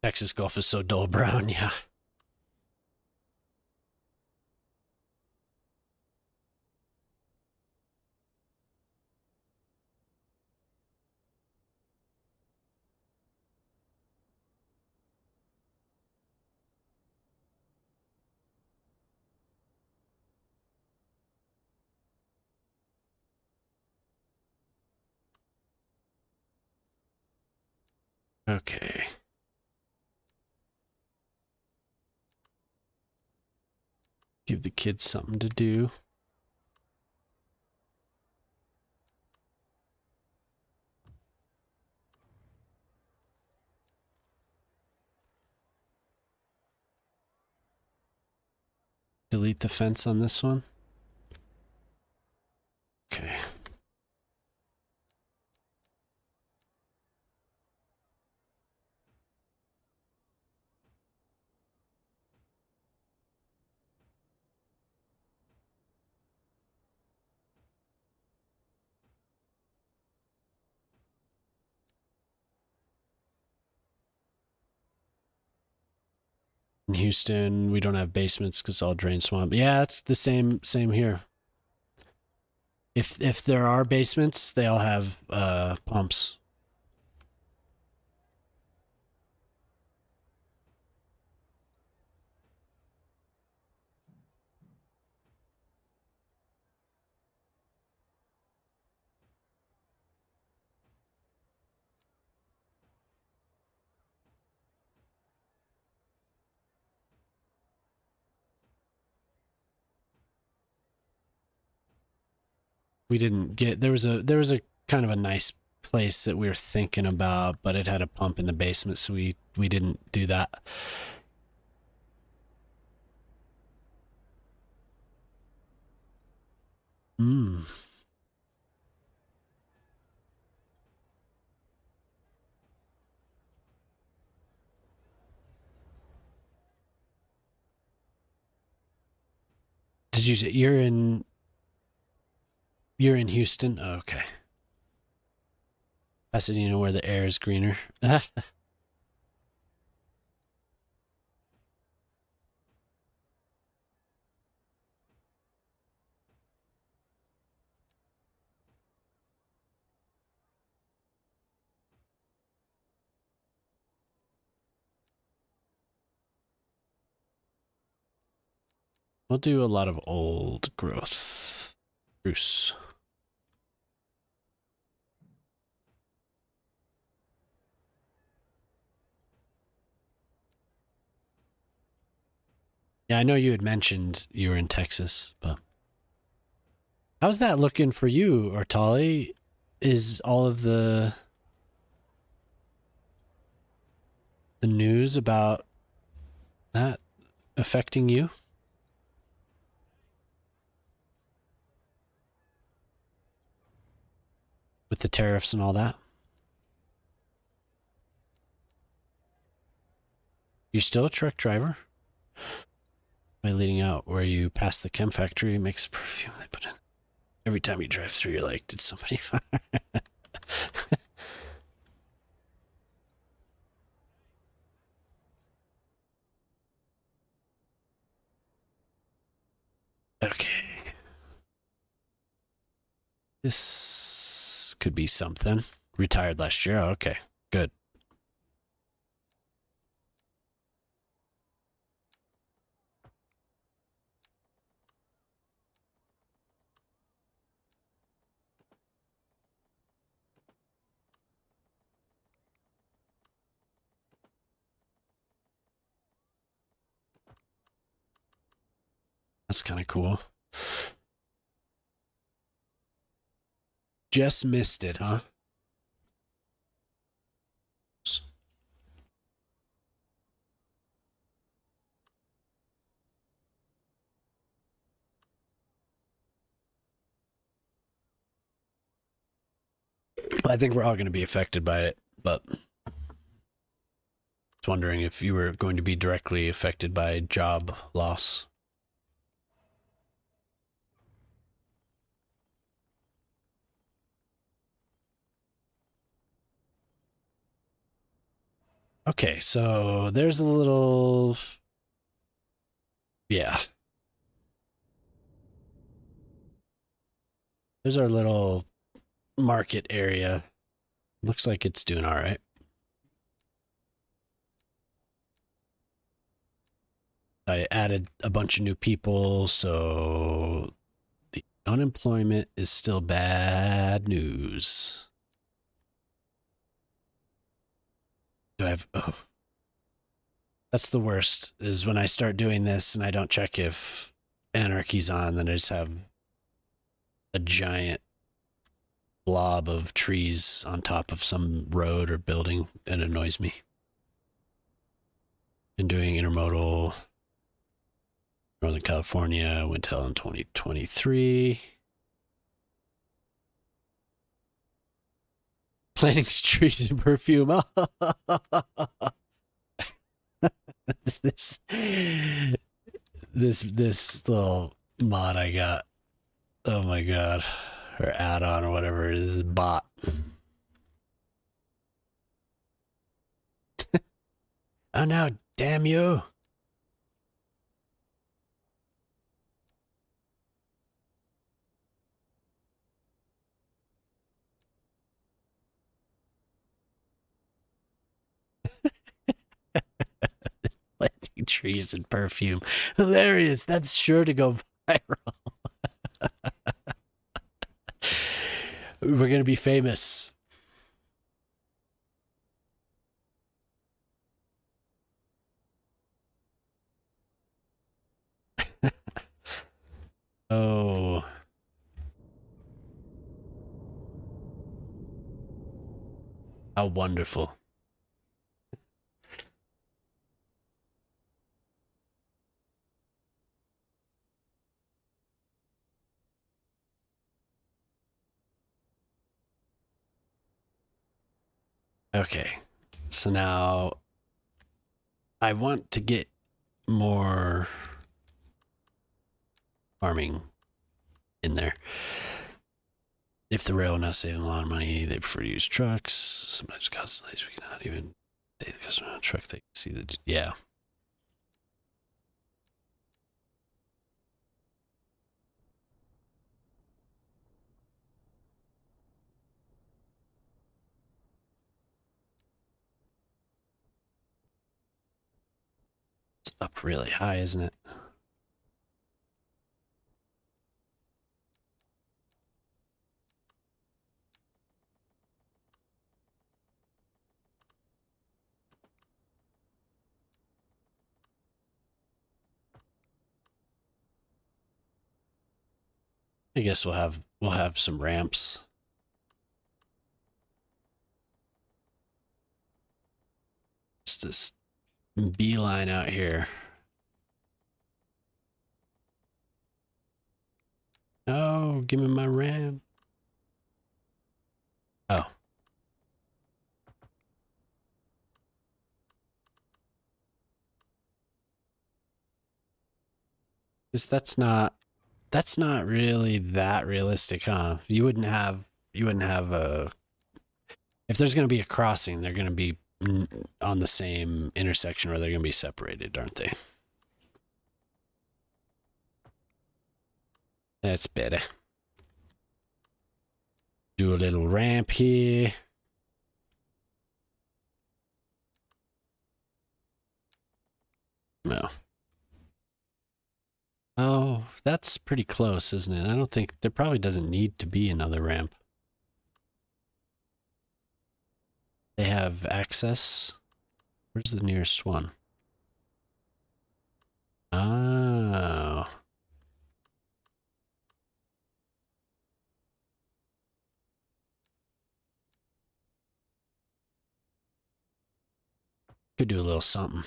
Texas golf is so dull brown, yeah. Okay. Give the kids something to do. delete the fence on this one. Okay. In Houston, we don't have basements because all drain swamp. Yeah, it's the same here. If there are basements, they all have pumps. We didn't get there was a kind of a nice place that we were thinking about, but it had a pump in the basement, so we didn't do that. Hmm. Did you say you're in Houston? Oh, okay. Pasadena, where the air is greener. We'll do a lot of old growth. Bruce. Yeah, I know you had mentioned you were in Texas, but how's that looking for you, Ortali? Is all of the news about that affecting you with the tariffs and all that? You're still a truck driver? By leading out where you pass the chem factory makes perfume they put in. Every time you drive through, you're like, did somebody fire? Okay. This could be something. Retired last year. Oh, okay, good. That's kind of cool. Just missed it, huh? I think we're all going to be affected by it, but I was wondering if you were going to be directly affected by job loss. Okay, so there's a little... Yeah. There's our little market area. Looks like it's doing all right. I added a bunch of new people, so the unemployment is still bad news. Do I have... Oh. That's the worst, is when I start doing this and I don't check if anarchy's on, then I just have a giant blob of trees on top of some road or building. It annoys me. And doing intermodal Northern California, went till in 2023. Planting trees and perfume. this this little mod I got. Oh my god. Or add-on or whatever it is, bot. Oh no, damn you. Planting trees and perfume. Hilarious. That's sure to go viral. We're going to be famous. Oh. How wonderful. Okay. So now I want to get more farming in there. If the rail not saving a lot of money, they prefer to use trucks. Sometimes cost delays. We cannot even take the customer on a truck. They can see the yeah. It's up really high, isn't it? I guess we'll have some ramps. It's this beeline out here. Oh, give me my ramp. Oh. Because that's not really that realistic, huh? You wouldn't have a if there's going to be a crossing, they're going to be on the same intersection or they're going to be separated, aren't they? That's better. Do a little ramp here. No. Oh, that's pretty close, isn't it? I don't think there probably doesn't need to be another ramp. They have access. Where's the nearest one? Oh. Could do a little something.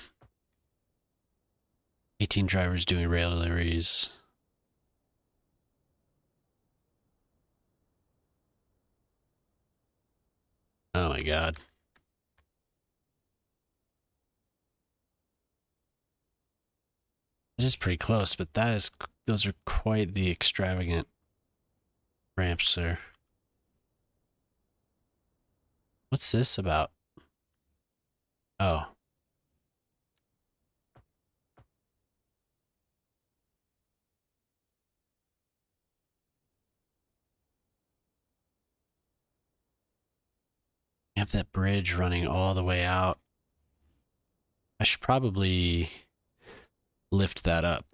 18 drivers doing rail deliveries. Oh my god. It is pretty close, but those are quite the extravagant ramps there. What's this about? Oh. You have that bridge running all the way out. I should probably lift that up.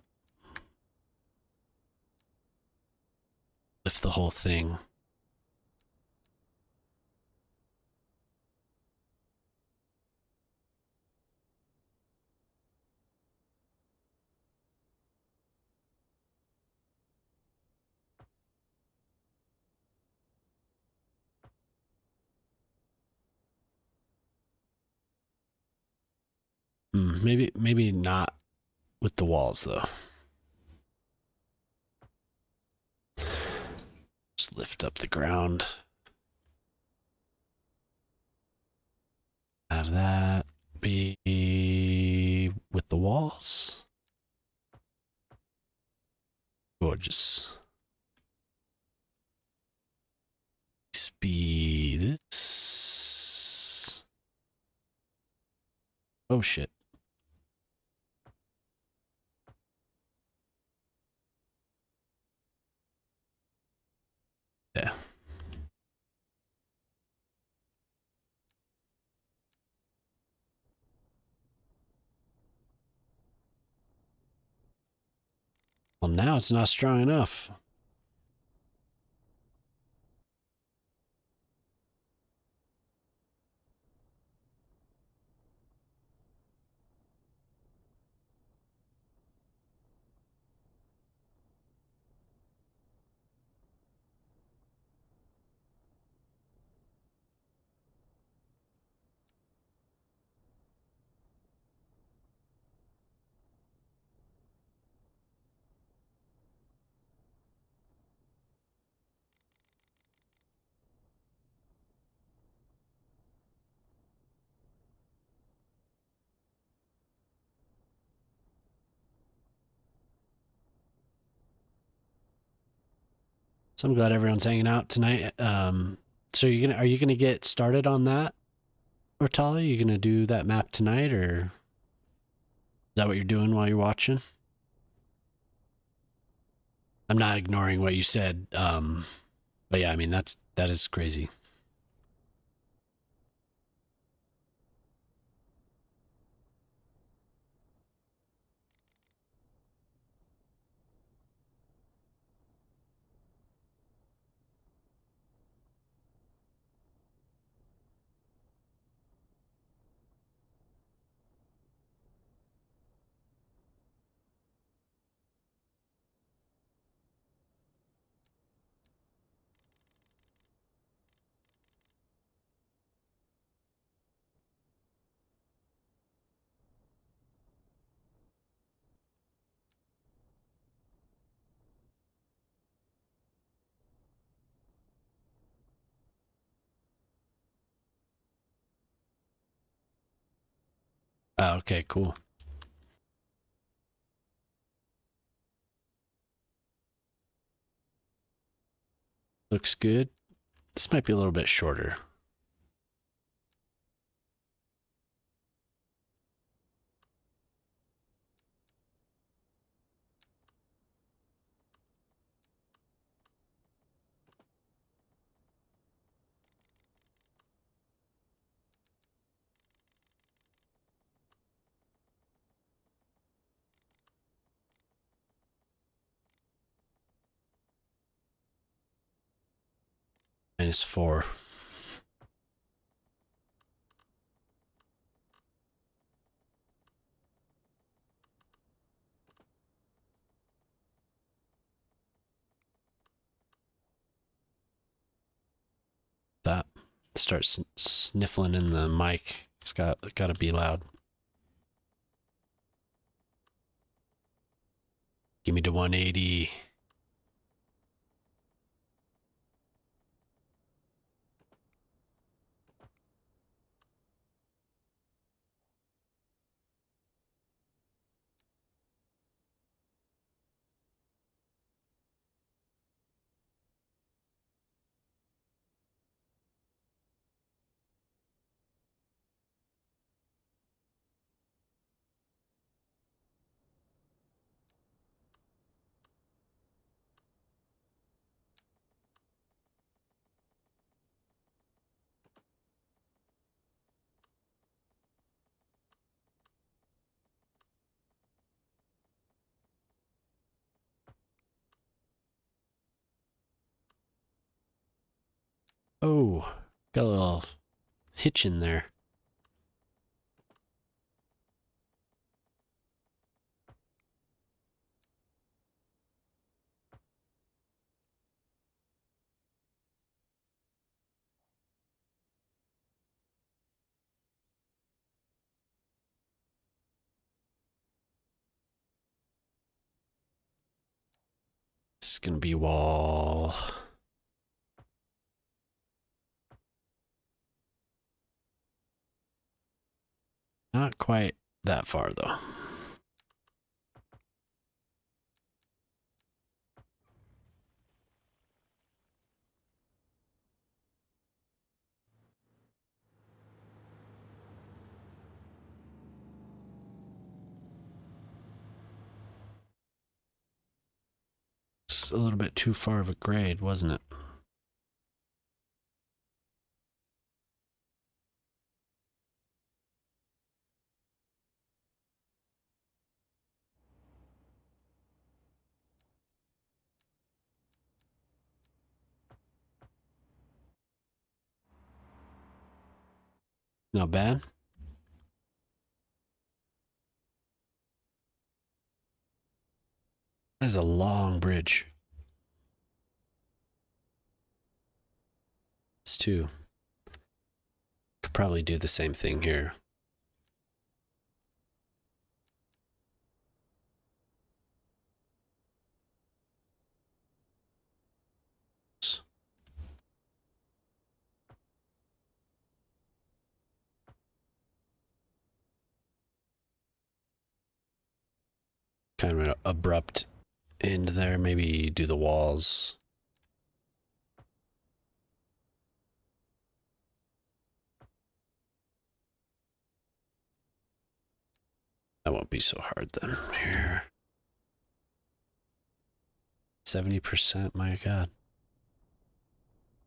Lift the whole thing. Maybe not with the walls though. Just lift up the ground. Have that be with the walls. Gorgeous. Be this. Oh shit. Yeah. Well, now it's not strong enough. So I'm glad everyone's hanging out tonight. So are you gonna get started on that, Ortali? You gonna do that map tonight, or is that what you're doing while you're watching? I'm not ignoring what you said. But yeah, I mean that is crazy. Oh, okay, cool. Looks good. This might be a little bit shorter. -4. That starts sniffling in the mic. It's got to be loud. Give me the 180. Oh, got a little hitch in there. It's gonna be wall Not quite that far, though. It's a little bit too far of a grade, wasn't it? Not bad. That's a long bridge. It's two. Could probably do the same thing here. Kind of an abrupt end there. Maybe do the walls. That won't be so hard then. Here. 70%, my God.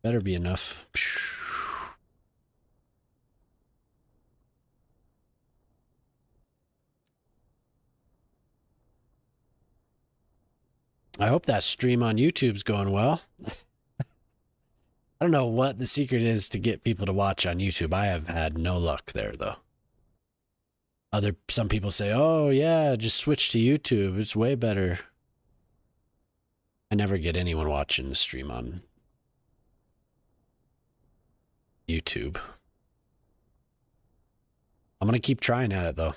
Better be enough. I hope that stream on YouTube's going well. I don't know what the secret is to get people to watch on YouTube. I have had no luck there, though. Some people say, oh, yeah, just switch to YouTube. It's way better. I never get anyone watching the stream on YouTube. I'm going to keep trying at it, though.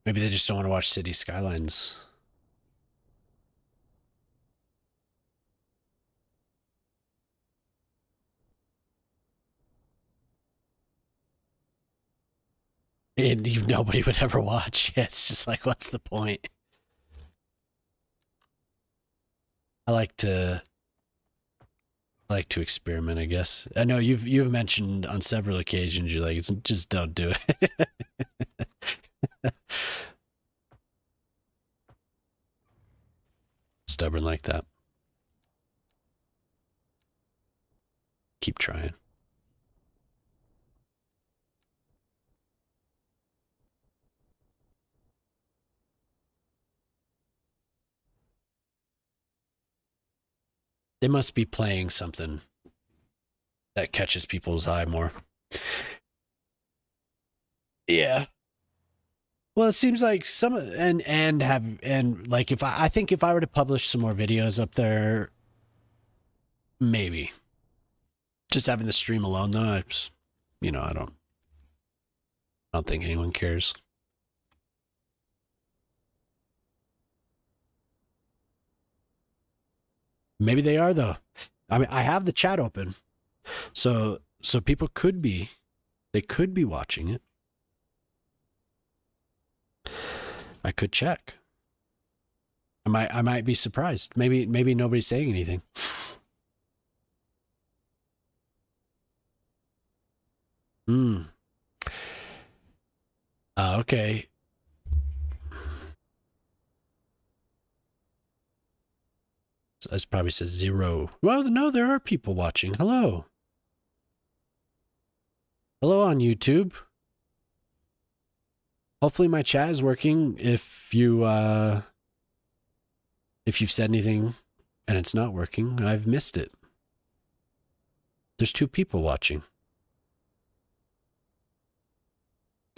Maybe they just don't want to watch City Skylines. And nobody would ever watch. Yeah, it's just like, what's the point? I like to experiment, I guess. I know you've mentioned on several occasions you're like, just don't do it. Stubborn like that. Keep trying. They must be playing something that catches people's eye more. Yeah. Well, it seems like some and like if I think if I were to publish some more videos up there, maybe. Just having the stream alone though, I don't think anyone cares. Maybe they are though. I mean, I have the chat open. So people could be watching it. I could check. I might be surprised. Maybe nobody's saying anything. Okay. It probably says 0. Well, no, there are people watching. Hello. Hello on YouTube. Hopefully my chat is working. If you've said anything and it's not working, I've missed it. There's 2 people watching.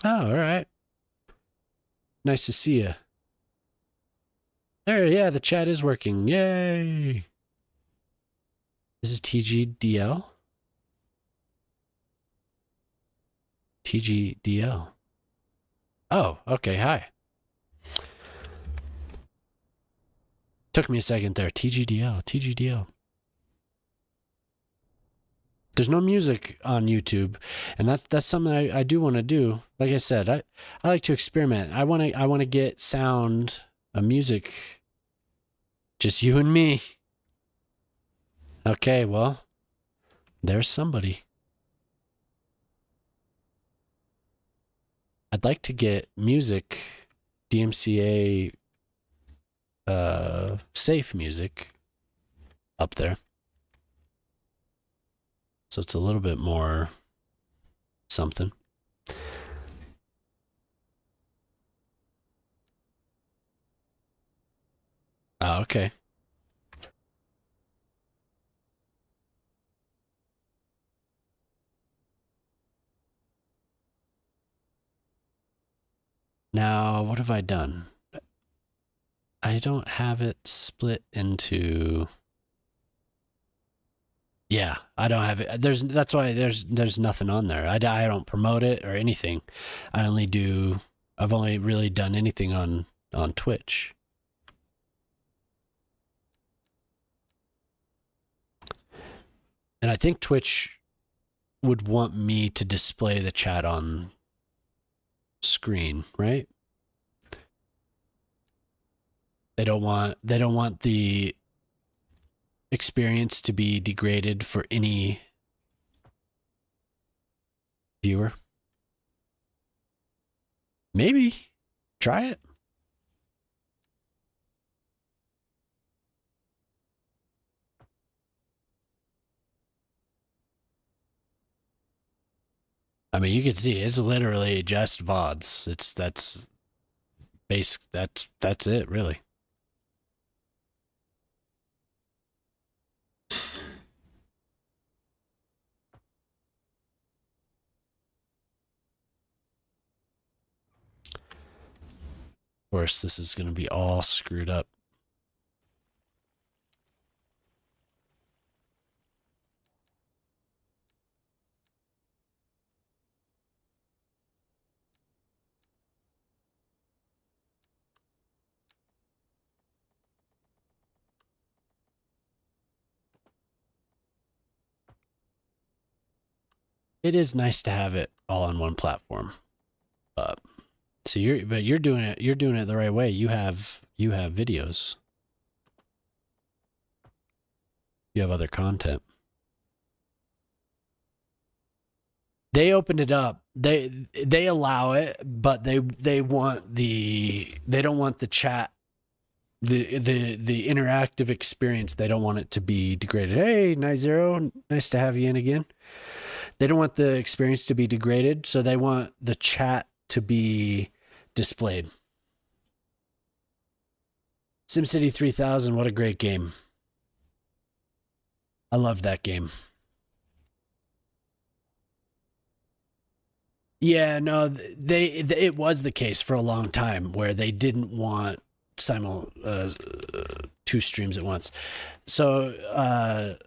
Oh, all right. Nice to see you. There, yeah, the chat is working. Yay. This is TGDL. TGDL. Oh, okay, hi. Took me a second there. TGDL. There's no music on YouTube, and that's something I do want to do. Like I said, I like to experiment. I want to get sound, music, just you and me. Okay, well, there's somebody. I'd like to get music, DMCA, safe music up there, so it's a little bit more something. Oh, okay. Now, what have I done? I don't have it split into. Yeah, I don't have it. That's why there's nothing on there. I don't promote it or anything. I've only really done anything on Twitch. And I think Twitch would want me to display the chat on screen, right? They don't want the experience to be degraded for any viewer. Maybe try it. I mean, you can see it's literally just VODs. That's it, really. Of course, this is going to be all screwed up. It is nice to have it all on one platform. So you're doing it the right way. You have videos. You have other content. They opened it up. They allow it, but they don't want the chat, the interactive experience. They don't want it to be degraded. Hey, Night Zero, nice to have you in again. They don't want the experience to be degraded, so they want the chat to be displayed. SimCity 3000, what a great game. I love that game. Yeah, no, it was the case for a long time where they didn't want two streams at once. So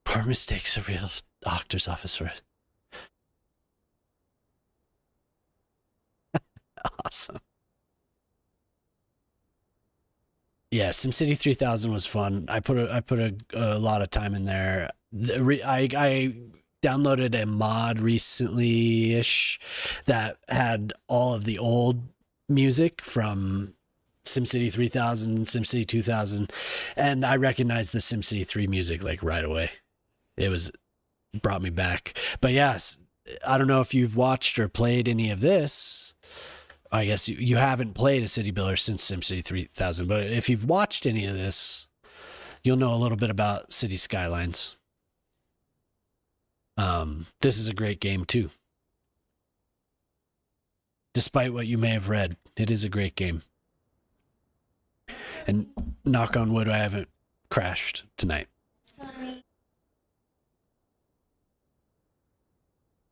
poor mistakes a real doctor's office for it. Awesome. Yeah, SimCity 3000 was fun. I put a lot of time in there. I downloaded a mod recently-ish that had all of the old music from SimCity 3000, SimCity 2000, and I recognized the SimCity 3 music like right away. It brought me back. But yes, I don't know if you've watched or played any of this. I guess you haven't played a city builder since SimCity 3000, but if you've watched any of this, you'll know a little bit about City Skylines. This is a great game too. Despite what you may have read, it is a great game. And knock on wood, I haven't crashed tonight. Sorry.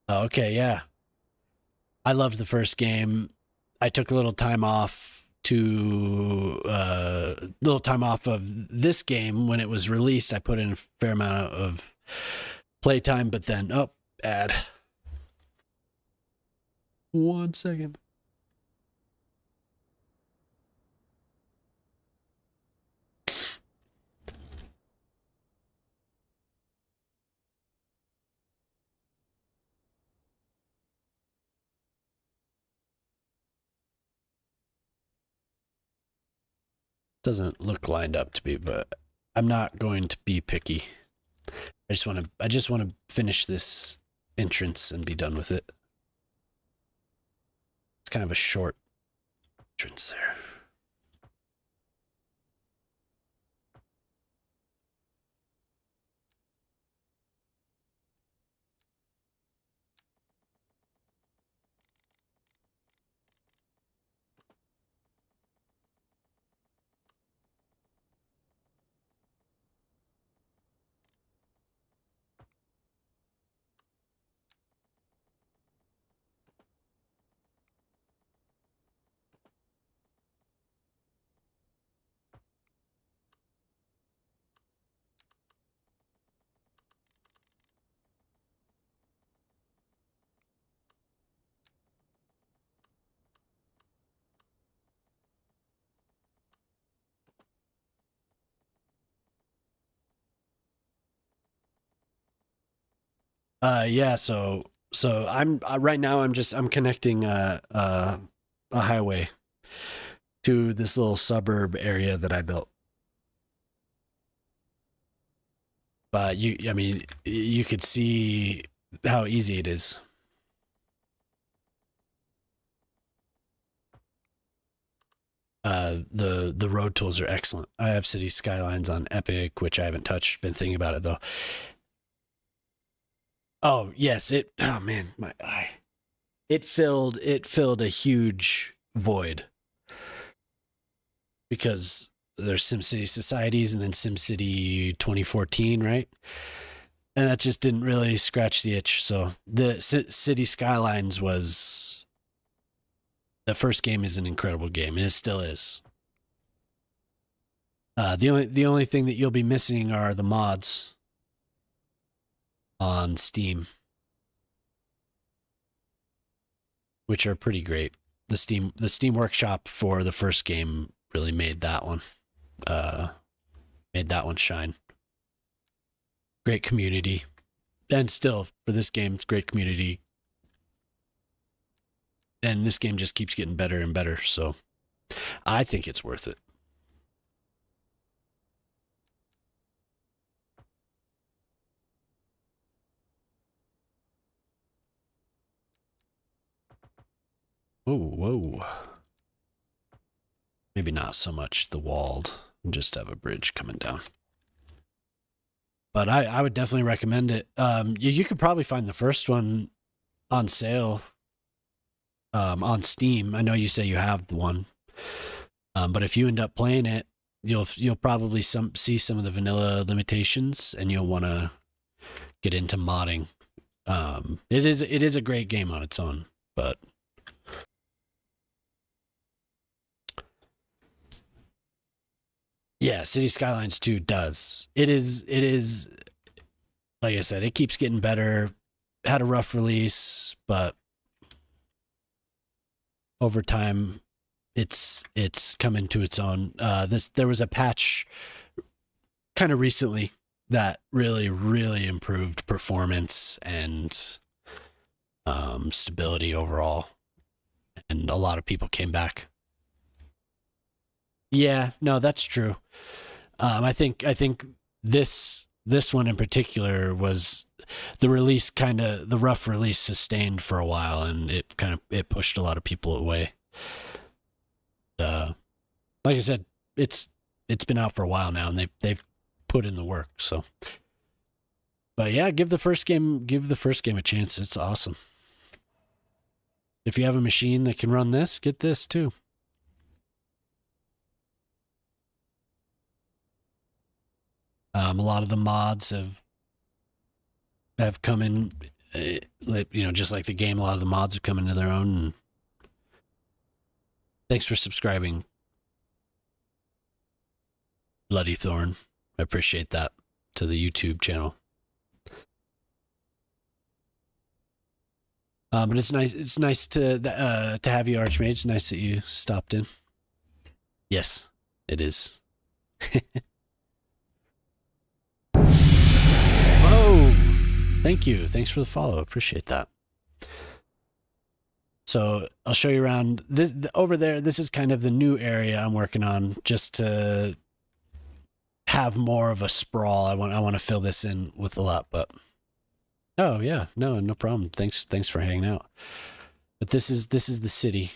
Oh, okay, yeah. I loved the first game. I took a little time off of this game when it was released. I put in a fair amount of playtime, but then ad. 1 second. Doesn't look lined up to be, but I'm not going to be picky. I just want to finish this entrance and be done with it. It's kind of a short entrance there. Yeah, so I'm right now I'm connecting a highway to this little suburb area that I built. But I mean, you could see how easy it is. The road tools are excellent. I have City Skylines on Epic, which I haven't touched. Been thinking about it though. Oh yes, oh man, my eye. It filled a huge void because there's SimCity Societies and then SimCity 2014, right? And that just didn't really scratch the itch. So the City Skylines was the first game is an incredible game. It still is. The only thing that you'll be missing are the mods on Steam, which are pretty great. The Steam Workshop for the first game really made that one shine. Great community. And still, for this game, it's great community. And this game just keeps getting better and better, so I think it's worth it. Whoa. Maybe not so much the walled. Just have a bridge coming down. But I would definitely recommend it. You could probably find the first one on sale on Steam. I know you say you have the one, but if you end up playing it, you'll probably see some of the vanilla limitations, and you'll want to get into modding. It is a great game on its own, but yeah, City Skylines 2 does. It is like I said, it keeps getting better. Had a rough release, but over time it's come into its own. There was a patch kind of recently that really improved performance and stability overall, and a lot of people came back. Yeah, no, that's true. I think this one in particular was the release the rough release sustained for a while, and it pushed a lot of people away. Like I said, it's been out for a while now, and they've put in the work. So, but yeah, give the first game a chance. It's awesome. If you have a machine that can run this, get this too. A lot of the mods have come in, just like the game. A lot of the mods have come into their own. And thanks for subscribing, Bloody Thorn. I appreciate that, to the YouTube channel. But it's nice. It's nice to have you, Archmage. It's nice that you stopped in. Yes, it is. Oh, thank you. Thanks for the follow. Appreciate that. So I'll show you around this over there. This is kind of the new area I'm working on, just to have more of a sprawl. I want to fill this in with a lot, but oh yeah, no problem. Thanks for hanging out. But this is the city.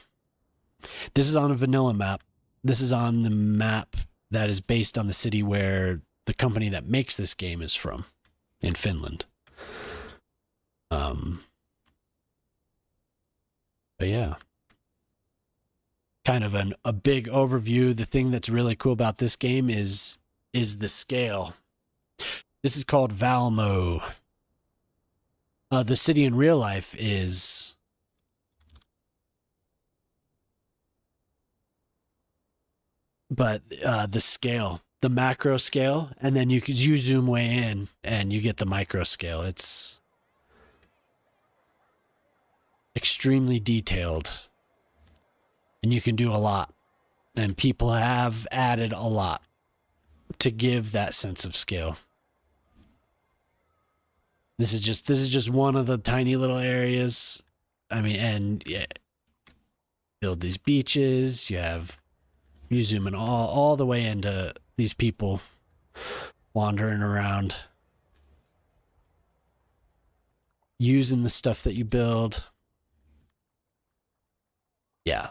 This is on a vanilla map. This is on the map that is based on the city where the company that makes this game is from, in Finland. But yeah, kind of a big overview. The thing that's really cool about this game is the scale. This is called Valmo. The city in real life is the scale, the macro scale, and then you zoom way in and you get the micro scale. It's extremely detailed, and you can do a lot, and people have added a lot to give that sense of scale. This is just one of the tiny little areas. I mean, and yeah, build these beaches. You zoom in all the way into these people wandering around, using the stuff that you build. Yeah,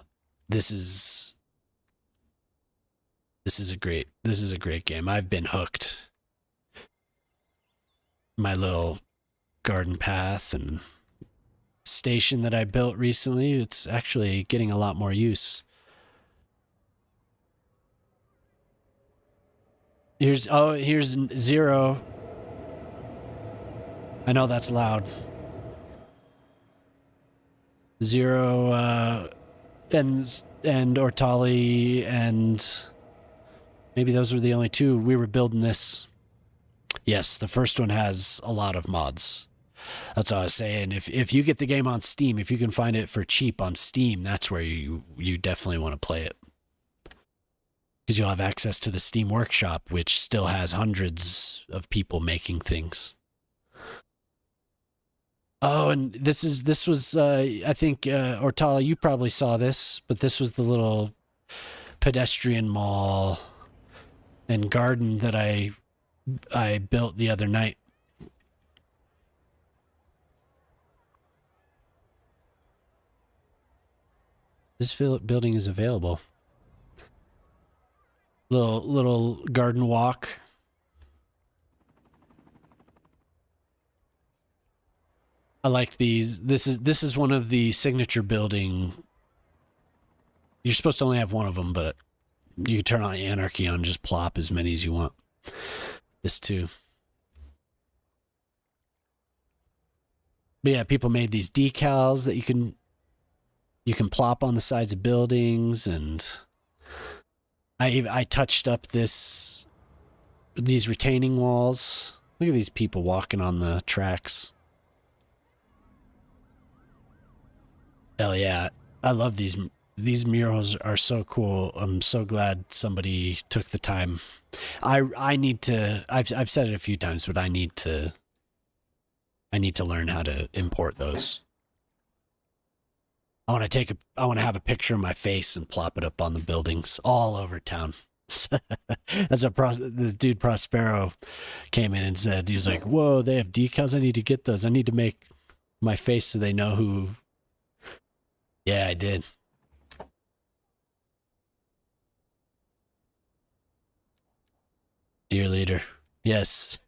this is a great game. I've been hooked. My little garden path and station that I built recently, it's actually getting a lot more use. Here's 0. I know that's loud. 0 and Ortali, and maybe those were the only two. We were building this. Yes, the first one has a lot of mods. That's what I was saying. If you get the game on Steam, if you can find it for cheap on Steam, that's where you definitely want to play it. Because you'll have access to the Steam Workshop, which still has hundreds of people making things. Oh, and this was I think Ortala, you probably saw this, but this was the little pedestrian mall and garden that I built the other night. This building is available. Little garden walk. I like these. This is one of the signature building. You're supposed to only have one of them, but you can turn on anarchy on, just plop as many as you want. This too. But yeah, people made these decals that you can plop on the sides of buildings, and I touched up these retaining walls. Look at these people walking on the tracks. Hell yeah. I love these murals, are so cool. I'm so glad somebody took the time. I need to, I've said it a few times, but I need to learn how to import those. I want to have a picture of my face and plop it up on the buildings all over town. That's this dude Prospero came in and said, he was like, whoa, they have decals. I need to get those. I need to make my face so they know who. Yeah, I did. Dear leader. Yes.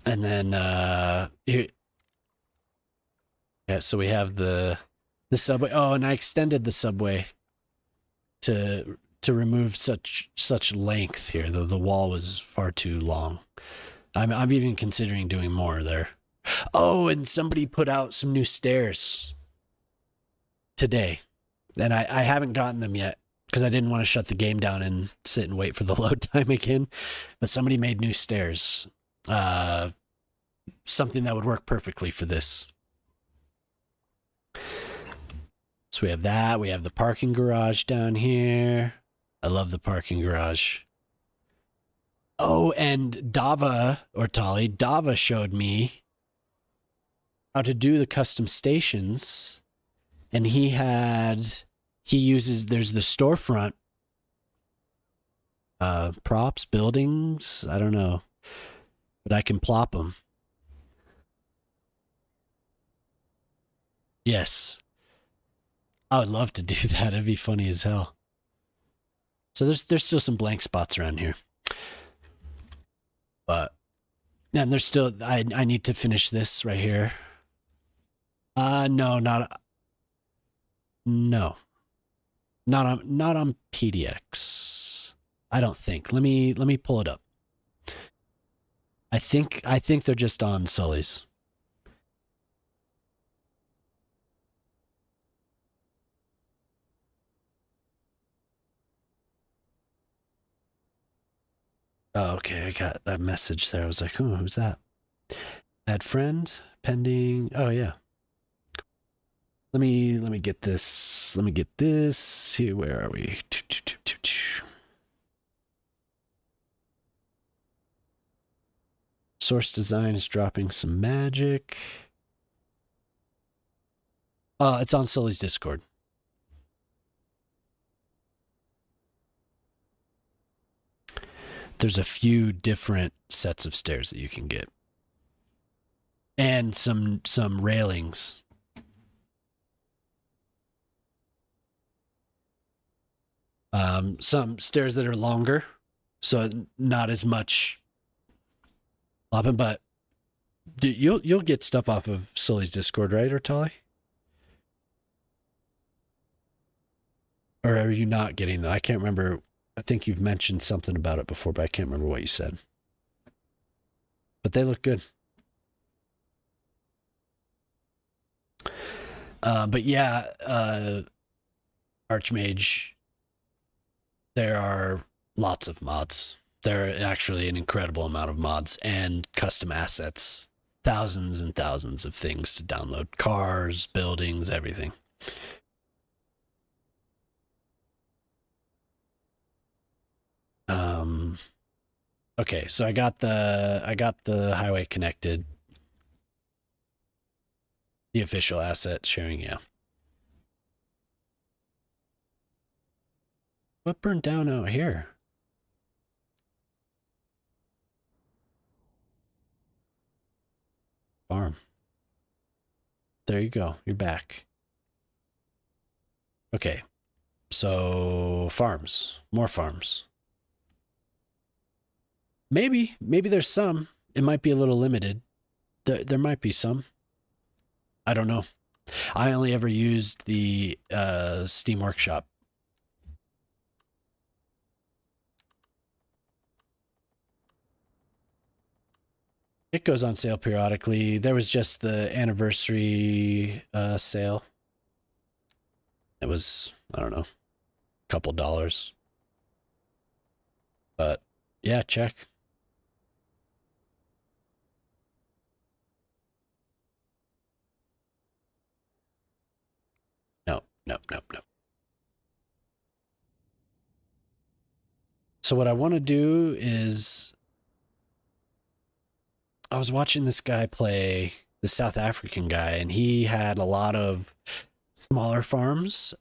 And then here, yeah, so we have the subway. Oh, and I extended the subway to remove such length here. The wall was far too long. I'm even considering doing more there. Oh, and somebody put out some new stairs today, and I haven't gotten them yet because I didn't want to shut the game down and sit and wait for the load time again. But somebody made new stairs. Something that would work perfectly for this. So we have that. We have the parking garage down here. I love the parking garage. Oh, and Dava showed me how to do the custom stations, and he uses, there's the storefront props, buildings, I don't know, but I can plop them. Yes. I would love to do that. It'd be funny as hell. So there's still some blank spots around here. But and there's still I need to finish this right here. No, no. Not on PDX. I don't think. Let me pull it up. I think they're just on Sully's. Oh, okay. I got a message there. I was like, oh, who's that? Add friend, pending. Oh yeah. Let me get this. Let me get this. Here, where are we? Source design is dropping some magic. It's on Sully's Discord. There's a few different sets of stairs that you can get. And some railings. Some stairs that are longer, so not as much flopping, but you'll get stuff off of Sully's Discord, right, Ortali? Or are you not getting them? I can't remember. I think you've mentioned something about it before, but I can't remember what you said. But they look good. But yeah, Archmage, there are lots of mods. There are actually an incredible amount of mods and custom assets. Thousands and thousands of things to download. Cars, buildings, everything. Okay, so I got the highway connected. The official asset sharing, yeah. What burned down out here? Farm. There you go. You're back. Okay. So farms. More farms. Maybe there's some. It might be a little limited. There might be some. I don't know. I only ever used the Steam Workshop. It goes on sale periodically. There was just the anniversary sale. It was, I don't know, a couple dollars. But yeah, check. No. So what I want to do is, I was watching this guy play, the South African guy, and he had a lot of smaller farms.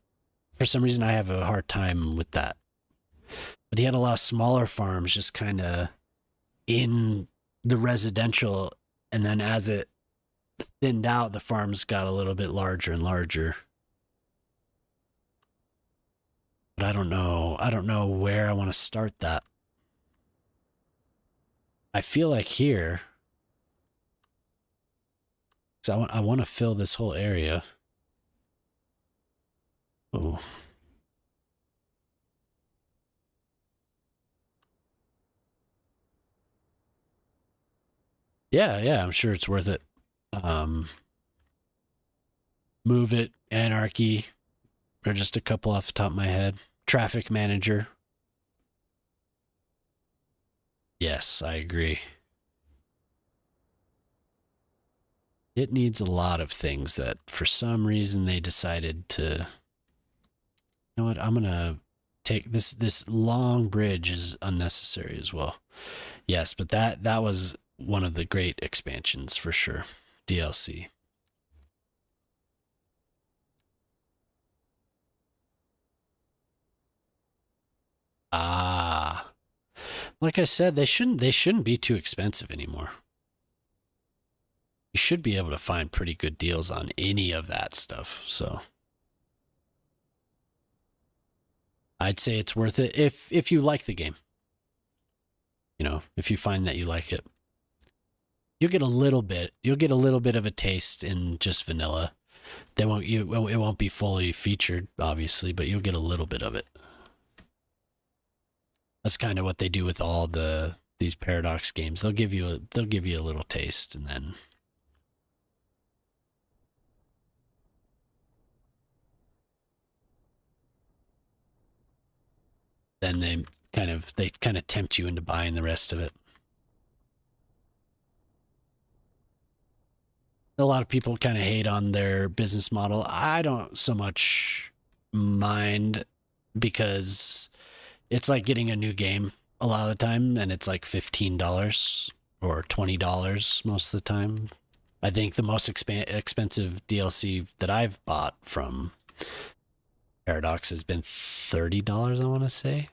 For some reason, I have a hard time with that. But he had a lot of smaller farms just kind of in the residential, and then as it thinned out, the farms got a little bit larger and larger. But I don't know where I want to start that. I feel like here, because I want to fill this whole area. Oh. Yeah, I'm sure it's worth it. Move it, anarchy, or just a couple off the top of my head. Traffic manager. Yes, I agree. It needs a lot of things that for some reason they decided to, you know what, I'm gonna take this long bridge is unnecessary as well. Yes, but that was one of the great expansions for sure. DLC. Ah, like I said, they shouldn't be too expensive anymore. You should be able to find pretty good deals on any of that stuff. So I'd say it's worth it if you like the game. You know, if you find that you like it, you'll get a little bit. You'll get a little bit of a taste in just vanilla. They won't you it won't be fully featured, obviously, but you'll get a little bit of it. That's kind of what they do with all these Paradox games. They'll give you a little taste, and then they kind of tempt you into buying the rest of it. A lot of people kind of hate on their business model. I don't so much mind because it's like getting a new game a lot of the time, and it's like $15 or $20 most of the time. I think the most expensive DLC that I've bought from Paradox has been $30, I want to say.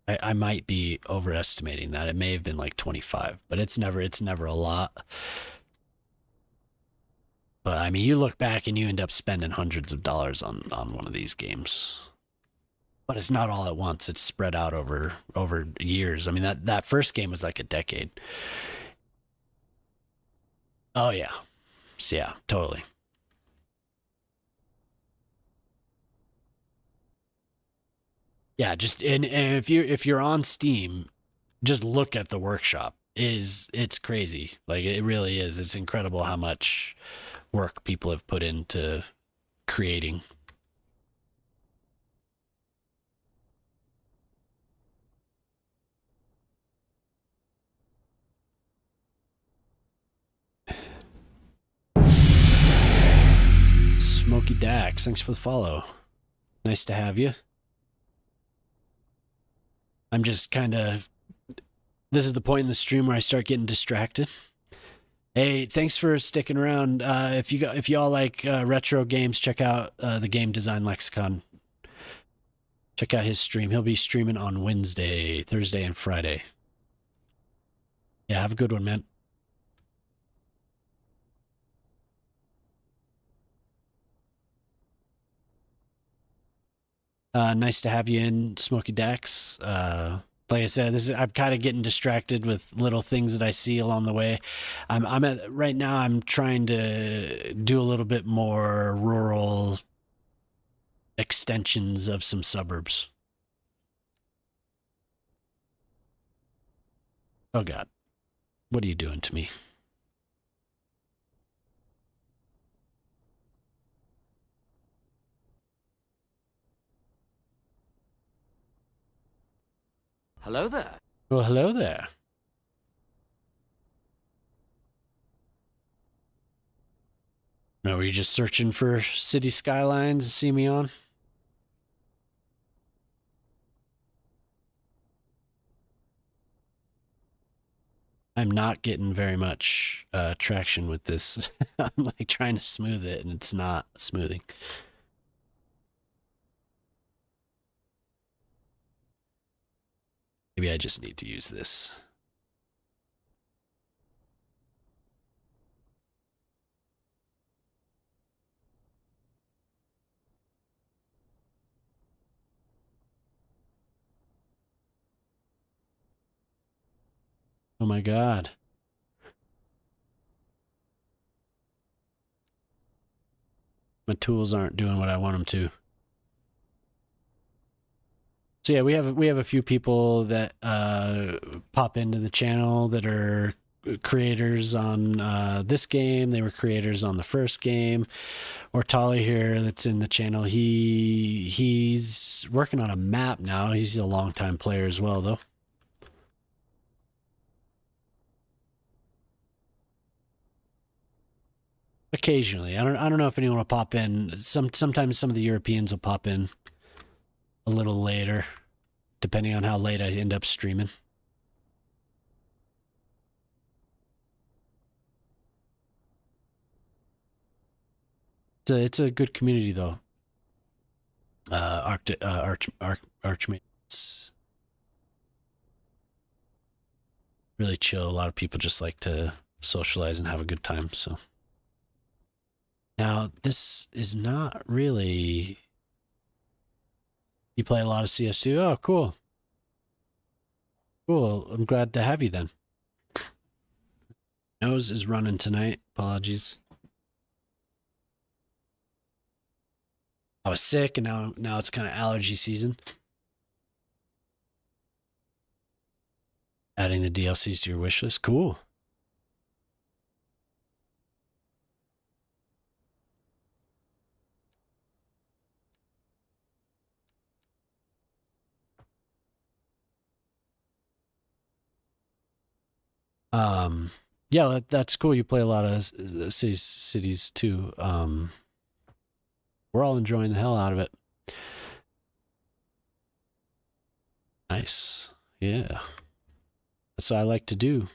I might be overestimating that. It may have been like 25, but it's never a lot. But I mean, you look back and you end up spending hundreds of dollars on one of these games. But it's not all at once. It's spread out over years. I mean, that first game was like a decade. Oh yeah. So, yeah, totally. Yeah, just and if you're on Steam, just look at the workshop. It's crazy. Like it really is. It's incredible how much work people have put into creating. Smoky Dax, thanks for the follow. Nice to have you. I'm just kind of this is the point in the stream where I start getting distracted. Hey, thanks for sticking around. If y'all like retro games, check out the Game Design Lexicon. Check out his stream. He'll be streaming on Wednesday, Thursday, and Friday. Yeah, have a good one, man. Nice to have you in, Smoky Dax. Like I said, I'm kind of getting distracted with little things that I see along the way. I'm at right now. I'm trying to do a little bit more rural extensions of some suburbs. Oh God, what are you doing to me? Hello there. Well, hello there. Now, were you just searching for city skylines to see me on? I'm not getting very much traction with this. I'm like trying to smooth it and it's not smoothing. Maybe I just need to use this. Oh my God. My tools aren't doing what I want them to. So yeah, we have a few people that pop into the channel that are creators on this game. They were creators on the first game. Or Tolly here that's in the channel. He's working on a map now. He's a longtime player as well, though. Occasionally, I don't know if anyone will pop in. Sometimes some of the Europeans will pop in a little later, depending on how late I end up streaming. It's a good community though. Archmage. It's really chill. A lot of people just like to socialize and have a good time. So now this is not really. You play a lot of CS2. Oh, cool. Cool. I'm glad to have you then. Nose is running tonight. Apologies. I was sick, and now it's kind of allergy season. Adding the DLCs to your wish list. Cool. Yeah, that's cool. You play a lot of cities too. We're all enjoying the hell out of it. Nice. Yeah. That's what I like to do.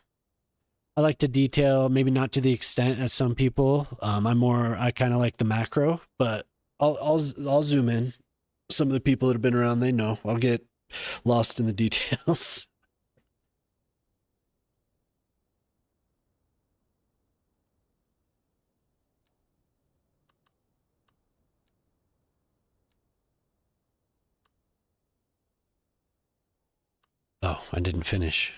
I like to detail, maybe not to the extent as some people. I kind of like the macro, but I'll zoom in. Some of the people that have been around, they know. I'll get lost in the details. Oh, I didn't finish.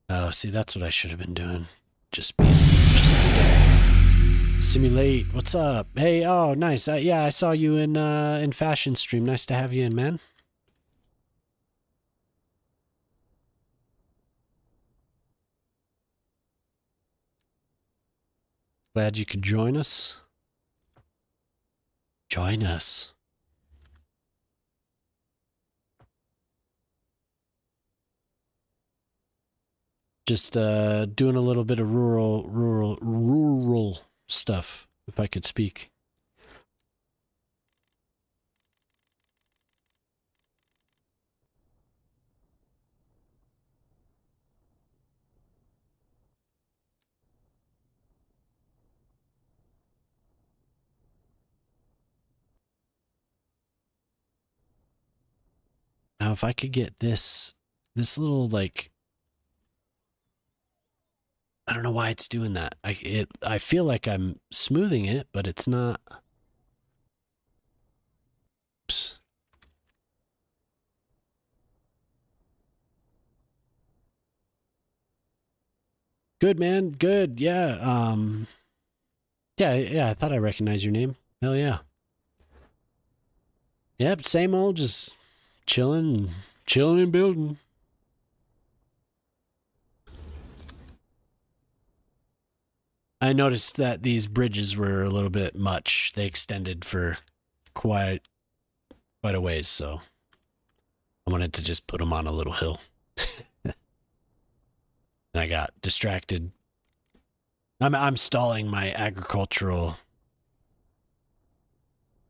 Oh, see, that's what I should have been doing. Just be simulate. What's up? Hey, oh, nice. Yeah, I saw you in fashion stream. Nice to have you in, man. Glad you could join us. Join us. Just doing a little bit of rural stuff, if I could speak. Now, if I could get this little, like, I don't know why it's doing that. I feel like I'm smoothing it, but it's not. Oops. Good, man. Good. Yeah. Yeah. I thought I recognized your name. Hell yeah. Yep. Same old. Just chilling and building. I noticed that these bridges were a little bit much. They extended for quite a ways, so I wanted to just put them on a little hill. And I got distracted. I'm stalling my agricultural.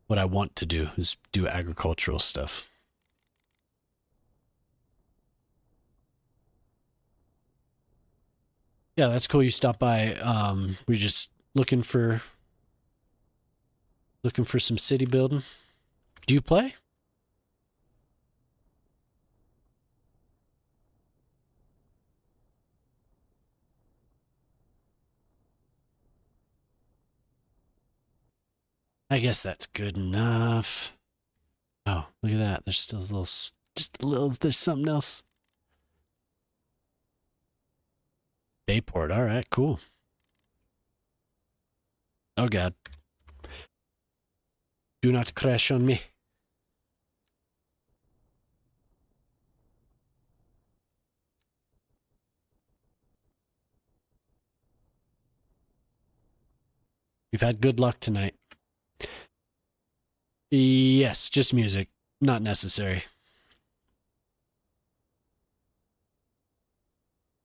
What I want to do is do agricultural stuff. Yeah, that's cool. You stopped by. We're just looking for some city building. Do you play? I guess that's good enough. Oh, look at that. There's still there's something else. Bayport. All right, cool. Oh, God. Do not crash on me. We've had good luck tonight. Yes, just music. Not necessary.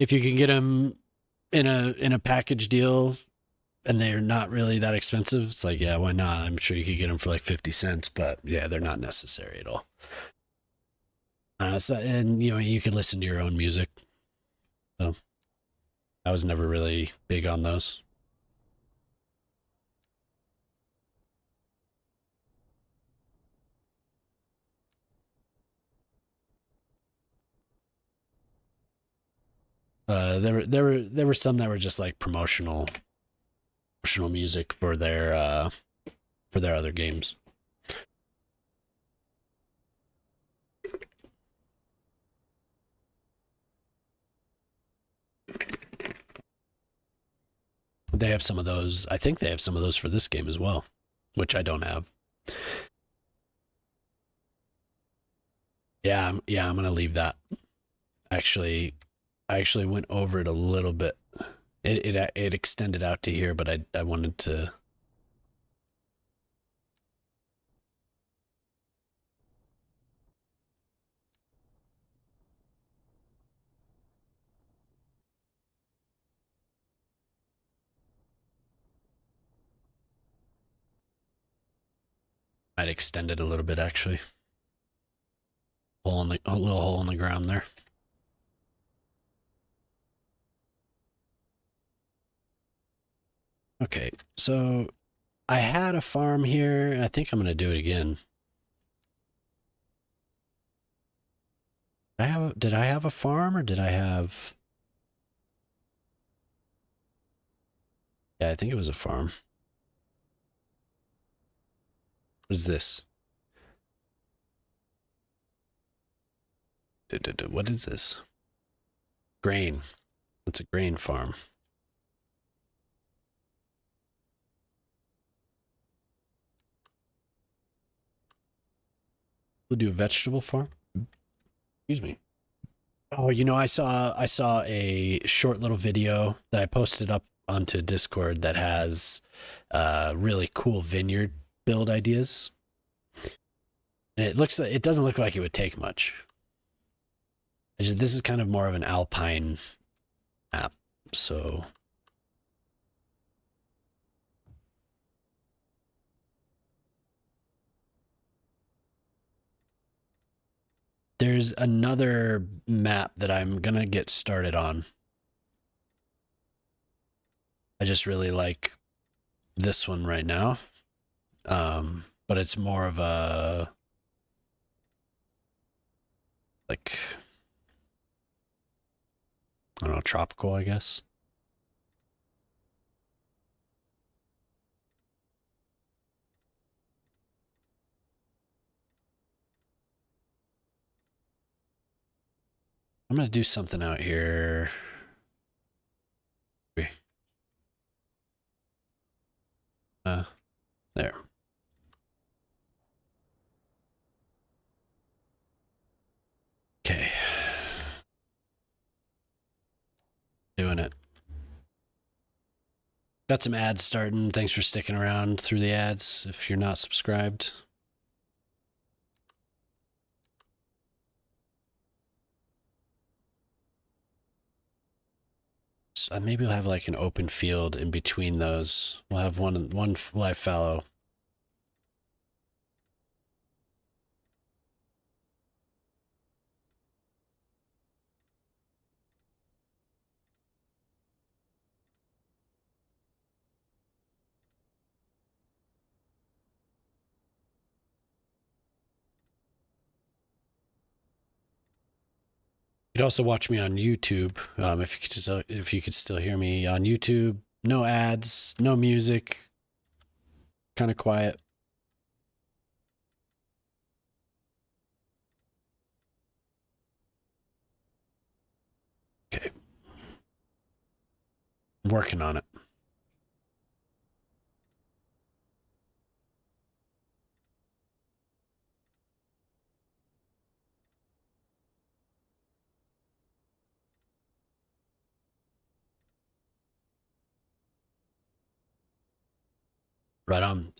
If you can get them in a package deal and they're not really that expensive, it's like, yeah, why not? I'm sure you could get them for like 50 cents, but yeah, they're not necessary at all. And you could listen to your own music. So I was never really big on those. There were some that were just like promotional music for their other games. They have some of those. I think they have some of those for this game as well, which I don't have. Yeah, I'm gonna leave that. Actually, I actually went over it a little bit. It extended out to here, but I wanted to. I'd extend it a little bit actually. A little hole in the ground there. Okay, so I had a farm here. I think I'm gonna do it again. Did I have a farm or did I have? Yeah, I think it was a farm. What is this? What is this? Grain. It's a grain farm. We'll do a vegetable farm. Excuse me. Oh, I saw a short little video that I posted up onto Discord that has really cool vineyard build ideas. And it doesn't look like it would take much. This is kind of more of an alpine map, so there's another map that I'm gonna get started on. I just really like this one right now. But it's more of a like I don't know, tropical, I guess. I'm gonna do something out here. There. Okay. Doing it. Got some ads starting. Thanks for sticking around through the ads if you're not subscribed. So maybe we'll have like an open field in between those. We'll have one live fallow. You could also watch me on YouTube if you could still hear me on YouTube. No ads, no music, kind of quiet. Okay, I'm working on it. Right on.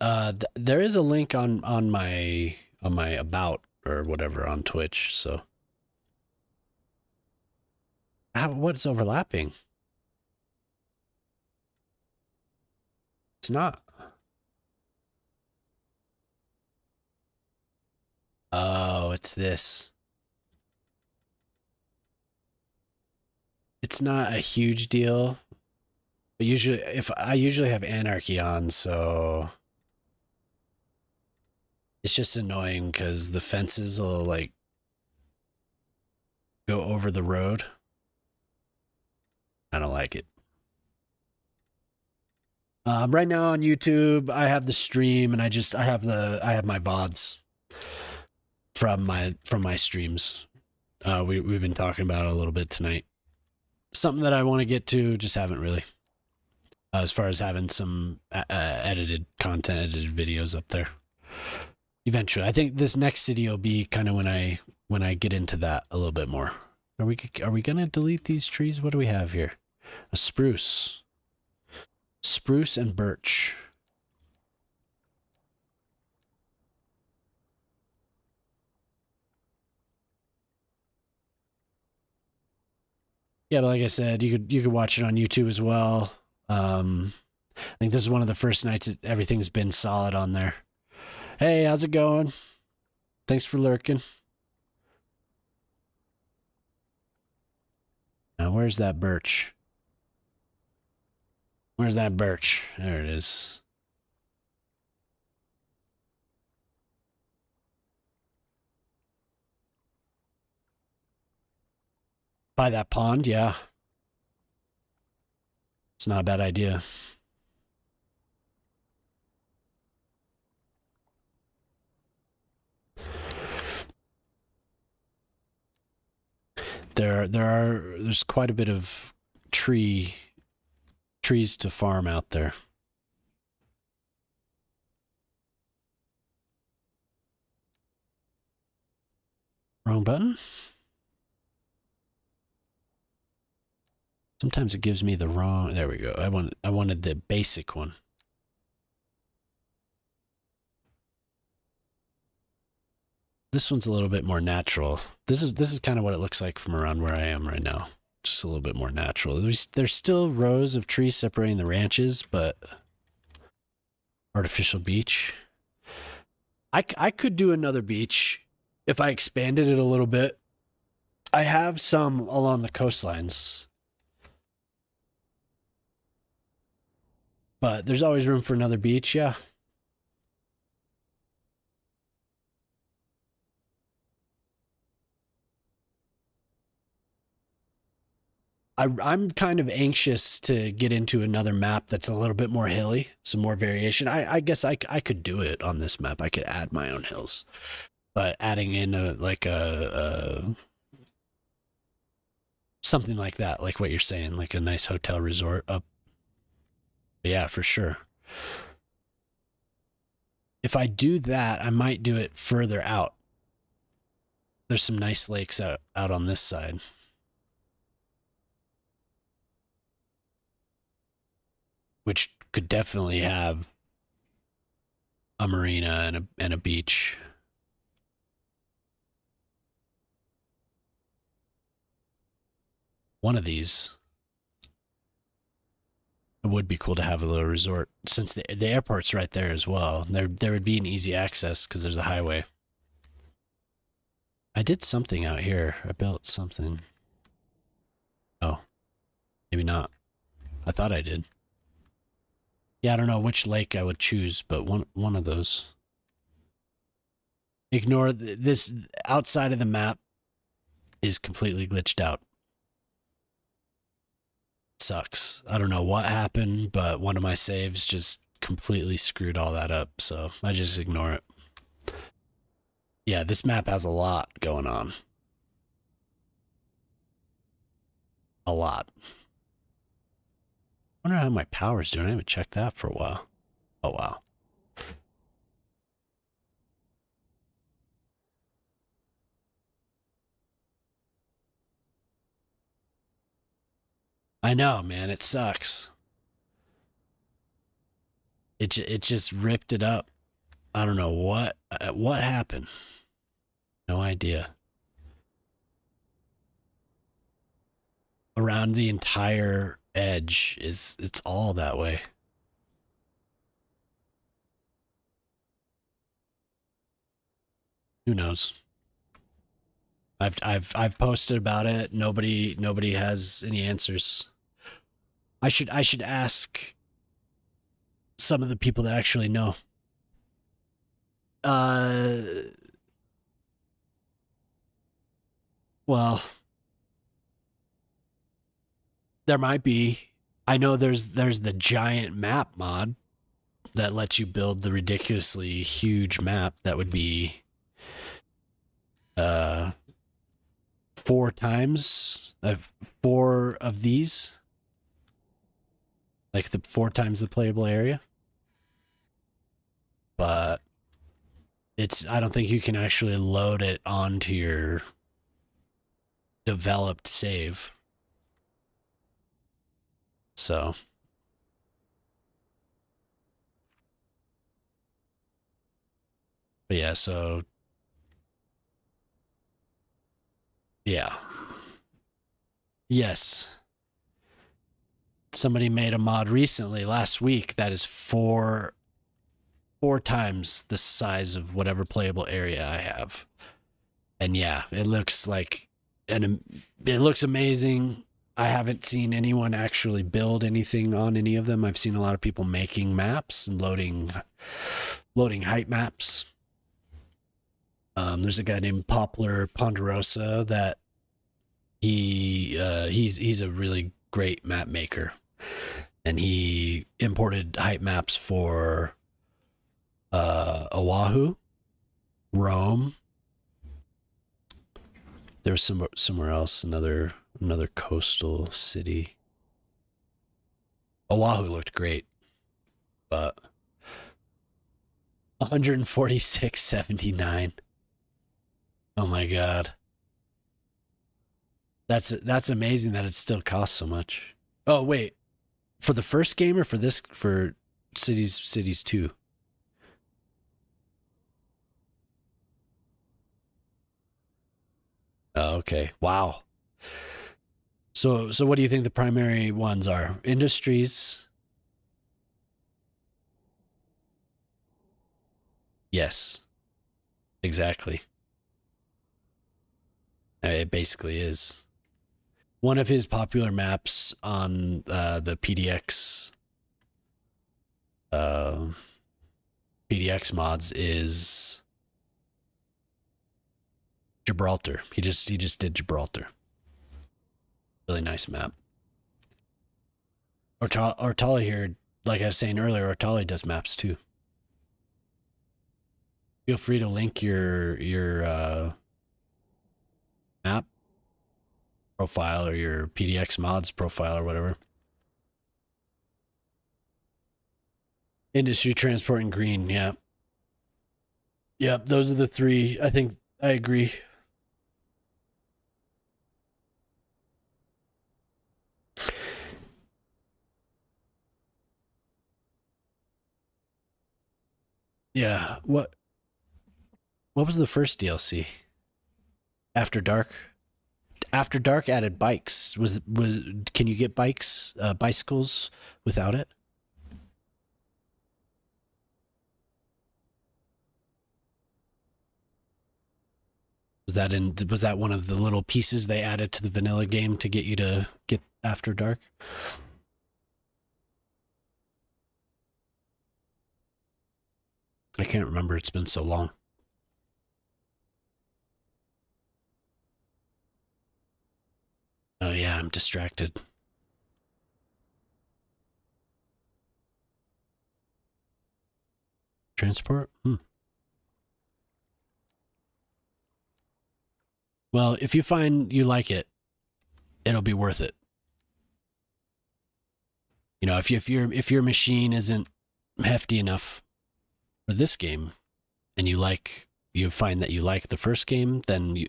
There is a link on my about or whatever on Twitch. So, what's overlapping? It's not. Oh, it's this. It's not a huge deal, but I usually have anarchy on, so it's just annoying because the fences will like go over the road. don't like it. Right now on YouTube, I have the stream, and I have my VODs from my streams. We've been talking about it a little bit tonight. Something that I want to get to, just haven't really. As far as having some edited content, edited videos up there. Eventually, I think this next city will be kind of when I get into that a little bit more. Are we gonna delete these trees? What do we have here? A spruce. Spruce and birch. Yeah, but like I said, you could watch it on YouTube as well. I think this is one of the first nights everything's been solid on there. Hey, how's it going? Thanks for lurking. Now, where's that birch? Where's that birch? There it is. By that pond, yeah. It's not a bad idea. There's quite a bit of trees to farm out there. Wrong button? Sometimes it gives me the wrong. There we go. I wanted the basic one. This one's a little bit more natural. This is kind of what it looks like from around where I am right now. Just a little bit more natural. There's still rows of trees separating the ranches, but artificial beach. I could do another beach if I expanded it a little bit. I have some along the coastlines, but there's always room for another beach. Yeah. I'm kind of anxious to get into another map that's a little bit more hilly, some more variation. I guess I could do it on this map. I could add my own hills, but adding in a something like that, like what you're saying, like a nice hotel resort up. Yeah, for sure. If I do that, I might do it further out. There's some nice lakes out on this side. Which could definitely have a marina and a beach. One of these. It would be cool to have a little resort since the airport's right there as well. There would be an easy access because there's a highway. I did something out here. I built something. Oh, maybe not. I thought I did. Yeah, I don't know which lake I would choose, but one of those. Ignore this. Outside of the map is completely glitched out. It sucks. I don't know what happened, but one of my saves just completely screwed all that up, so I just ignore it. Yeah, this map has a lot going on. A lot. I wonder how my power's doing. I haven't checked that for a while. Oh, wow. I know, man. It sucks. It just ripped it up. I don't know what happened. No idea. Around the entire edge it's all that way. Who knows? I've posted about it. Nobody has any answers. I should ask some of the people that actually know. Well, There might be. I know there's the giant map mod that lets you build the ridiculously huge map that would be 4 of these, like the 4 times the playable area. But I don't think you can actually load it onto your developed save. So but yeah, so yeah. Yes. Somebody made a mod recently last week that is 4 times the size of whatever playable area I have. And yeah, it looks like it looks amazing. I haven't seen anyone actually build anything on any of them. I've seen a lot of people making maps and loading height maps. There's a guy named Poplar Ponderosa that he's a really great map maker, and he imported height maps for Oahu, Rome. There was somewhere else, another coastal city. Oahu looked great, but 146.79. Oh my god. That's amazing that it still costs so much. Oh wait, for the first game or for Cities 2? Oh, okay. Wow. So what do you think the primary ones are? Industries? Yes. Exactly. It basically is. One of his popular maps on the PDX mods is Gibraltar. He just did Gibraltar. Really nice map. Ortali here, like I was saying earlier, Ortali does maps too. Feel free to link your map profile or your PDX mods profile or whatever. Industry, transport, and green. Yeah. Yep. Those are the 3. I think I agree. Yeah. What was the first DLC? After Dark? After Dark added bikes. Can you get bicycles without it? Was that one of the little pieces they added to the vanilla game to get you to get After Dark? I can't remember. It's been so long. Oh yeah, I'm distracted. Transport? Well, if you find you like it, it'll be worth it. You know, if your machine isn't hefty enough for this game, and you find that you like the first game, then you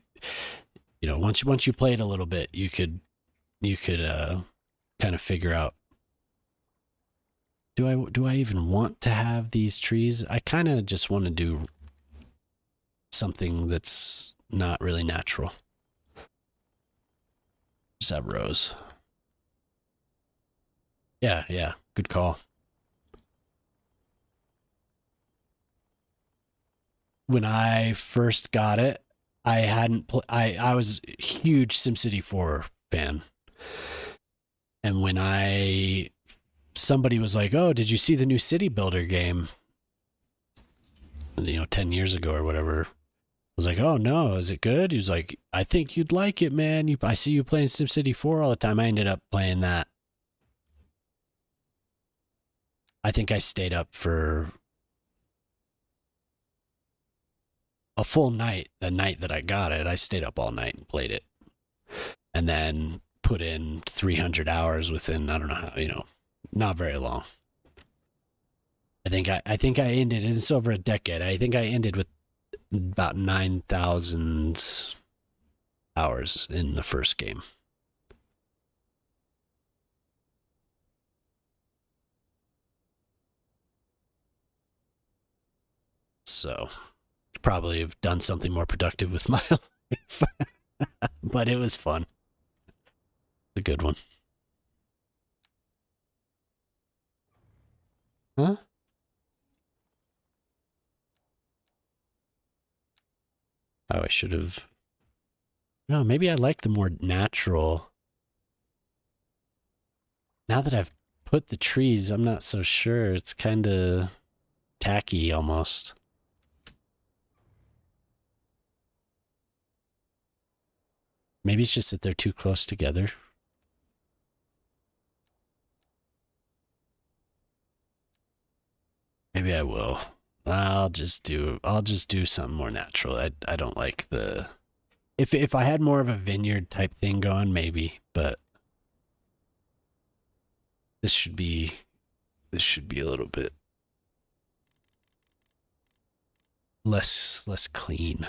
know once you play it a little bit, you could kind of figure out, do I even want to have these trees? I kind of just want to do something that's not really natural. Just have rows. Yeah, good call. When I first got it, I was a huge SimCity 4 fan. And when somebody was like, "Oh, did you see the new City Builder game?" 10 years ago or whatever. I was like, "Oh no, is it good?" He was like, "I think you'd like it, man. I see you playing SimCity 4 all the time." I ended up playing that I think I stayed up for a full night. The night that I got it, I stayed up all night and played it, and then put in 300 hours within, I don't know how, not very long. I think I ended. It's over a decade. I think I ended with about 9,000 hours in the first game. So probably have done something more productive with my life. But it was fun. A good one. Huh? Oh, I should have. No, maybe I like the more natural. Now that I've put the trees, I'm not so sure. It's kind of tacky almost. Maybe it's just that they're too close together. Maybe I will. I'll just do something more natural. I don't like the if I had more of a vineyard type thing going, maybe, but this should be this should be a little bit less clean.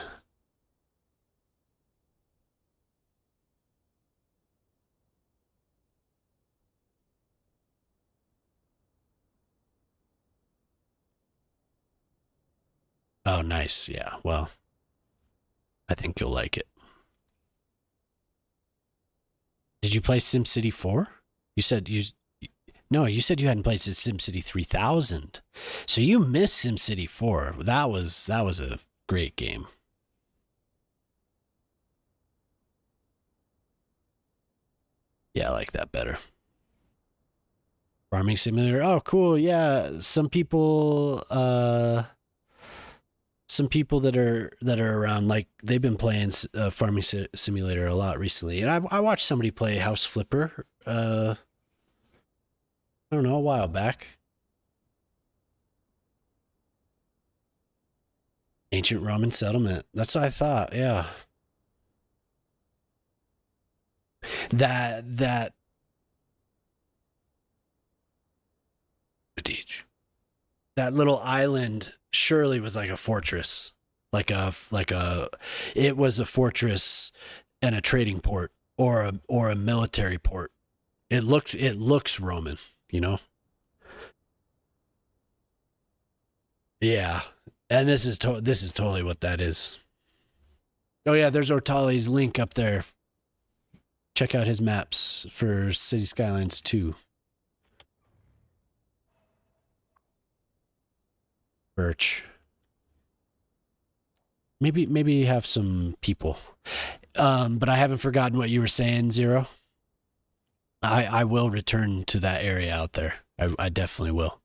Oh, nice. Yeah. Well, I think you'll like it. Did you play SimCity 4? You said you No, you said you hadn't played SimCity 3000. So you missed SimCity 4. That was a great game. Yeah, I like that better. Farming simulator. Oh, cool. Yeah, some people that are around, like, they've been playing farming simulator a lot recently, and I watched somebody play House Flipper. I don't know, a while back. Ancient Roman settlement. That's what I thought. Yeah, that that little island surely was like a fortress, like a it was a fortress and a trading port, or a military port. It looks Roman, you know. Yeah, and this is totally what that is. Oh yeah, there's Ortali's link up there. Check out his maps for City Skylines 2. Birch. Maybe have some people. But I haven't forgotten what you were saying, Zero. I will return to that area out there. I definitely will.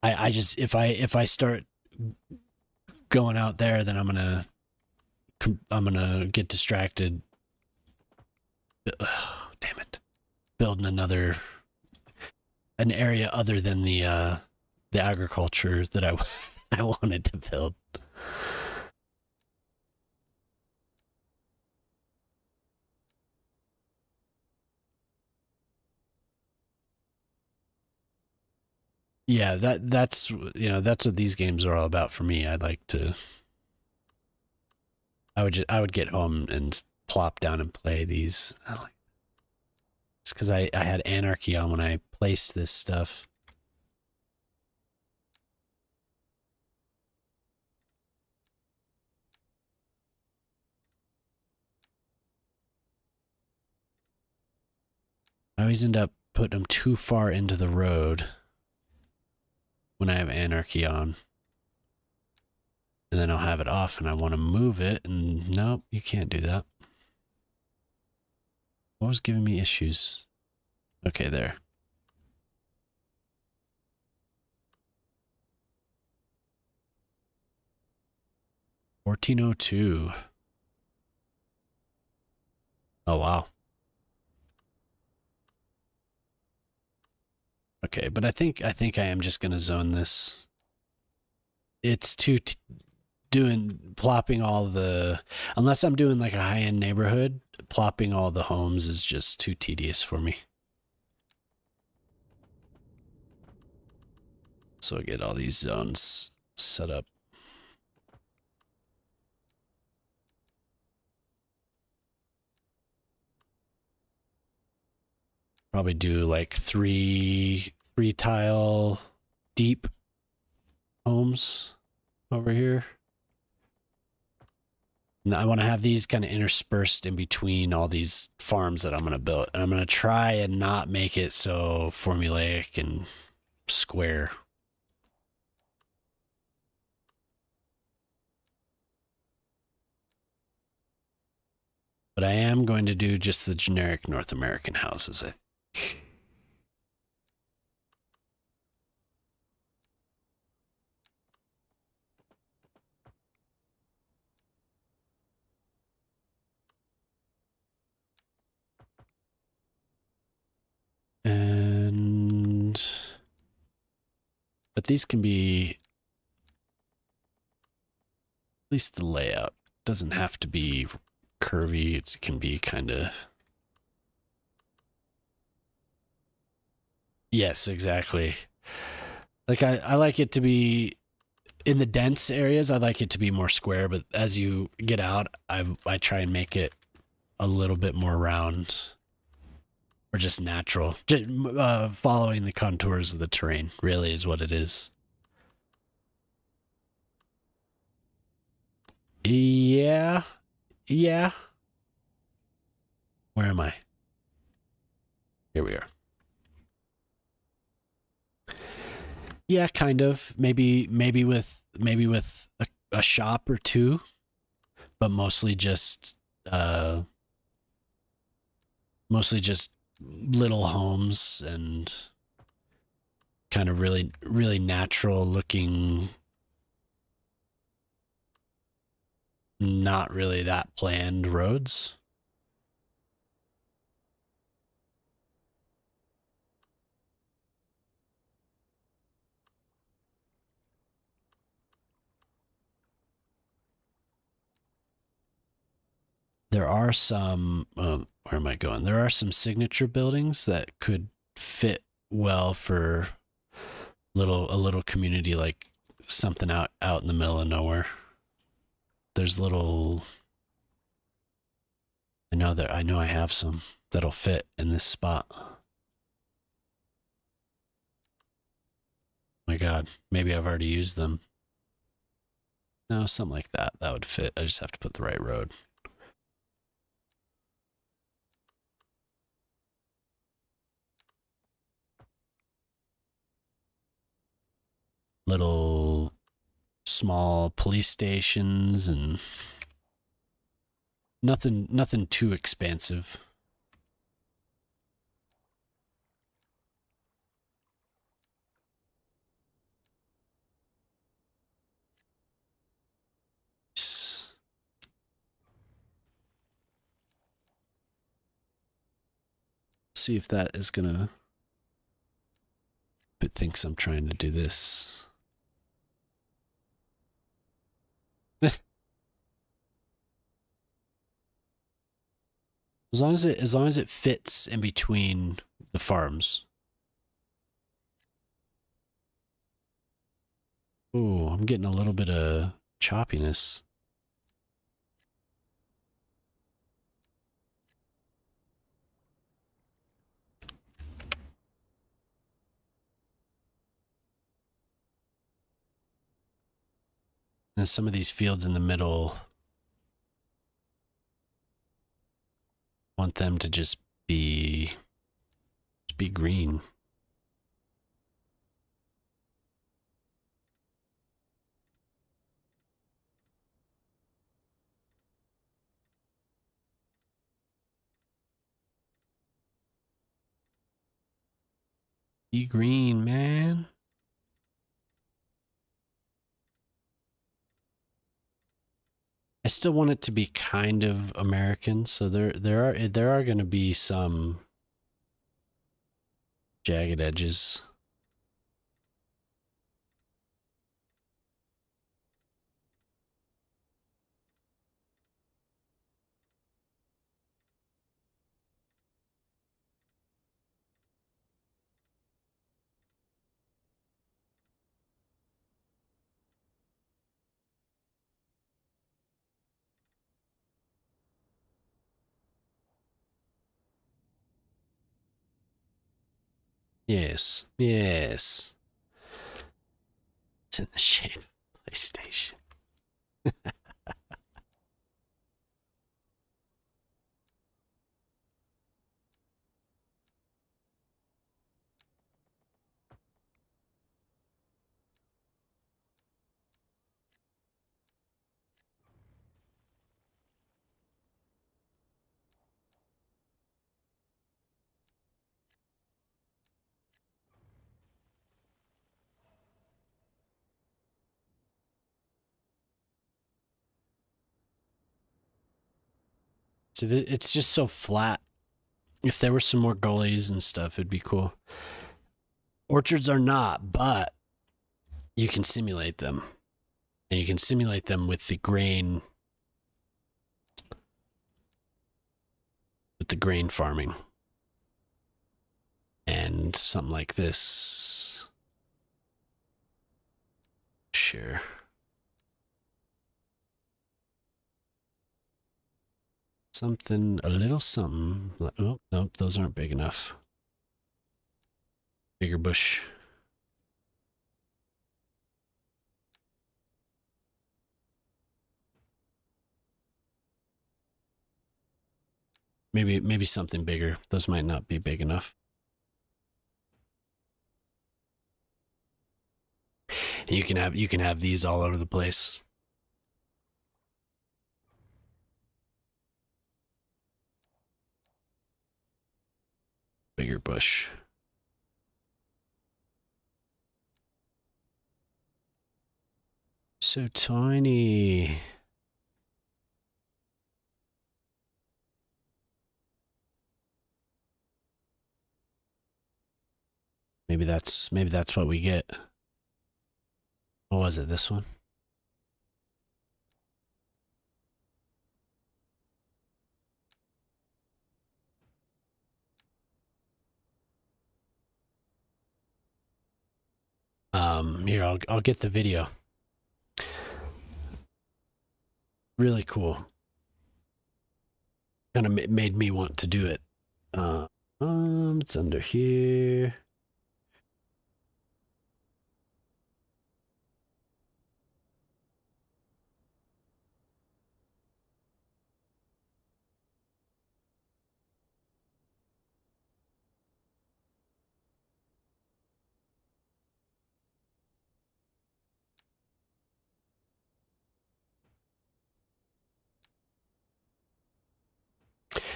I just, if I start going out there, then I'm gonna get distracted. Ugh, damn it! Building an area other than the agriculture that I I wanted to build. Yeah, that's what these games are all about for me. I would get home and plop down and play these. It's because I had Anarchy on when I placed this stuff. I always end up putting them too far into the road when I have Anarchy on. And then I'll have it off and I want to move it, and nope, you can't do that. What was giving me issues? Okay, there. 1402. Oh, wow. Okay, but I think I am just gonna zone this. It's too doing plopping all the, unless I'm doing like a high end neighborhood, plopping all the homes is just too tedious for me. So I get all these zones set up. Probably do like three tile deep homes over here. And I want to have these kind of interspersed in between all these farms that I'm going to build. And I'm going to try and not make it so formulaic and square. But I am going to do just the generic North American houses, I think. And but these can be, at least the layout doesn't have to be curvy. It can be kind of, yes, exactly. Like I like it to be in the dense areas. I like it to be more square, but as you get out, I try and make it a little bit more round or just natural. Just, following the contours of the terrain really is what it is. Yeah, yeah. Where am I? Here we are. Yeah, kind of. Maybe with a shop or two, but mostly just little homes and kind of really natural looking, not really that planned roads. There are some, where am I going? There are some signature buildings that could fit well for a little community, like something out in the middle of nowhere. There's little, I know I have some that'll fit in this spot. My God, maybe I've already used them. No, something like that. That would fit. I just have to put the right road. Little small police stations and nothing too expansive. See if that is gonna, if it thinks I'm trying to do this. As long as it fits in between the farms. Ooh, I'm getting a little bit of choppiness. And some of these fields in the middle, want them to just be green. Be green, man. I still want it to be kind of American, so there are going to be some jagged edges. Yes. Yes. It's in the shape of PlayStation. So it's just so flat. If there were some more gullies and stuff, it'd be cool. Orchards are not, but you can simulate them. And you can simulate them with the grain farming. And something like this. Sure. Something, a little something. Oh, nope, those aren't big enough. Bigger bush. Maybe something bigger. Those might not be big enough. And you can have these all over the place. Bigger bush. So tiny. Maybe that's what we get. What was it? This one? Here, I'll get the video. Really cool. Kind of made me want to do it. It's under here.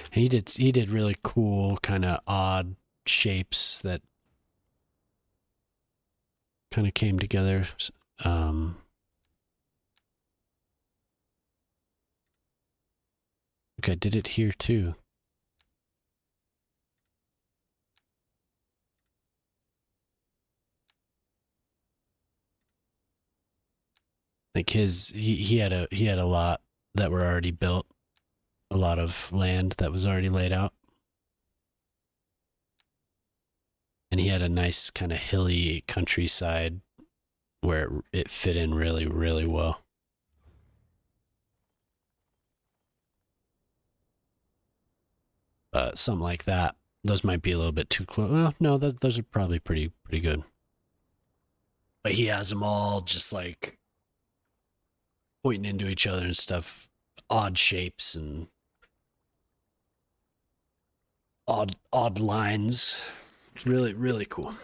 He did really cool, kind of odd shapes that kind of came together. Um, okay, I did it here too. Like he had a lot that were already built, a lot of land that was already laid out, and he had a nice kind of hilly countryside where it fit in really well. Something like that. Those might be a little bit too close. Well, no, those are probably pretty good. But he has them all just like pointing into each other and stuff, odd shapes and odd lines. It's really cool.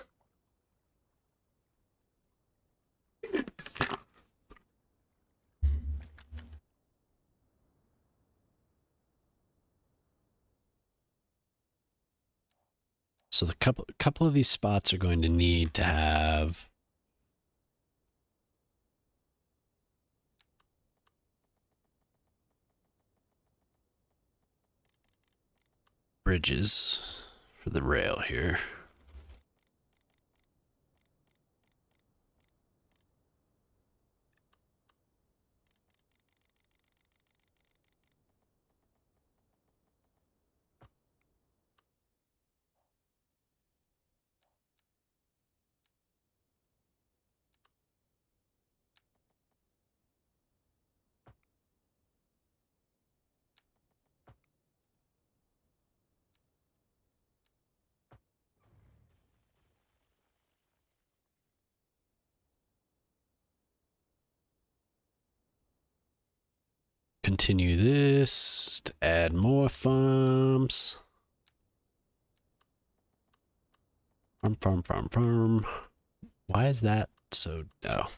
So the couple of these spots are going to need to have bridges for the rail here. continue this to add more farms. Farm. Why is that so? Oh.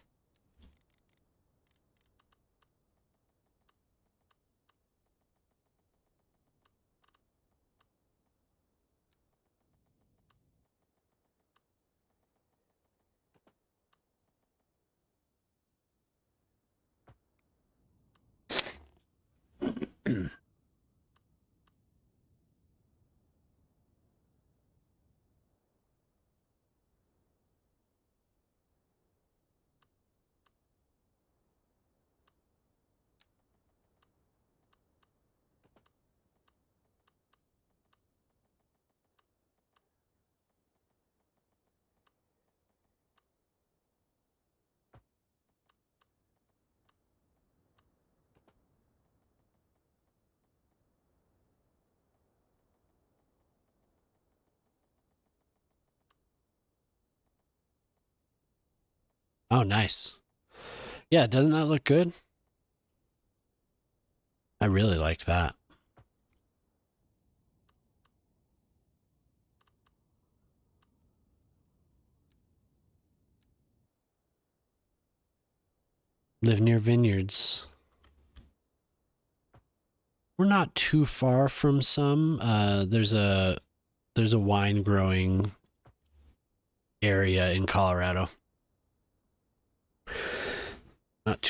Oh, nice. Yeah, doesn't that look good? I really like that. Live near vineyards. We're not too far from some. There's a wine growing area in Colorado.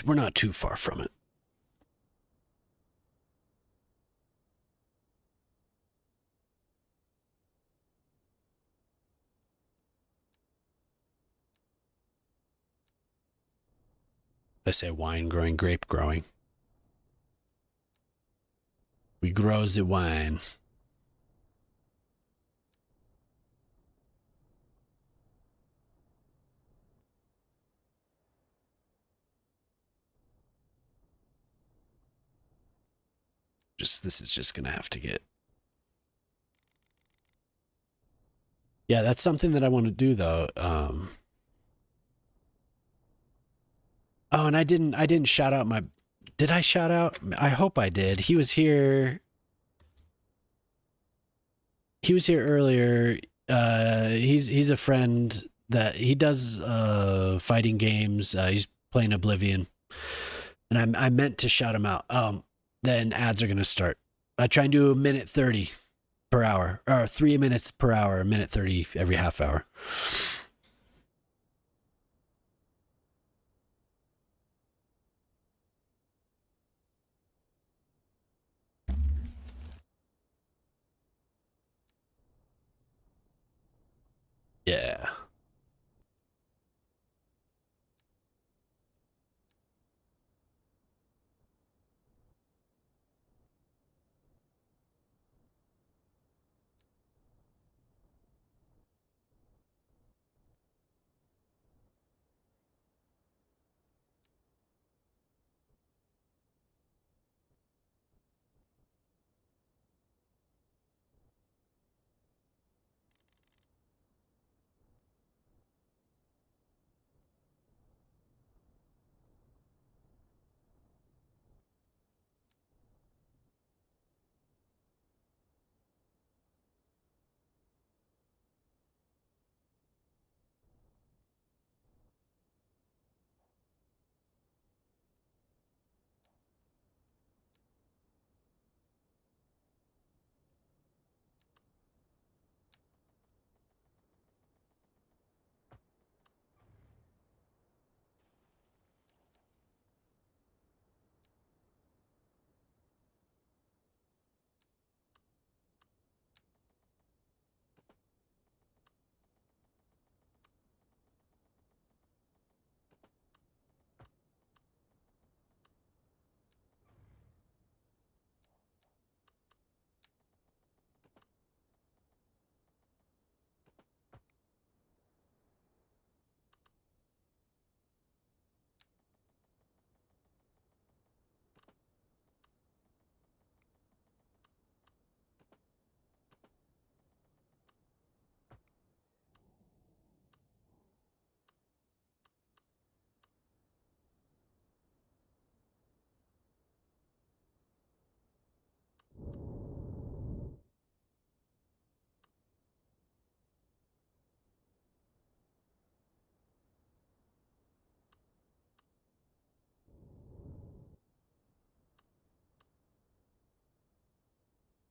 We're not too far from it. I say wine growing, grape growing. We grow the wine. This is just gonna have to get. Yeah, that's something that I want to do though. Oh, and I didn't shout out my. Did I shout out? I hope I did. He was here. He was here earlier. He's a friend that he does fighting games. He's playing Oblivion, and I meant to shout him out. Then ads are gonna start. I try and do a minute 30 per hour, or 3 minutes per hour, a minute 30 every half hour. Yeah.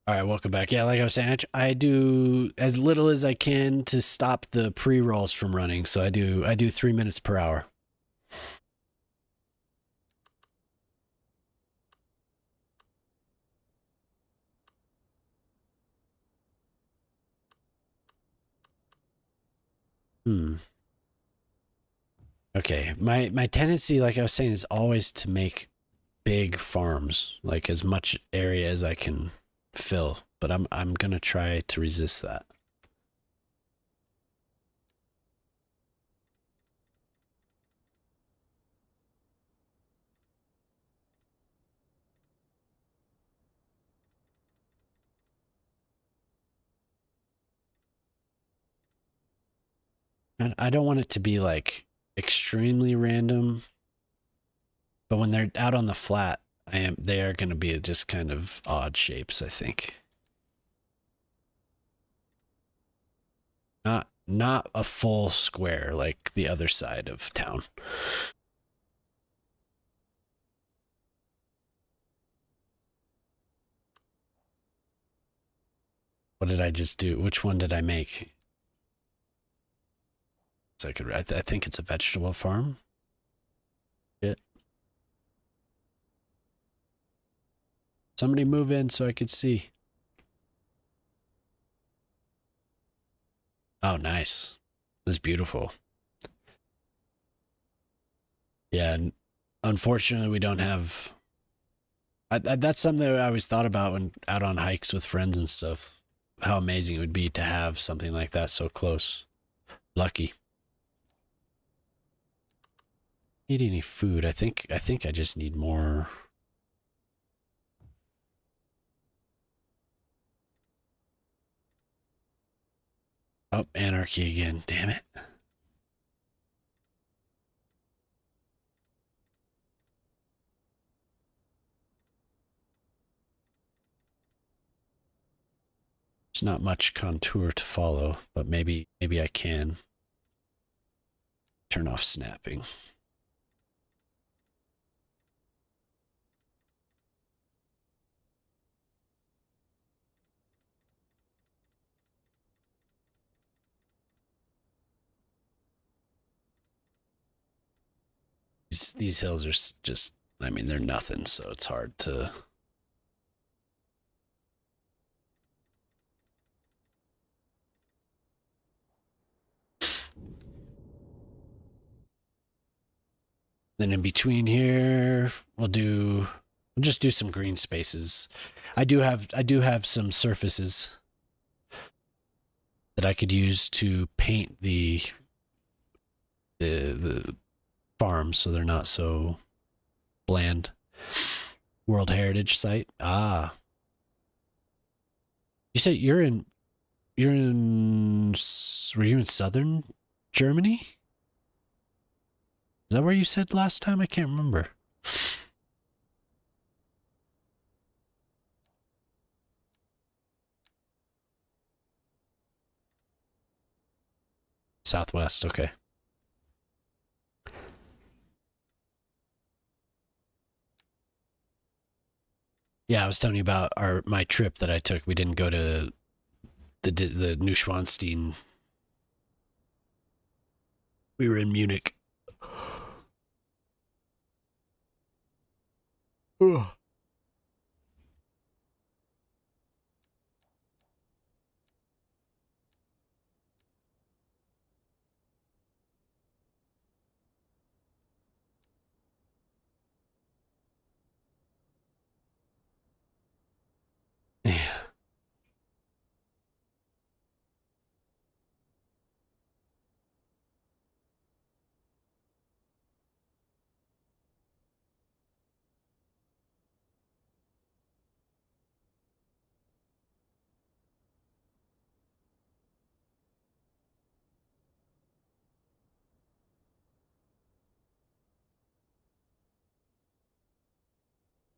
All right, welcome back. Yeah, like I was saying, I do as little as I can to stop the pre-rolls from running. So I do 3 minutes per hour. Hmm. Okay. My tendency, like I was saying, is always to make big farms, like as much area as I can fill. But I'm gonna try to resist that. And I don't want it to be like extremely random, but when they're out on the flat, they are gonna be just kind of odd shapes, I think. Not a full square like the other side of town. What did I just do? Which one did I make? So I think it's a vegetable farm. Yeah. Somebody move in so I could see. Oh, nice. That's beautiful. Yeah. Unfortunately, we don't have. That's something that I always thought about when out on hikes with friends and stuff. How amazing it would be to have something like that so close. Lucky. Need any food? I think I just need more. Oh, anarchy again. Damn it. There's not much contour to follow, but maybe I can turn off snapping. These hills are just, I mean, they're nothing, so it's hard to. Then in between here, we'll just do some green spaces. I do have some surfaces that I could use to paint the farms so they're not so bland. World Heritage Site. Ah, you said were you in southern Germany? Is that where you said last time? I can't remember. Southwest. Okay. Yeah, I was telling you about my trip that I took. We didn't go to the Neuschwanstein. We were in Munich. Ugh. Yeah.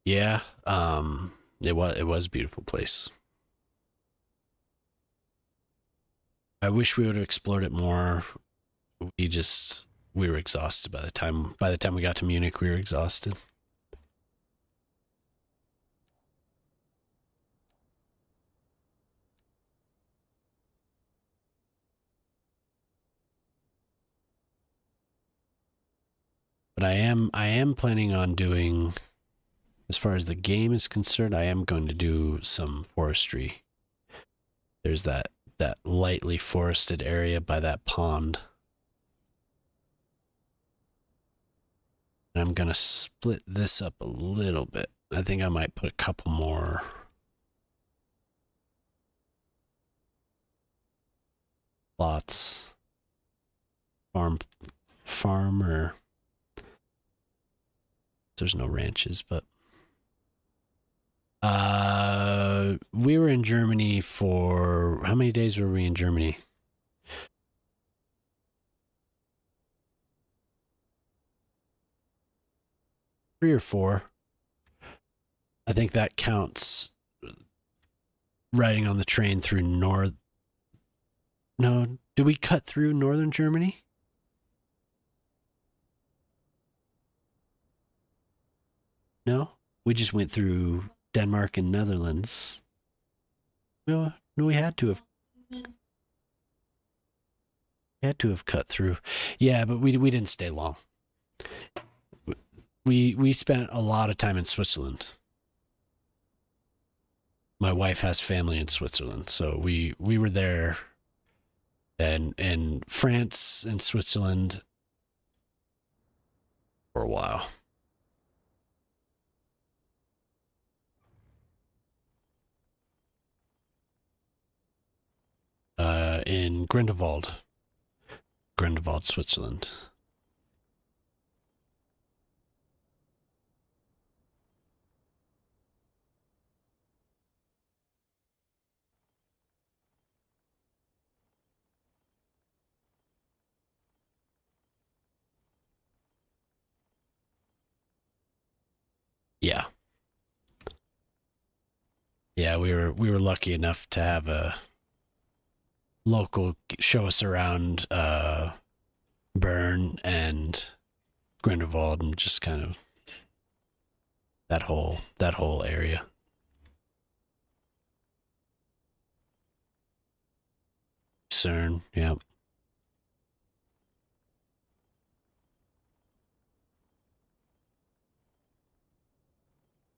Yeah. It was a beautiful place. I wish we would have explored it more. We just we were exhausted by the time we got to Munich, we were exhausted. But I am planning on doing, as far as the game is concerned, I am going to do some forestry. There's that lightly forested area by that pond. And I'm going to split this up a little bit. I think I might put a couple more lots. Farmer. There's no ranches, but we were in Germany for how many days were we in Germany? 3 or 4. I think that counts riding on the train through No, did we cut through northern Germany? No, we just went through Denmark and Netherlands. No, we had to have cut through. Yeah, but we didn't stay long. We spent a lot of time in Switzerland. My wife has family in Switzerland, so we were there, and in France and Switzerland for a while. In Grindelwald, Switzerland. Yeah. Yeah, we were lucky enough to have a local show us around Bern and Grindelwald and just kind of that whole area. CERN, yeah.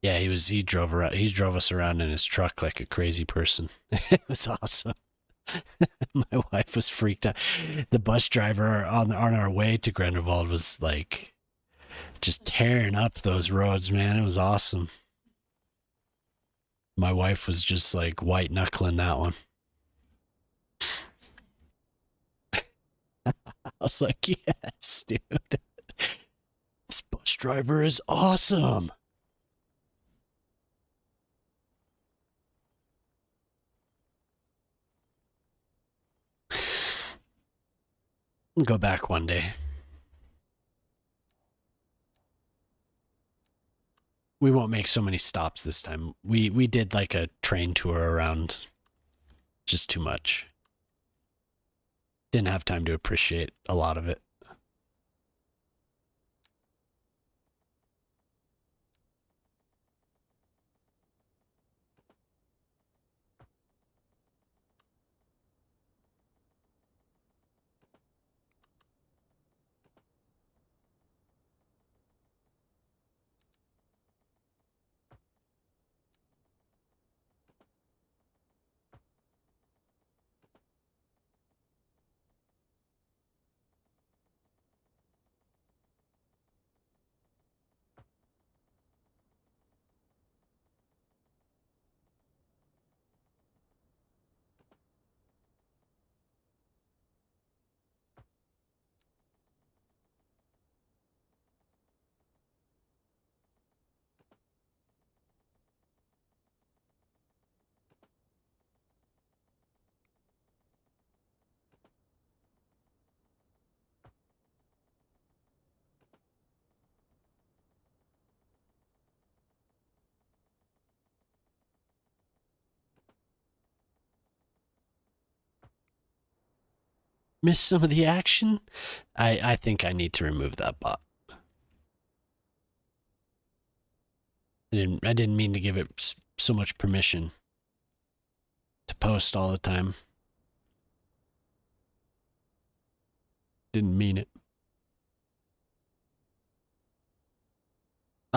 Yeah, he drove us around in his truck like a crazy person. It was awesome. My wife was freaked out. The bus driver on our way to Grindelwald was like just tearing up those roads, man. It was awesome. My wife was just like white knuckling that one. I was like, yes, dude. This bus driver is awesome. I'll go back one day. We won't make so many stops this time. We did like a train tour around, just too much. Didn't have time to appreciate a lot of it. Missed some of the action? I think I need to remove that bot. I didn't mean to give it so much permission to post all the time. Didn't mean it.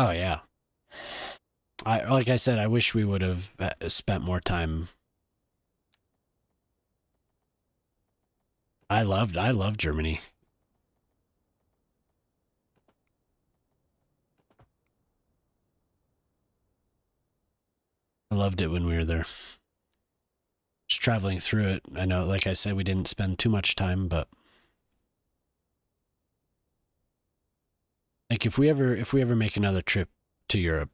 Oh yeah. I like I said, I wish we would have spent more time. I loved Germany. I loved it when we were there. Just traveling through it. I know, like I said, we didn't spend too much time, but like if we ever make another trip to Europe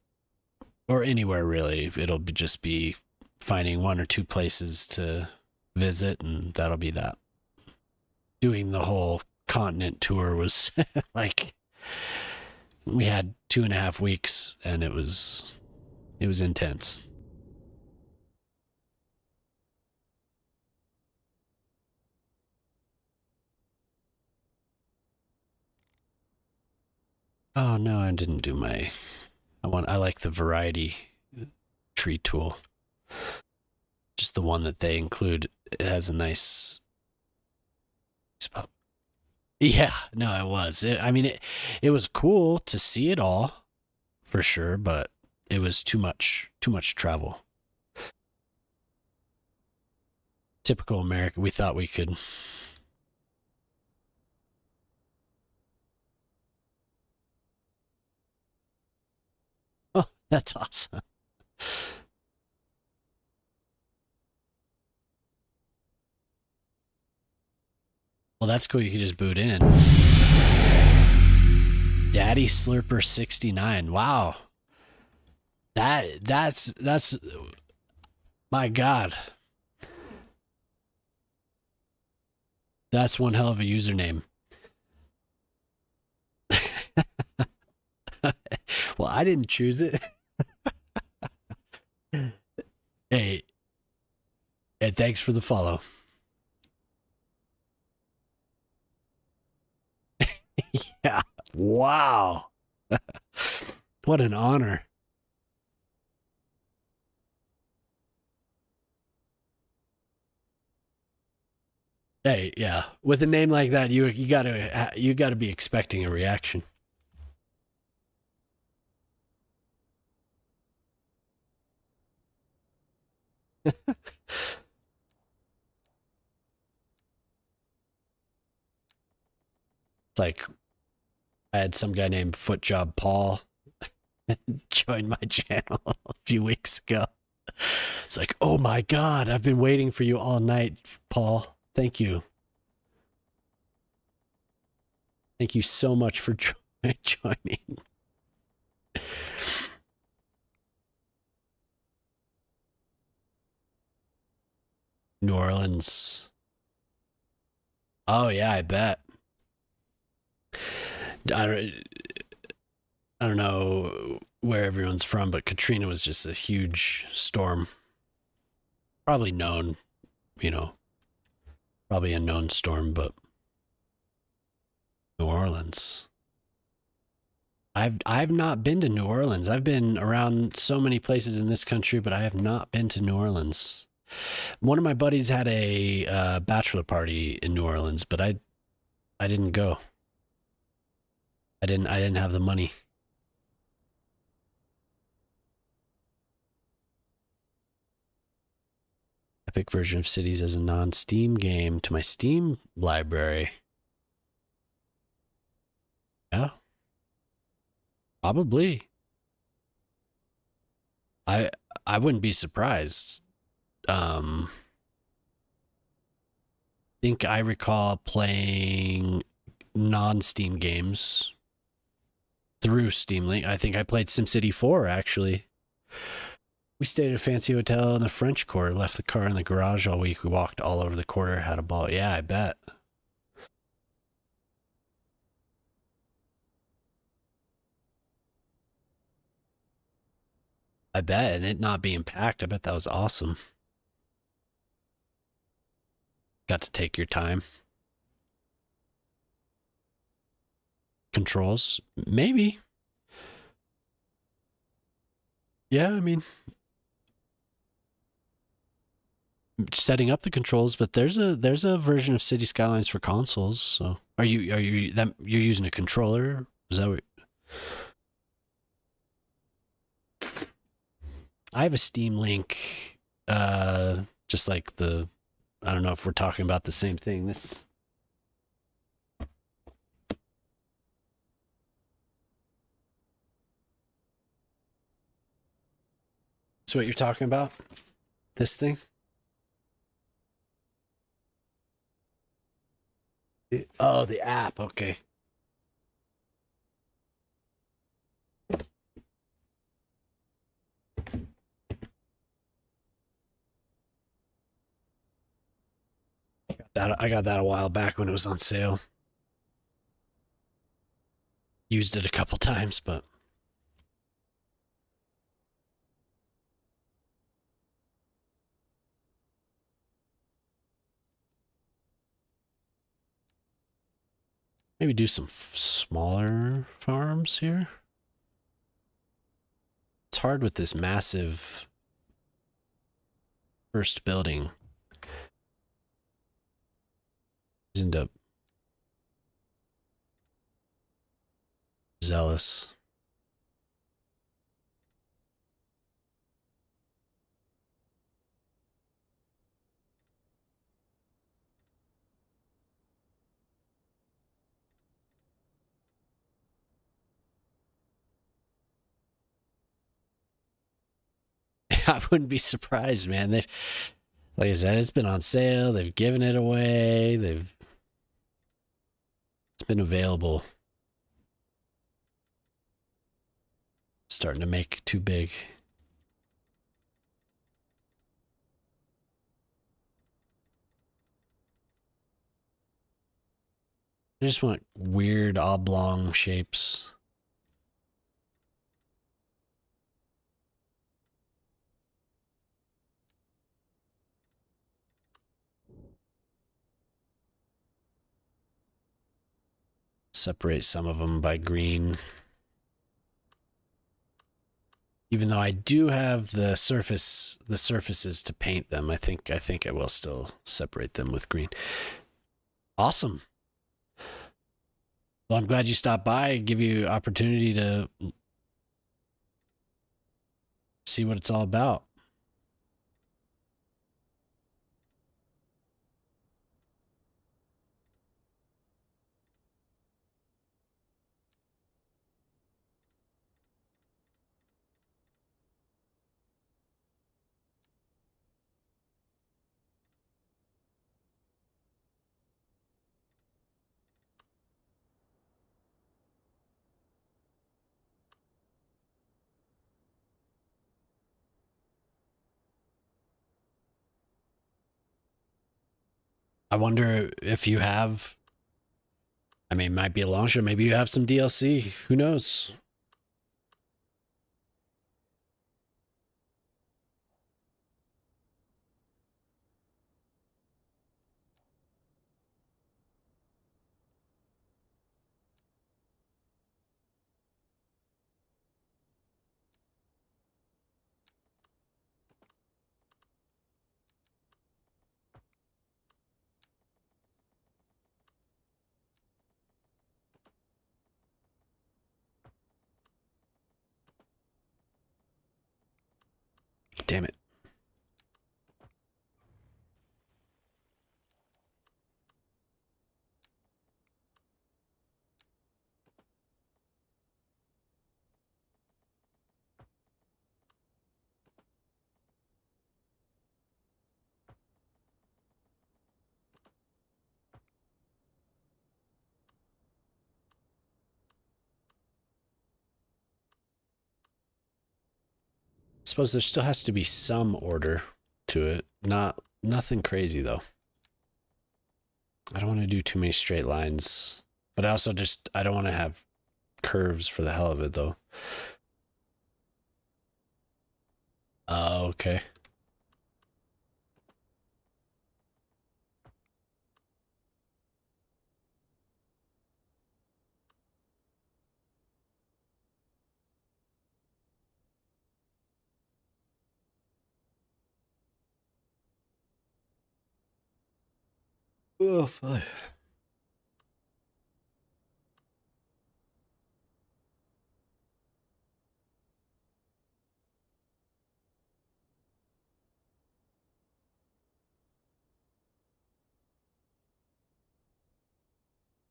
or anywhere really, it'll just be finding one or two places to visit, and that'll be that. Doing the whole continent tour was like we had 2.5 weeks, and it was intense. Oh no, I didn't do my. I like the variety tree tool, just the one that they include. It has a nice spot. Yeah, no, it was. I mean, it was cool to see it all for sure, but it was too much travel. Typical America. We thought we could. Oh, that's awesome. Well, that's cool. You could just boot in. Daddy Slurper 69. Wow. That's my God. That's one hell of a username. Well, I didn't choose it. Hey, and thanks for the follow. Yeah. Wow. What an honor. Hey, yeah. With a name like that, you gotta be expecting a reaction. It's like I had some guy named Footjob Paul join my channel a few weeks ago. It's like, oh my God, I've been waiting for you all night, Paul. Thank you. Thank you so much for joining. New Orleans. Oh yeah, I bet. I don't, I don't know where everyone's from, but Katrina was just a huge storm. Probably known, you know, probably a known storm, but New Orleans. I've not been to New Orleans. I've been around so many places in this country, but I have not been to New Orleans. One of my buddies had a bachelor party in New Orleans, but I didn't go. I didn't have the money. Epic version of Cities as a non-Steam game to my Steam library. Yeah, probably. I I wouldn't be surprised. Um, think I recall playing non-Steam games through Steam Link. I think I played SimCity 4 actually. We stayed at a fancy hotel in the French Quarter, left the car in the garage all week. We walked all over the quarter, had a ball. Yeah, I bet. I bet. And it not being packed, I bet that was awesome. Got to take your time. Controls? Maybe. Yeah, I mean, setting up the controls, but there's a version of City Skylines for consoles. So are you that you're using a controller? Is that what? I have a Steam link, just like the, I don't know if we're talking about the same thing. This is what you're talking about? This thing? Oh, the app. Okay. I got that a while back when it was on sale. Used it a couple times, but maybe do some smaller farms here. It's hard with this massive first building. End up zealous. I wouldn't be surprised, man. They've, like I said, it's been on sale. They've given it away. It's been available. Starting to make too big. I just want weird oblong shapes. Separate some of them by green. Even though I do have the surfaces to paint them, I think I will still separate them with green. Awesome. Well, I'm glad you stopped by. Give you opportunity to see what it's all about. I wonder if you have, I mean, it might be a long show. Maybe you have some DLC. Who knows? Damn it. I suppose there still has to be some order to it. Nothing crazy though. I don't want to do too many straight lines, but I also just I don't want to have curves for the hell of it though. Okay. Oh, fine.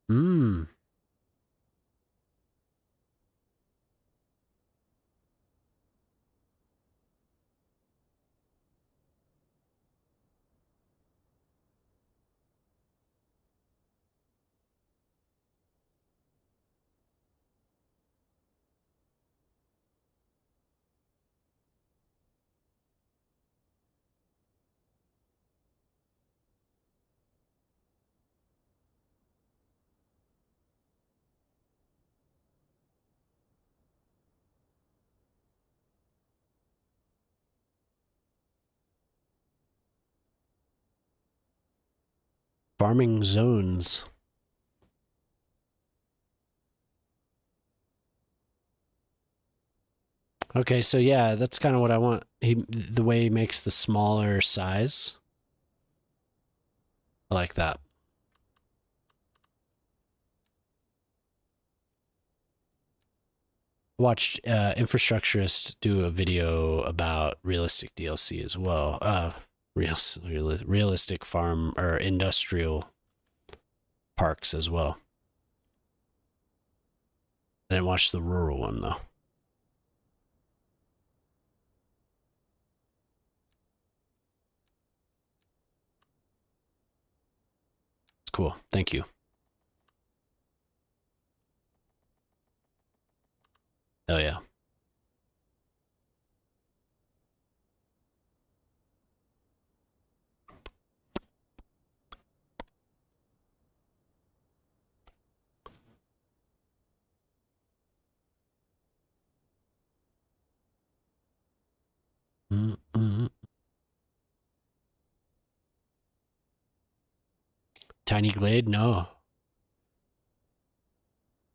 Hmm. Farming zones. Okay, so yeah, that's kind of what I want. The way he makes the smaller size. I like that. Watched Infrastructurist do a video about realistic DLC as well. Realistic farm or industrial parks as well. I didn't watch the rural one though. It's cool. Thank you. Oh yeah. Mm-mm. Tiny Glade? No.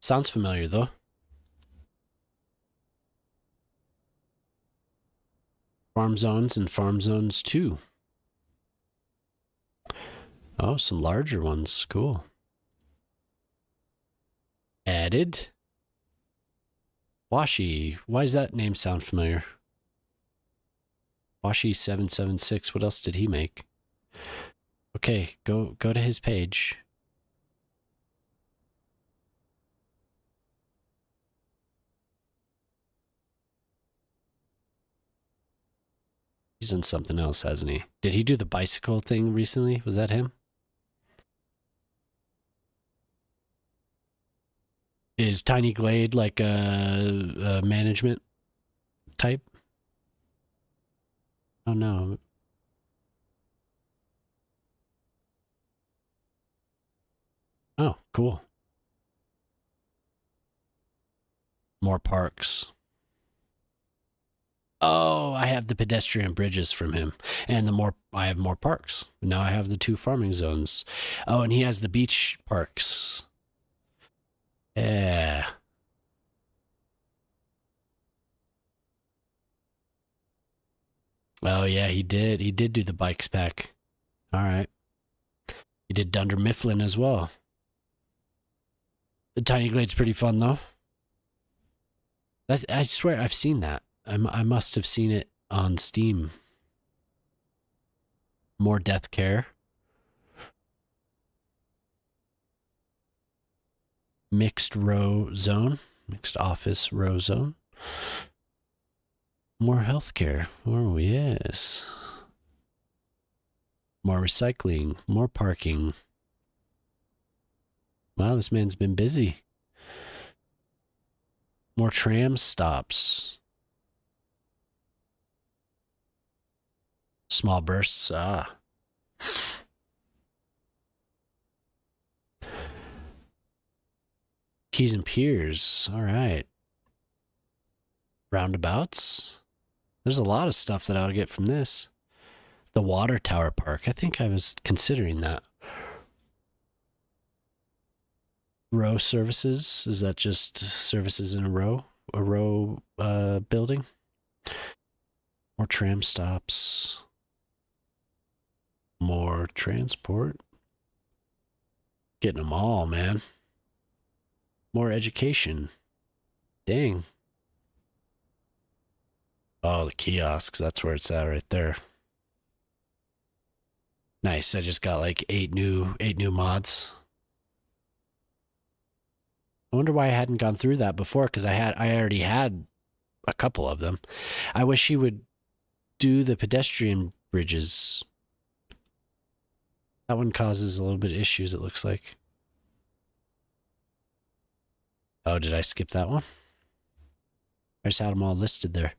Sounds familiar though. Farm zones and farm zones too. Oh, some larger ones. Cool. Added. Washi. Why does that name sound familiar? Washi776. What else did he make? Okay, go to his page. He's done something else, hasn't he? Did he do the bicycle thing recently? Was that him? Is Tiny Glade like a management type? Oh no. Oh, cool. More parks. Oh, I have the pedestrian bridges from him, and the more I have more parks. Now I have the 2 farming zones. Oh, and he has the beach parks. Yeah. Oh yeah, he did. He did do the bikes pack. All right. He did Dunder Mifflin as well. The Tiny Glade's pretty fun though. I swear I've seen that. I must have seen it on Steam. More Death Care. Mixed row zone. Mixed office row zone. More healthcare. Oh, yes. More recycling. More parking. Wow, this man's been busy. More tram stops. Small bursts. Ah. Keys and piers. All right. Roundabouts. There's a lot of stuff that I'll get from this. The water tower park. I think I was considering that. Row services. Is that just services in a row? A row building? More tram stops. More transport. Getting them all, man. More education. Dang. Oh, the kiosks. That's where it's at right there. Nice. I just got like eight new mods. I wonder why I hadn't gone through that before, because I already had a couple of them. I wish he would do the pedestrian bridges. That one causes a little bit of issues, it looks like. Oh, did I skip that one? I just had them all listed there.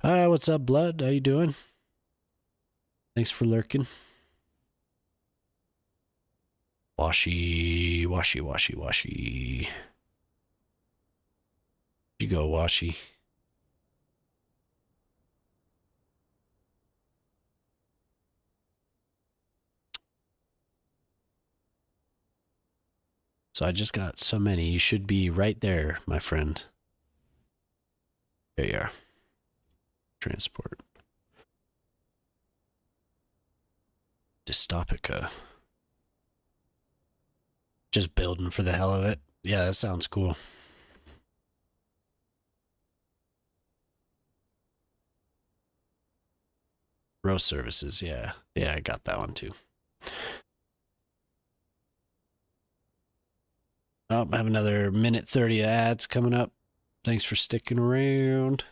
What's up, Blood? How you doing? Thanks for lurking. Washy, washy, washy, washy. You go, Washy. So I just got so many. You should be right there, my friend. There you are. Transport. Dystopica. Just building for the hell of it. Yeah, that sounds cool. Row services, yeah. Yeah, I got that one too. Oh, I have another minute 30 ads coming up. Thanks for sticking around.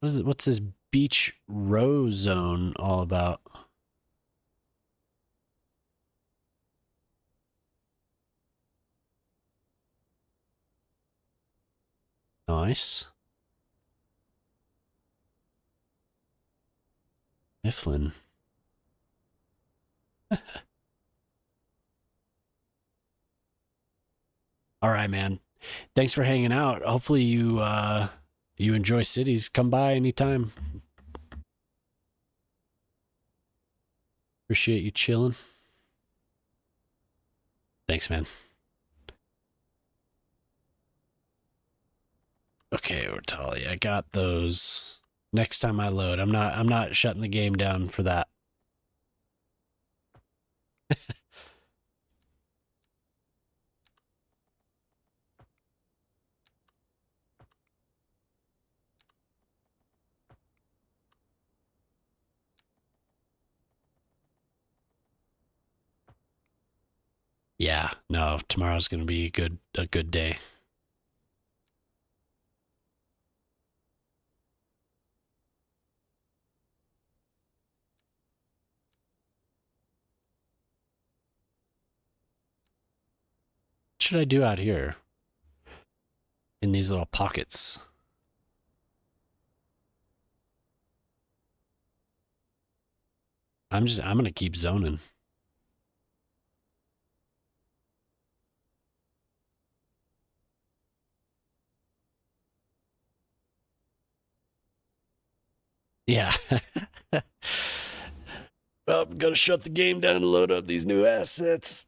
What's this beach row zone all about? Nice. Mifflin. All right, man. Thanks for hanging out. Hopefully you enjoy cities. Come by anytime. Appreciate you chilling. Thanks, man. Okay, Ortali, I got those. Next time I load, I'm not shutting the game down for that. Yeah, no, tomorrow's gonna be a good day. What should I do out here in these little pockets? I'm gonna keep zoning. Yeah. Well, I'm gonna shut the game down and load up these new assets.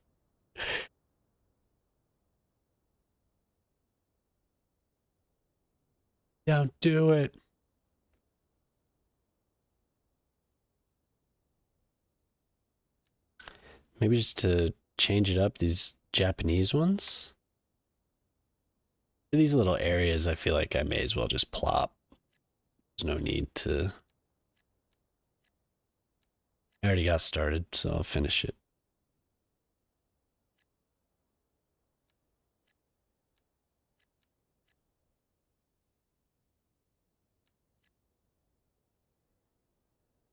Don't do it. Maybe just to change it up, these Japanese ones. These little areas, I feel like I may as well just plop. There's no need to. I already got started, so I'll finish it.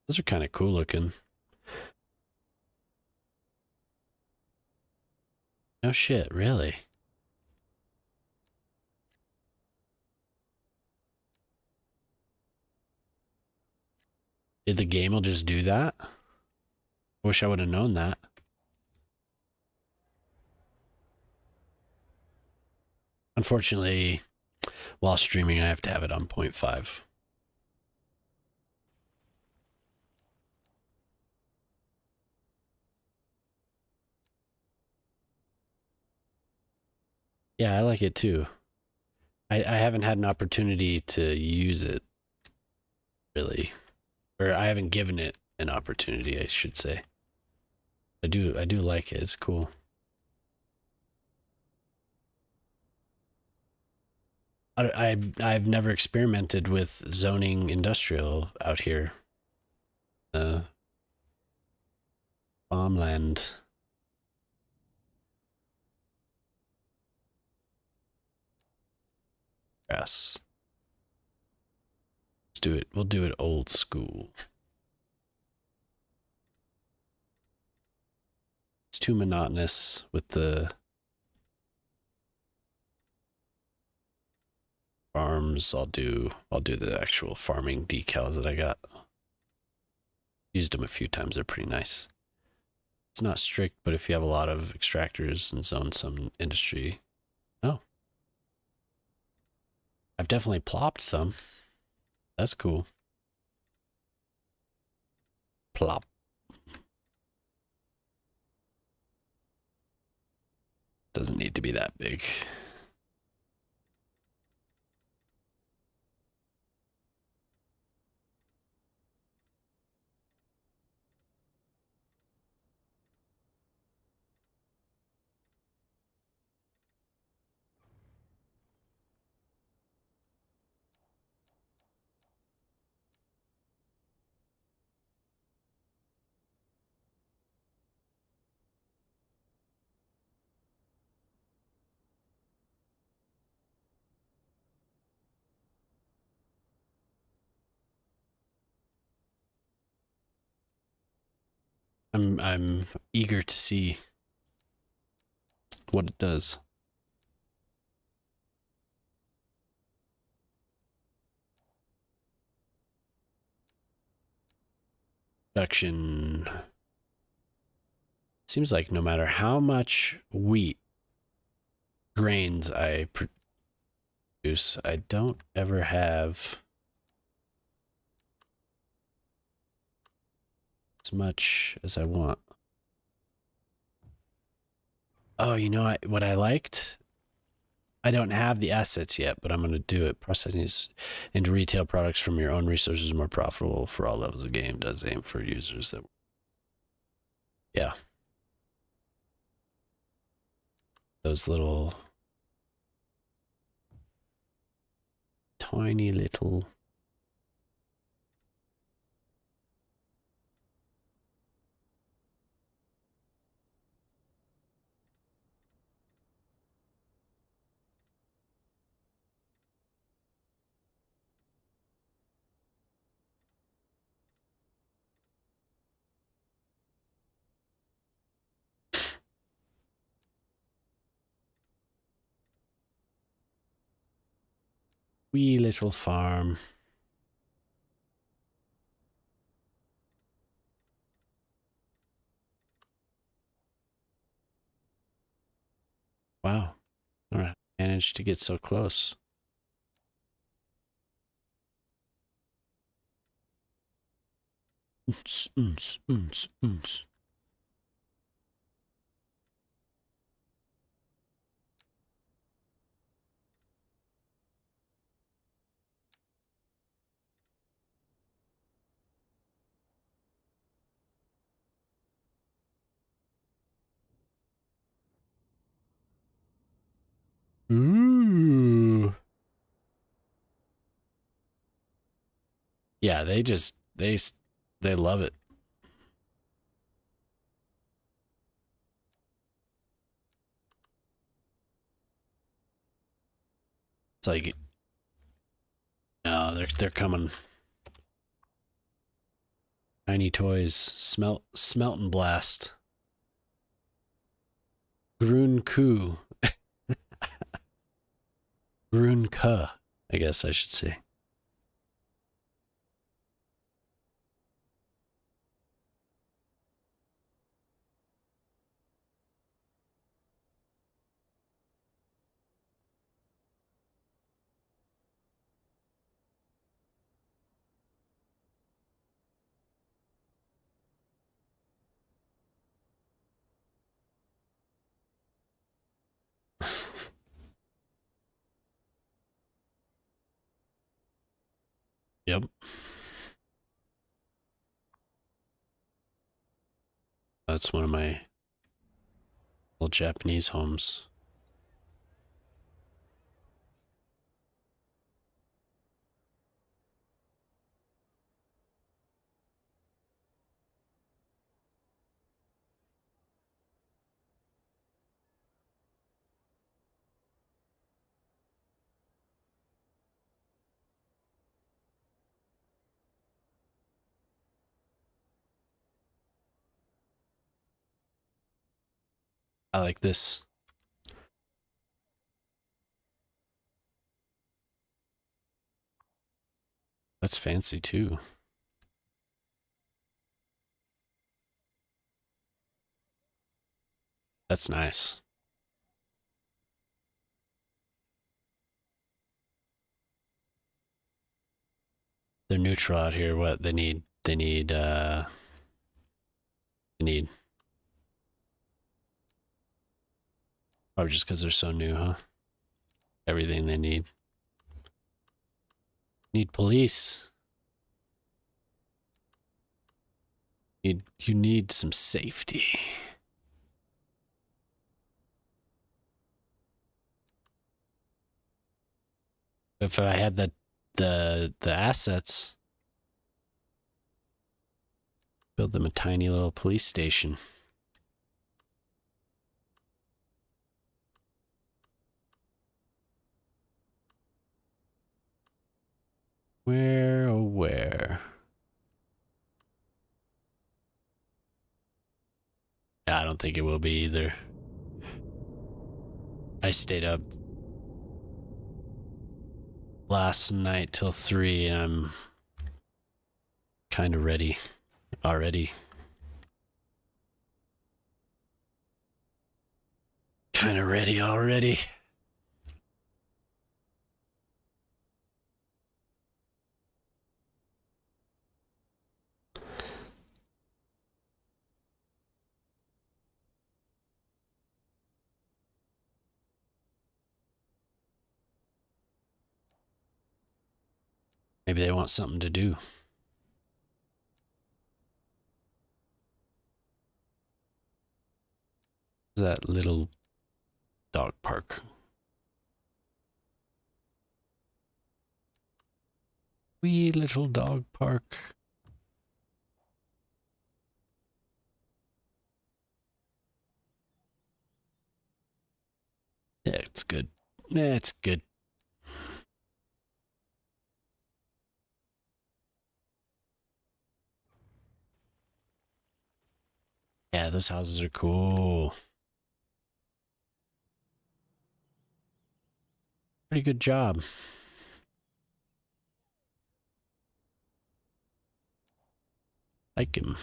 Those are kind of cool looking. No shit, really? Did the game will just do that? Wish I would have known that. Unfortunately, while streaming, I have to have it on 0.5. Yeah, I like it too. I haven't had an opportunity to use it, really. Or I haven't given it an opportunity, I should say. I do like it. It's cool. I've never experimented with zoning industrial out here. Farmland. Grass. Let's do it. We'll do it old school. It's too monotonous with the farms. I'll do the actual farming decals that I got. Used them a few times. They're pretty nice. It's not strict, but if you have a lot of extractors and zone some industry. Oh. I've definitely plopped some. That's cool. Plop. Doesn't need to be that big. I'm eager to see what it does. Production. Seems like no matter how much wheat grains I produce, I don't ever have as much as I want. Oh, you know what I liked? I don't have the assets yet, but I'm going to do it. Processing into retail products from your own resources more profitable for all levels of game. Does aim for users that. Yeah. Those little. Tiny little. Wee little farm. Wow. All right. Managed to get so close. Oons, oons, oons, oons. Ooh. Yeah, they love it. It's like no, they're coming. Tiny toys, smelt and blast. Grun ku. Grun ka, I guess I should say. Yep. That's one of my old Japanese homes. I like this. That's fancy too. That's nice. They're neutral out here. What they need? They need. They need. Oh, just because they're so new, huh? Everything they need. Need police. You need some safety. If I had the assets, build them a tiny little police station. Where, oh where? I don't think it will be either. I stayed up last night till 3 and I'm kind of ready already. Kind of ready already. Maybe they want something to do. That little dog park. Wee little dog park. Yeah, it's good. Yeah, it's good. Yeah, those houses are cool. Pretty good job. Like him.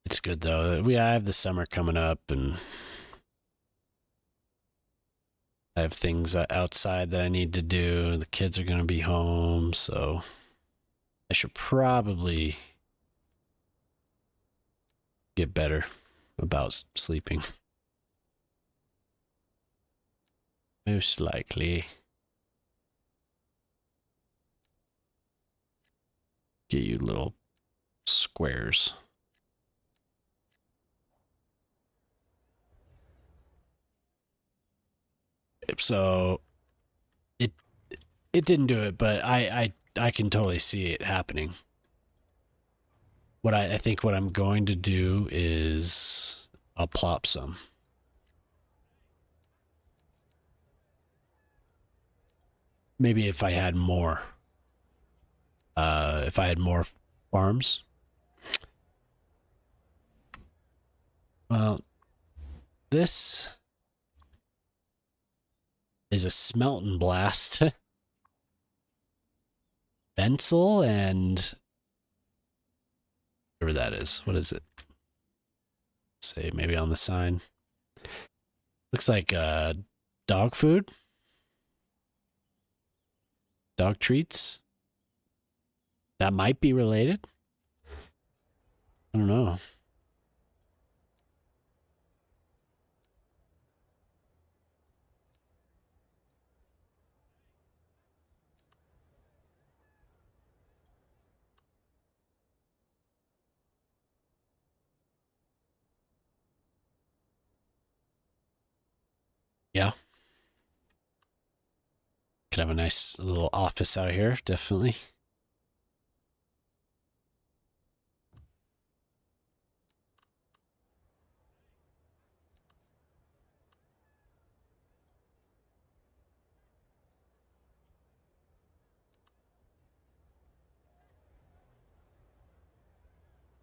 It's good though. I have the summer coming up and I have things outside that I need to do. The kids are going to be home, so I should probably get better about sleeping. Most likely. Get you little squares. So it it didn't do it, but I can totally see it happening. What I think what I'm going to do is I'll plop some. Maybe if I had more. If I had more farms. Well, this is a smelt and blast. Bensel and whatever that is. What is it? Let's say maybe on the sign. Looks like dog food. Dog treats. That might be related. I don't know. Yeah. Could have a nice little office out here, definitely.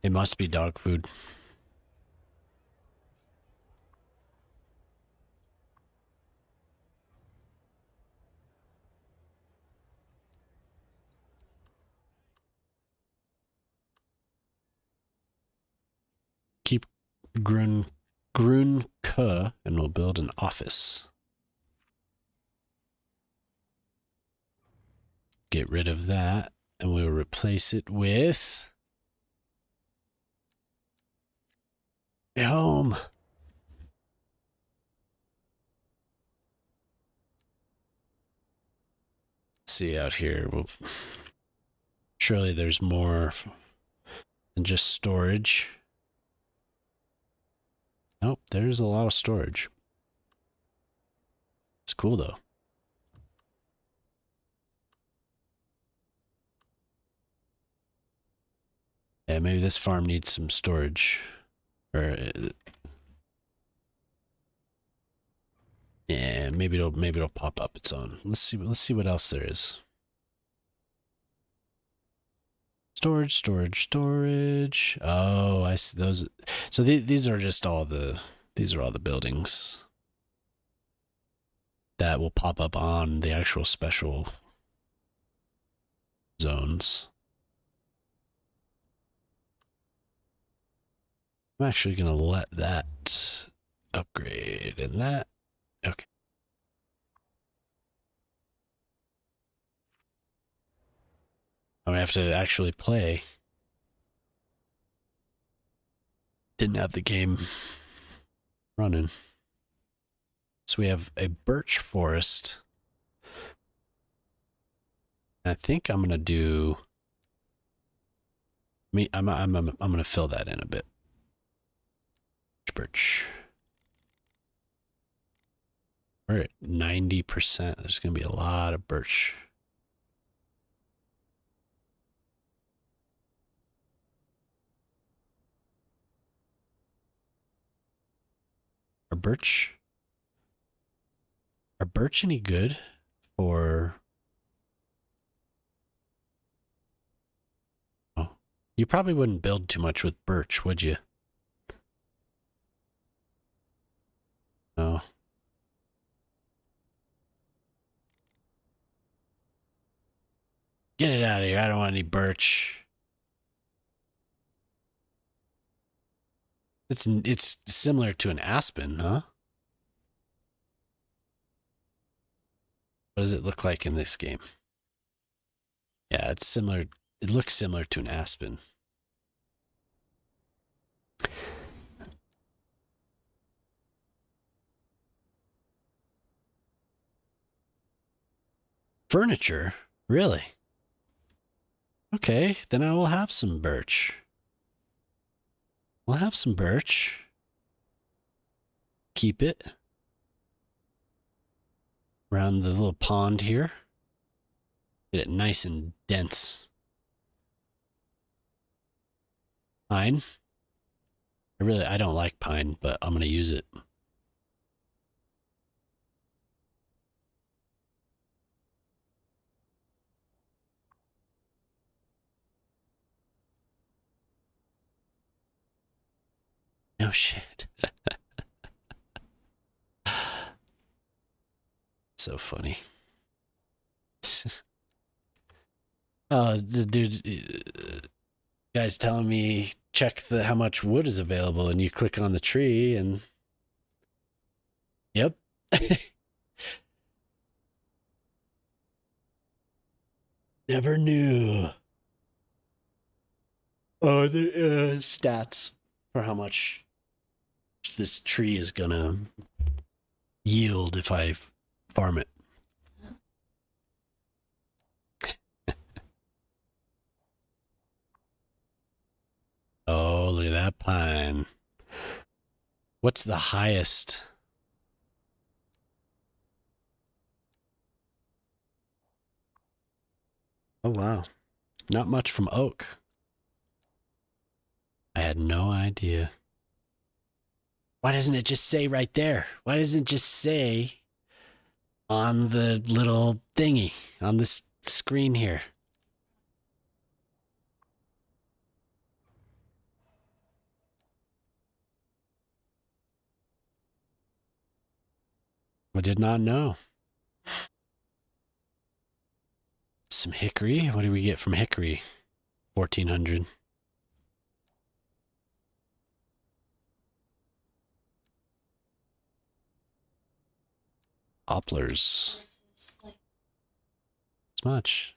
It must be dog food. Keep Grunke and we'll build an office. Get rid of that and we'll replace it with a home. See out here. Well, surely there's more than just storage. Nope, there's a lot of storage. It's cool though. Yeah, maybe this farm needs some storage. Or yeah, maybe it'll pop up its own. Let's see what else there is. Storage. Oh, I see those. So these are just all the buildings that will pop up on the actual special zones. I'm actually going to let that upgrade and that. Okay. I have to actually play. Didn't have the game running. So we have a birch forest. I think I'm going to do I'm going to fill that in a bit. Birch. We're at 90%. There's going to be a lot of birch. Are birch any good for... Oh, you probably wouldn't build too much with birch, would you? No. Get it out of here. I don't want any birch. It's similar to an aspen, huh? What does it look like in this game? Yeah, it's similar. It looks similar to an aspen. Furniture? Really? Okay, then I will have some birch. We'll have some birch. Keep it. Around the little pond here. Get it nice and dense. Pine. I don't like pine, but I'm going to use it. No shit. So funny. The dude, guy's telling me check how much wood is available, and you click on the tree, and yep. Never knew. Oh, the stats for how much this tree is gonna yield if I farm it. Oh, look at that pine. What's the highest? Oh, wow. Not much from oak. I had no idea. Why doesn't it just say right there? Why doesn't it just say on the little thingy on this screen here? I did not know. Some hickory. What do we get from hickory? 1400. Poplars. It's much.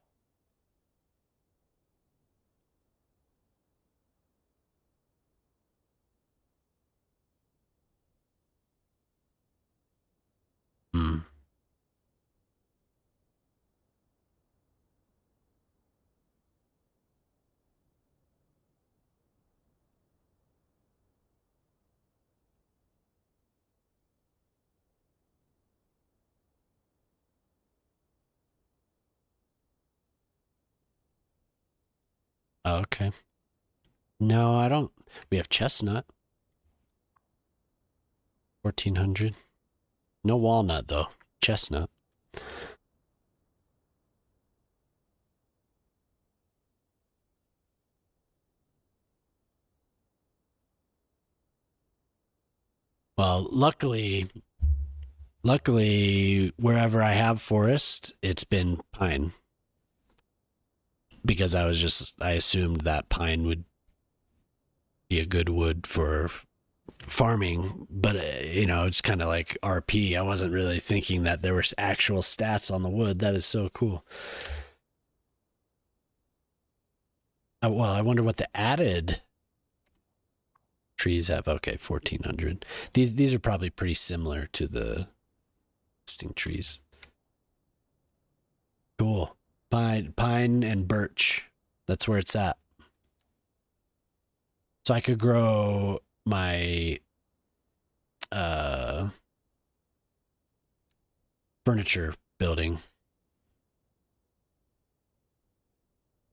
Hmm. Oh, okay. No, I don't. We have chestnut. 1400. No walnut, though. Chestnut. Well, luckily, wherever I have forest, it's been pine. Because I assumed that pine would be a good wood for farming, but it's kind of like RP. I wasn't really thinking that there was actual stats on the wood. That is so cool. Well, I wonder what the added trees have. Okay, 1400. These are probably pretty similar to the existing trees. Cool. Pine and birch. That's where it's at. So I could grow my furniture building.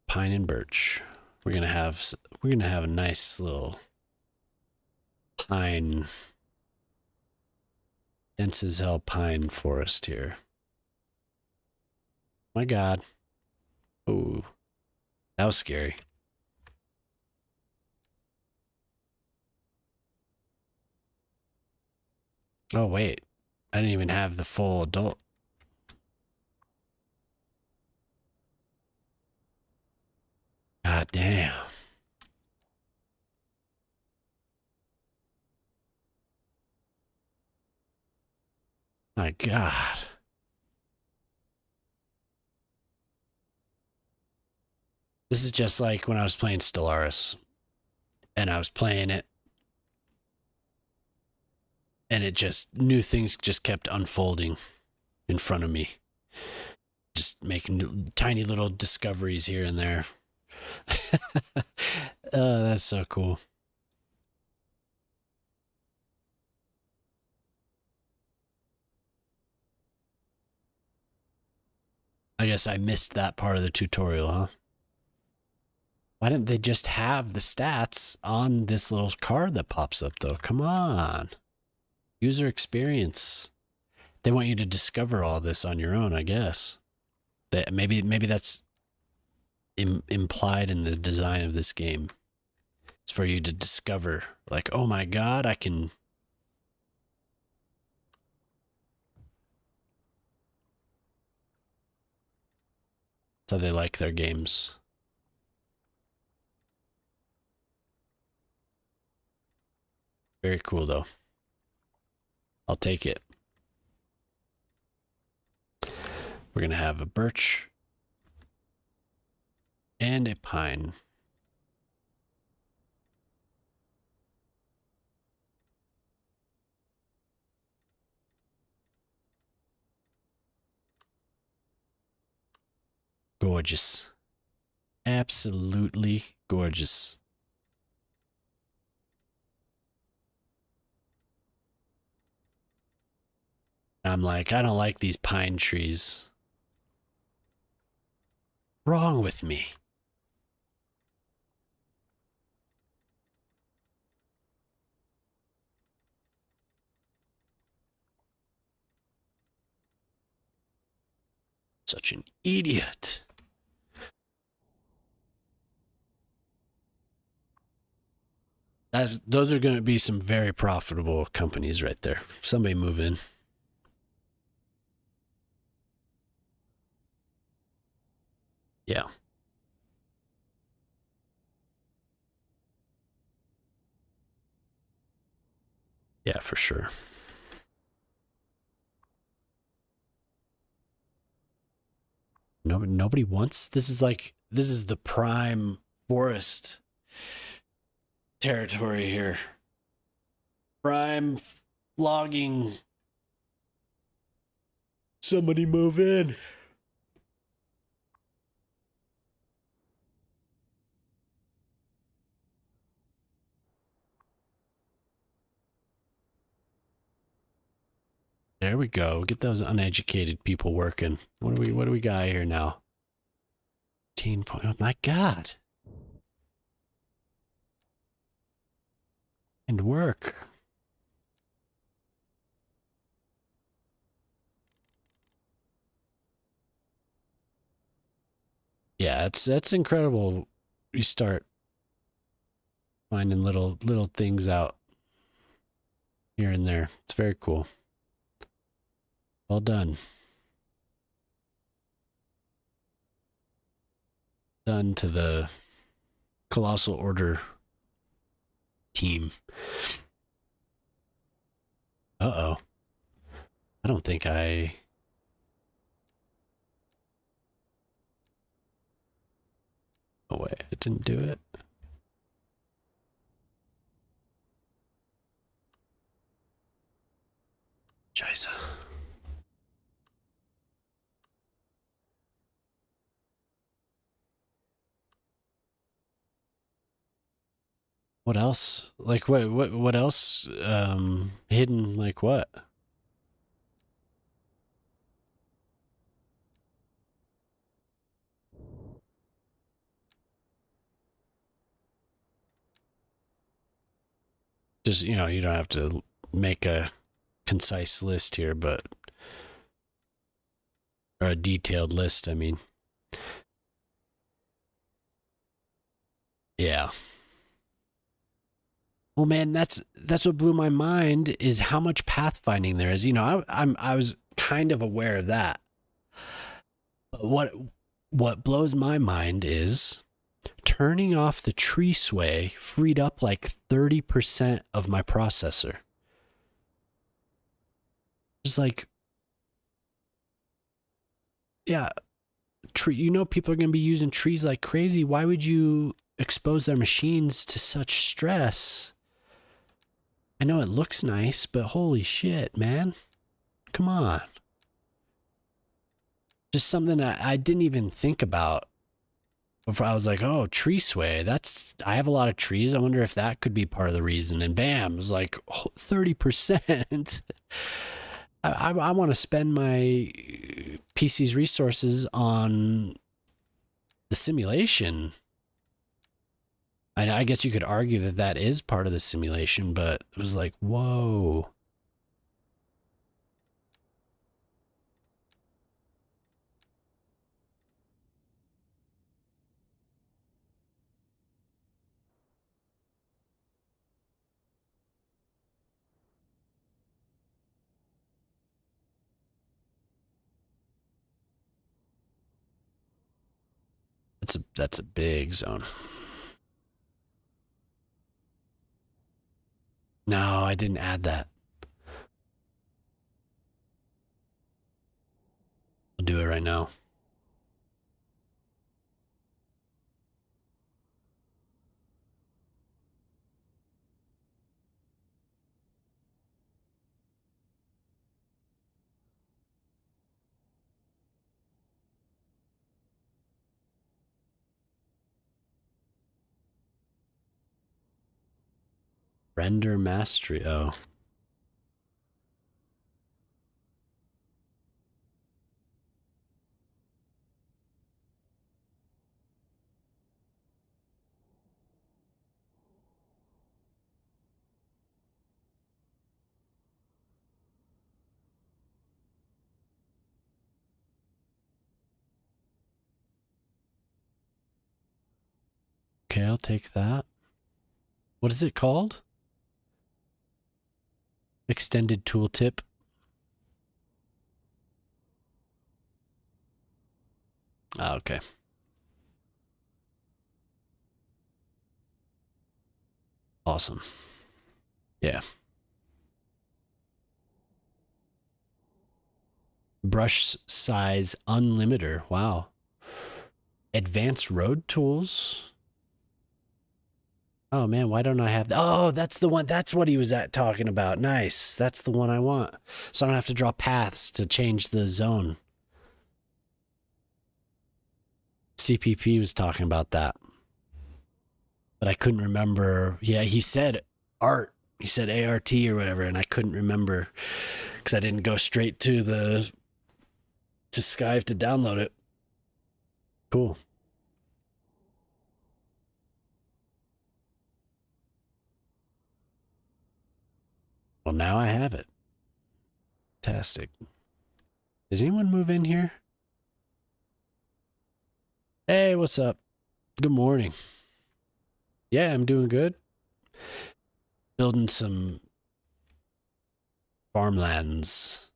Pine and birch. We're gonna have a nice little pine, dense as hell pine forest here. My God. Oh, that was scary. Oh wait, I didn't even have the full adult. God damn. My God. This is just like when I was playing Stellaris and I was playing it and it just new things just kept unfolding in front of me. Just making tiny little discoveries here and there. That's so cool. I guess I missed that part of the tutorial, huh? Why didn't they just have the stats on this little card that pops up, though? Come on. User experience. They want you to discover all this on your own, I guess. Maybe that's implied in the design of this game. It's for you to discover, like, oh my God, I can. That's how they like their games. Very cool, though. I'll take it. We're going to have a birch and a pine. Gorgeous. Absolutely gorgeous. I'm like, I don't like these pine trees. Wrong with me? Such an idiot. Those are going to be some very profitable companies right there. Somebody move in. Yeah, for sure. Nobody wants. This is the prime forest territory here. Prime logging. Somebody move in. There we go. Get those uneducated people working. What do we got here now? 18 point. Oh my God. And work. Yeah, that's incredible. You start finding little things out here and there. It's very cool. Well done. Done to the Colossal Order team. Uh-oh. I don't think I... Oh, wait. I didn't do it. Scheiße. What else? Like, what else? Hidden, like what? Just, you know, you don't have to make a concise list here, but... Or a detailed list, I mean. Yeah. Well, man, that's what blew my mind is how much pathfinding there is. You know, I was kind of aware of that. But what blows my mind is turning off the tree sway freed up like 30% of my processor. Just like, yeah, you know, people are going to be using trees like crazy. Why would you expose their machines to such stress? I know it looks nice, but holy shit, man. Come on. Just something I didn't even think about before. I was like, oh, tree sway. I have a lot of trees. I wonder if that could be part of the reason. And bam, it was like 30%. I want to spend my PC's resources on the simulation. I guess you could argue that that is part of the simulation, but it was like, whoa. That's a big zone. No, I didn't add that. I'll do it right now. Render mastery. Oh. Okay, I'll take that. What is it called? Extended tooltip. Ah, okay. Awesome. Yeah. Brush size unlimiter. Wow. Advanced road tools. Oh man, why don't I have that? Oh, that's the one. That's what he was talking about. Nice. That's the one I want. So I don't have to draw paths to change the zone. CPP was talking about that. But I couldn't remember. Yeah, he said art. He said ART or whatever, and I couldn't remember because I didn't go straight to Skive to download it. Cool. Well, now I have it. Fantastic. Did anyone move in here? Hey, what's up? Good morning. Yeah, I'm doing good. Building some farmlands.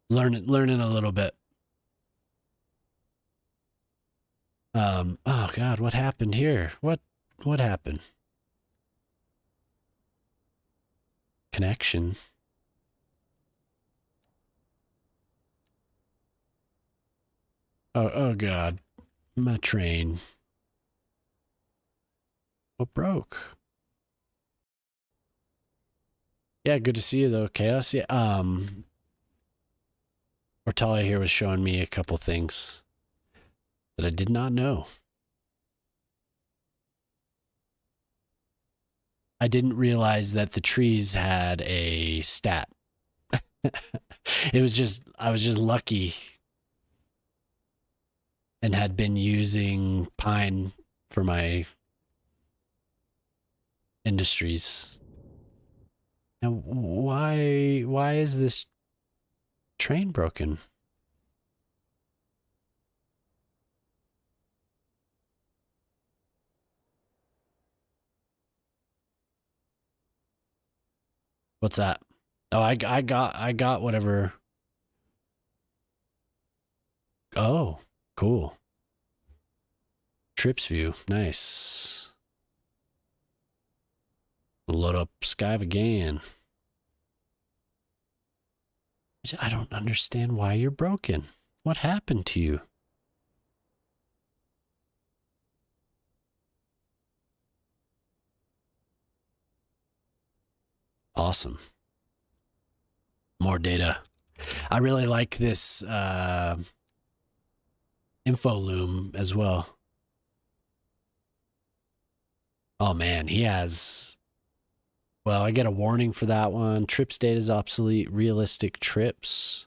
Learning a little bit. Oh God, what happened here? What happened? Connection. Oh God. My train. What broke? Yeah, good to see you though, Chaos. Yeah, Ortalia here was showing me a couple things that I did not know. I didn't realize that the trees had a stat. I was just lucky and had been using pine for my industries. Now, why is this train broken? What's that? Oh, I got whatever. Oh, cool. Trips view, nice. Load up Skive again. I don't understand why you're broken. What happened to you? Awesome. More data. I really like this info loom as well. Oh man, he has. Well, I get a warning for that one. Trips data is obsolete. Realistic trips.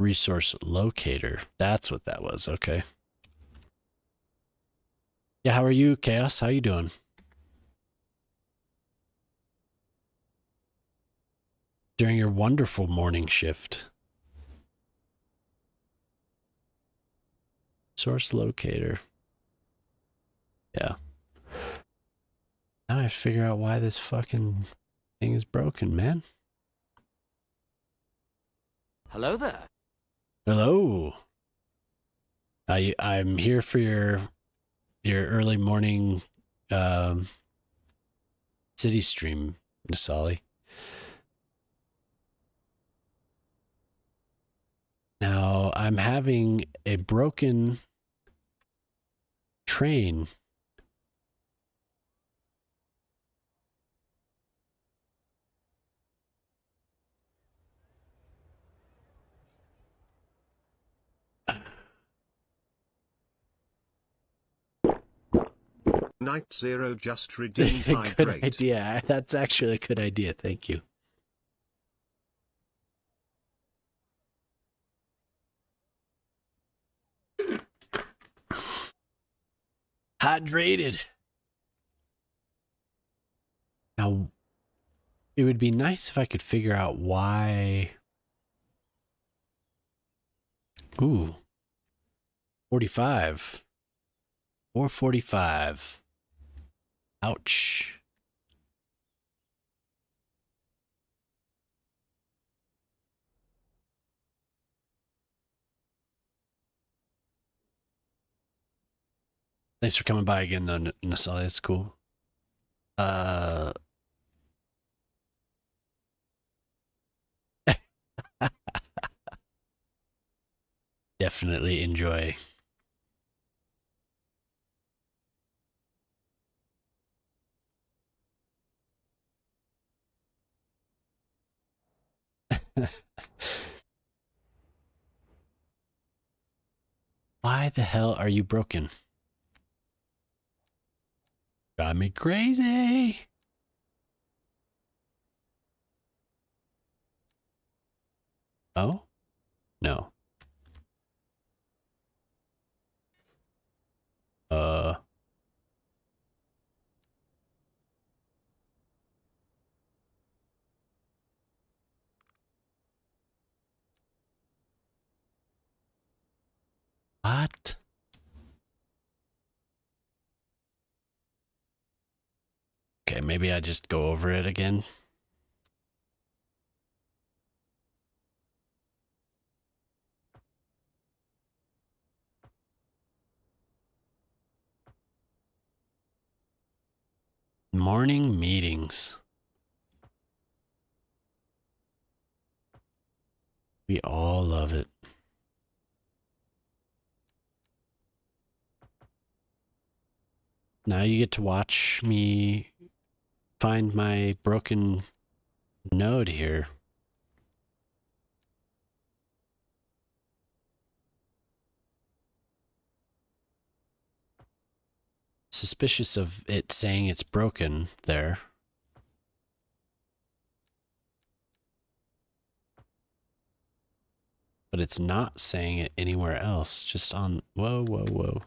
Resource locator. That's what that was. Okay. Yeah, how are you, Chaos? How you doing? During your wonderful morning shift. Source locator. Yeah. Now I figure out why this fucking thing is broken, man. Hello there. Hello. I'm here for your early morning city stream, Nasali. Now I'm having a broken train. Night Zero just redeemed Good hydrate. idea. That's actually a good idea. Thank you. Hydrated. Now, it would be nice if I could figure out why. Ooh. 45. 445. Ouch. Thanks for coming by again, though, Nasali. It's cool. Uh, definitely enjoy. Why the hell are you broken? Got me crazy. Oh? No. Uh, what? Okay, maybe I just go over it again. Morning meetings. We all love it. Now you get to watch me find my broken node here. Suspicious of it saying it's broken there. But it's not saying it anywhere else. Just on... Whoa, whoa, whoa.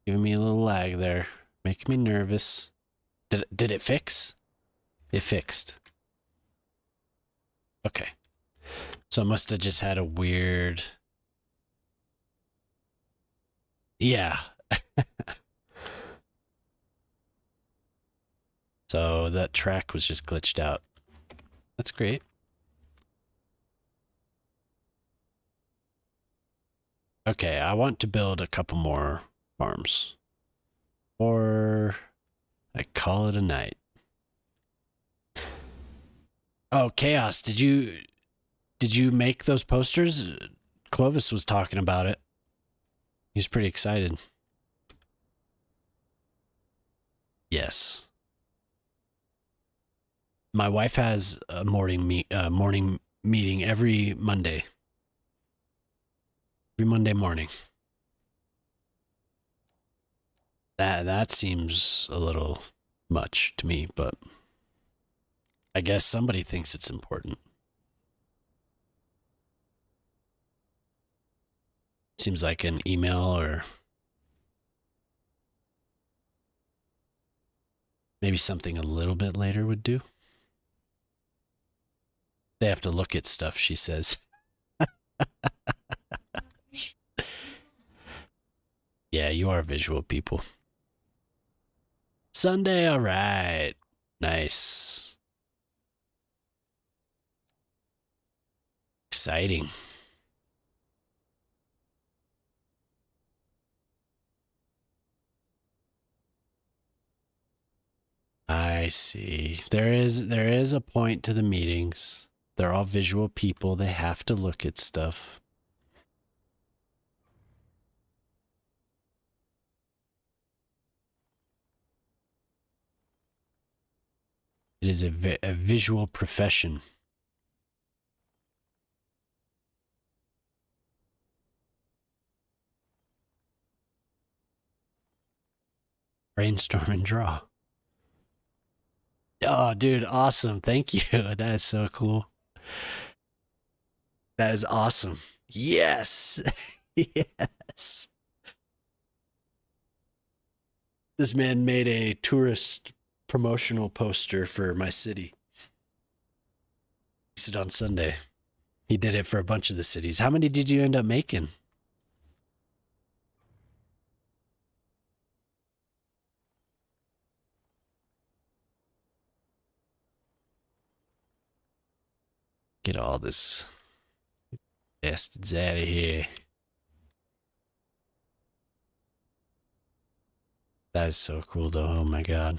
Giving me a little lag there. Making me nervous. Did it fix? It fixed. Okay. So it must have just had a weird... Yeah. So that track was just glitched out. That's great. Okay, I want to build a couple more farms. Or I call it a night. Oh, Chaos, did you make those posters? Clovis was talking about it. He was pretty excited. Yes. My wife has a morning meeting every Monday. Every Monday morning. That seems a little much to me, but I guess somebody thinks it's important. Seems like an email or maybe something a little bit later would do. They have to look at stuff, she says. Yeah, you are visual people. Sunday, all right. Nice. Exciting. I see. There is a point to the meetings. They're all visual people. They have to look at stuff. It is a visual profession. Brainstorm and draw. Oh, dude, awesome. Thank you. That is so cool. That is awesome. Yes. Yes. This man made a tourist promotional poster for my city. He said on Sunday. He did it for a bunch of the cities. How many did you end up making? Get all this bastards out of here. That is so cool, though. Oh my god.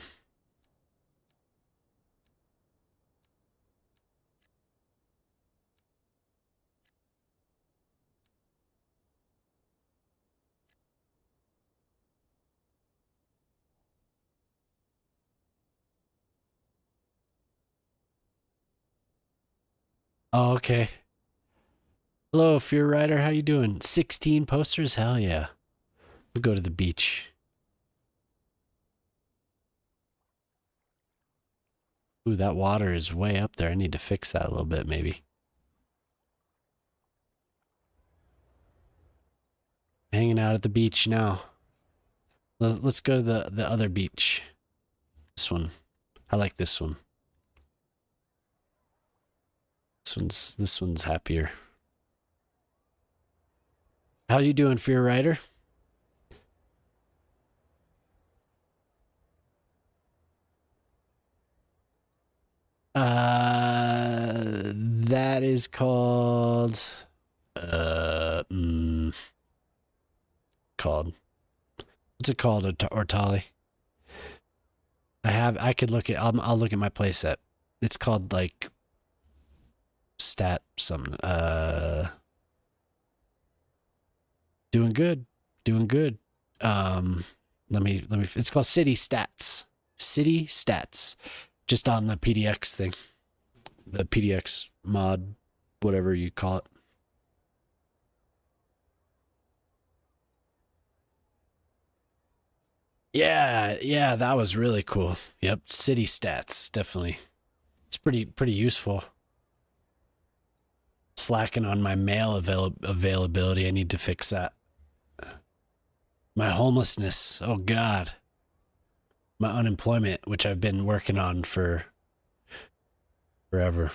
Oh, okay. Hello, Fear Rider. How you doing? 16 posters? Hell yeah. We'll go to the beach. Ooh, that water is way up there. I need to fix that a little bit, maybe. Hanging out at the beach now. Let's go to the other beach. This one. I like this one. This one's happier. How you doing, Fear Rider? That is called uh mm, called what's it called? Ortali. I could look at I'll look at my playset. It's called like stat something. Doing good. Doing good. Um let me it's called City Stats. City Stats. Just on the PDX thing. The PDX mod, whatever you call it. Yeah, that was really cool. Yep, City Stats, definitely. It's pretty useful. Slacking on my mail availability. I need to fix that. My homelessness. Oh God. My unemployment, which I've been working on for forever.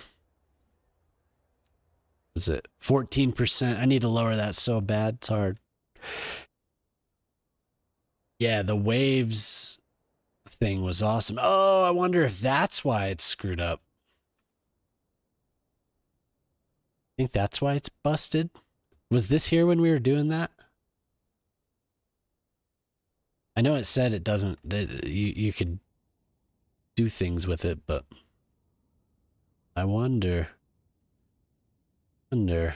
Is it 14%? I need to lower that so bad. It's hard. Yeah, the waves thing was awesome. Oh, I wonder if that's why it's screwed up. I think that's why it's busted. Was this here when we were doing that? I know it said it doesn't. You could do things with it, but I wonder. Wonder.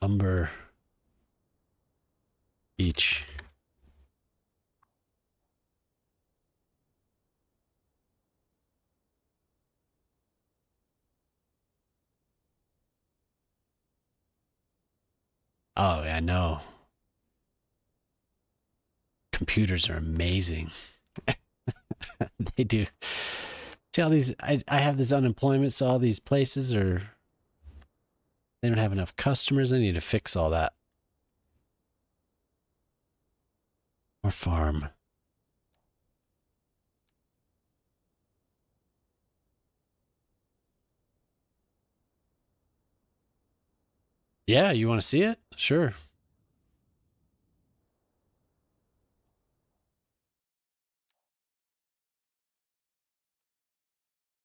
Umber Beach. Oh, I know. Computers are amazing. They do. See all these. I have this unemployment, so all these places are. They don't have enough customers. I need to fix all that. Or farm. Yeah, you want to see it? Sure.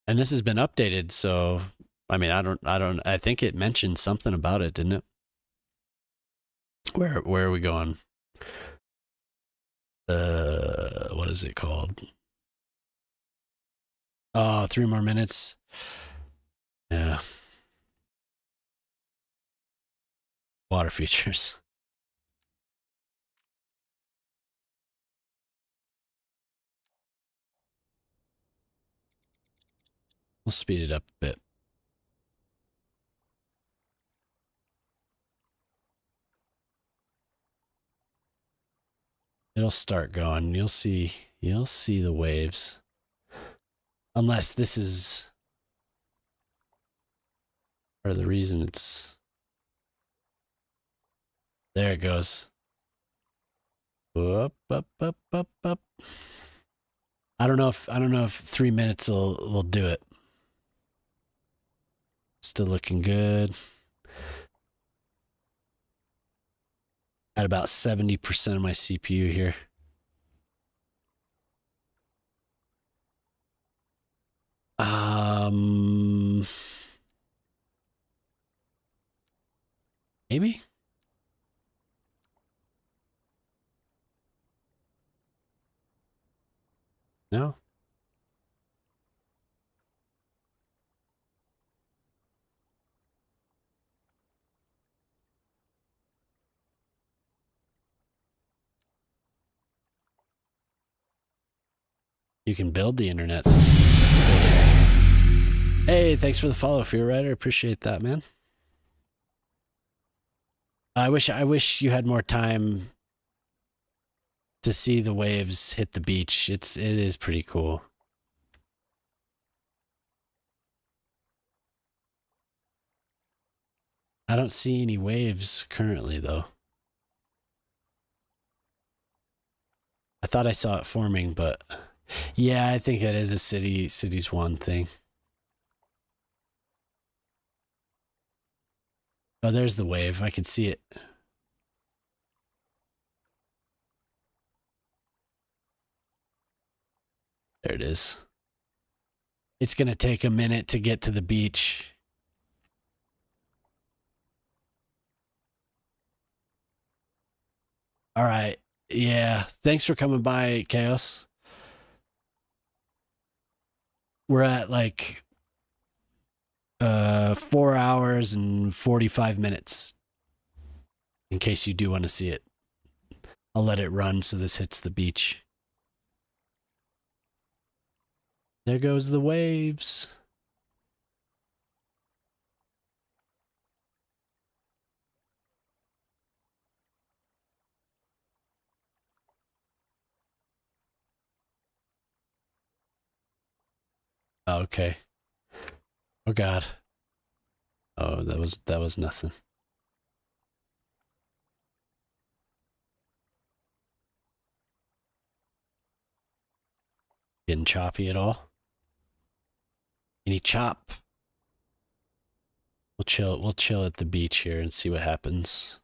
And this has been updated, so I mean, I think it mentioned something about it, didn't it? Where are we going? What is it called? Oh, 3 more minutes. Yeah. Water features. We'll speed it up a bit. It'll start going. You'll see the waves. Unless this is part of the reason it's there it goes. Up, up, up, up, up. I don't know if 3 minutes will do it. Still looking good. At about 70% of my CPU here. Um Maybe? No? You can build the internet. Hey, thanks for the follow, Fear Rider. Appreciate that, man. I wish you had more time to see the waves hit the beach. It is pretty cool. I don't see any waves currently though. I thought I saw it forming, but yeah, I think that is a cities one thing. Oh, there's the wave. I can see it. There it is. It's going to take a minute to get to the beach. All right. Yeah. Thanks for coming by, Chaos. We're at like 4 hours and 45 minutes in case you do want to see it. I'll let it run so this hits the beach. There goes the waves. Oh, okay. Oh God. Oh, that was nothing. Getting choppy at all? Any chop? We'll chill at the beach here and see what happens.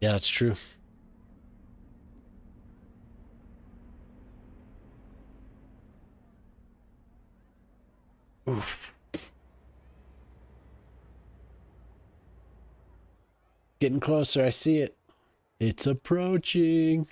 Yeah, that's true. Oof. Getting closer, I see it. It's approaching.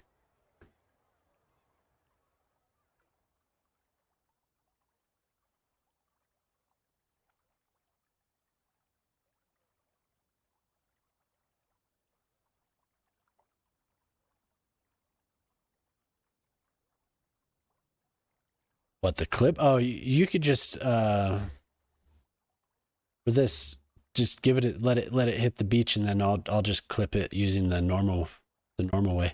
What, the clip? Oh, you could just for this, just give it let it hit the beach, and then I'll just clip it using the normal way.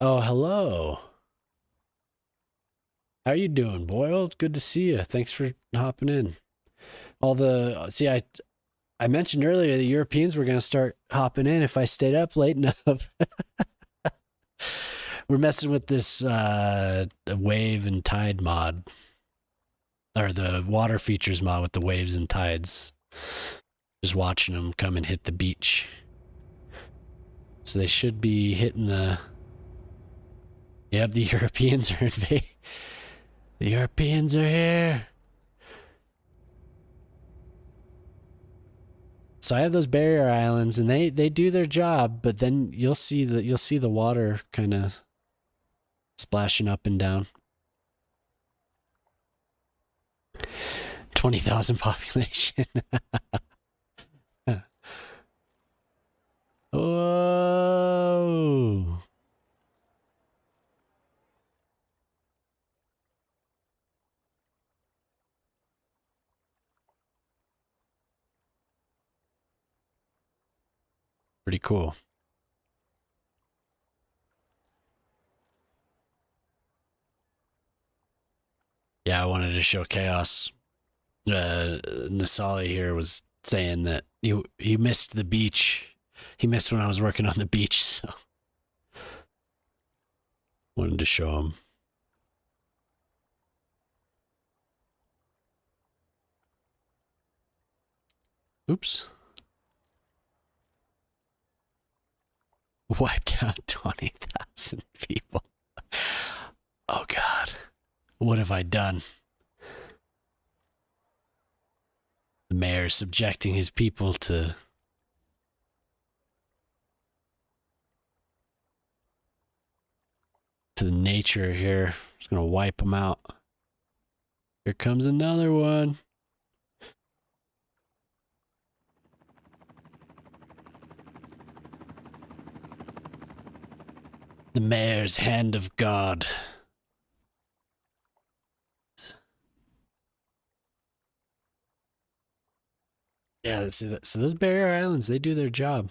Oh, hello. How you doing, Boyle? Good to see you. Thanks for hopping in. I mentioned earlier the Europeans were going to start hopping in if I stayed up late enough. We're messing with this wave and tide mod, or the water features mod with the waves and tides. Just watching them come and hit the beach. So they should be hitting the. Yep, the Europeans are invading. The Europeans are here. So I have those barrier islands, and they do their job, but then you'll see the water kind of splashing up and down. 20,000 population. Whoa. Pretty cool. Yeah, I wanted to show Chaos. Nasali here was saying that he missed the beach. He missed when I was working on the beach, so wanted to show him. Oops. Wiped out 20,000 people. Oh, God. What have I done? The mayor subjecting his people to the nature here. Just gonna wipe them out. Here comes another one. The mayor's hand of God. Yeah, so those barrier islands, they do their job.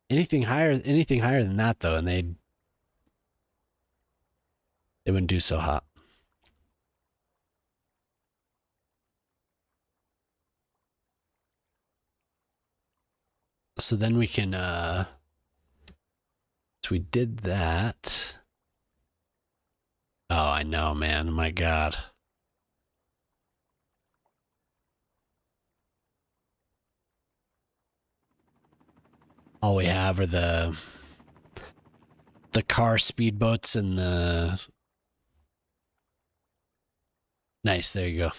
Anything higher than that though, and they wouldn't do so hot. So then we can so we did that. Oh, I know, man. My God. All we have are the car speedboats and the... Nice, there you go.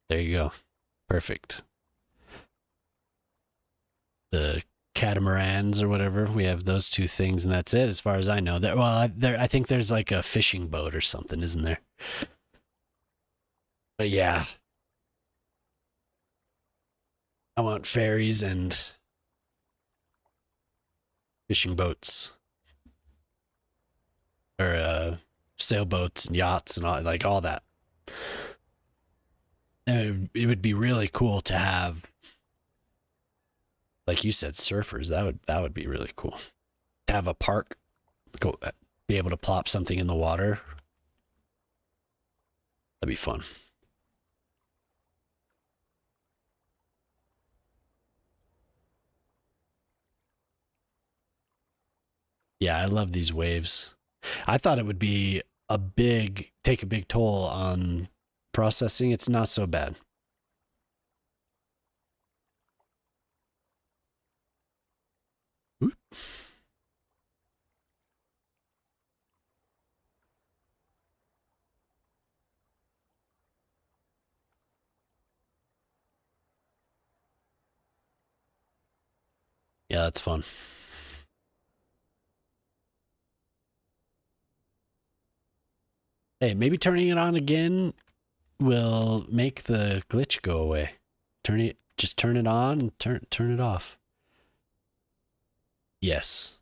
There you go. Perfect. The catamarans or whatever, we have those two things, and that's it as far as I know. I think there's like a fishing boat or something, isn't there? But yeah. I want ferries and fishing boats. Or sailboats and yachts and all that. And it would be really cool to have, like you said, surfers. That would be really cool. To have a park, be able to plop something in the water. That'd be fun. Yeah, I love these waves. I thought it would be take a big toll on processing. It's not so bad. Oop. Yeah, that's fun. Hey, maybe turning it on again will make the glitch go away. Just turn it on and turn it off. Yes.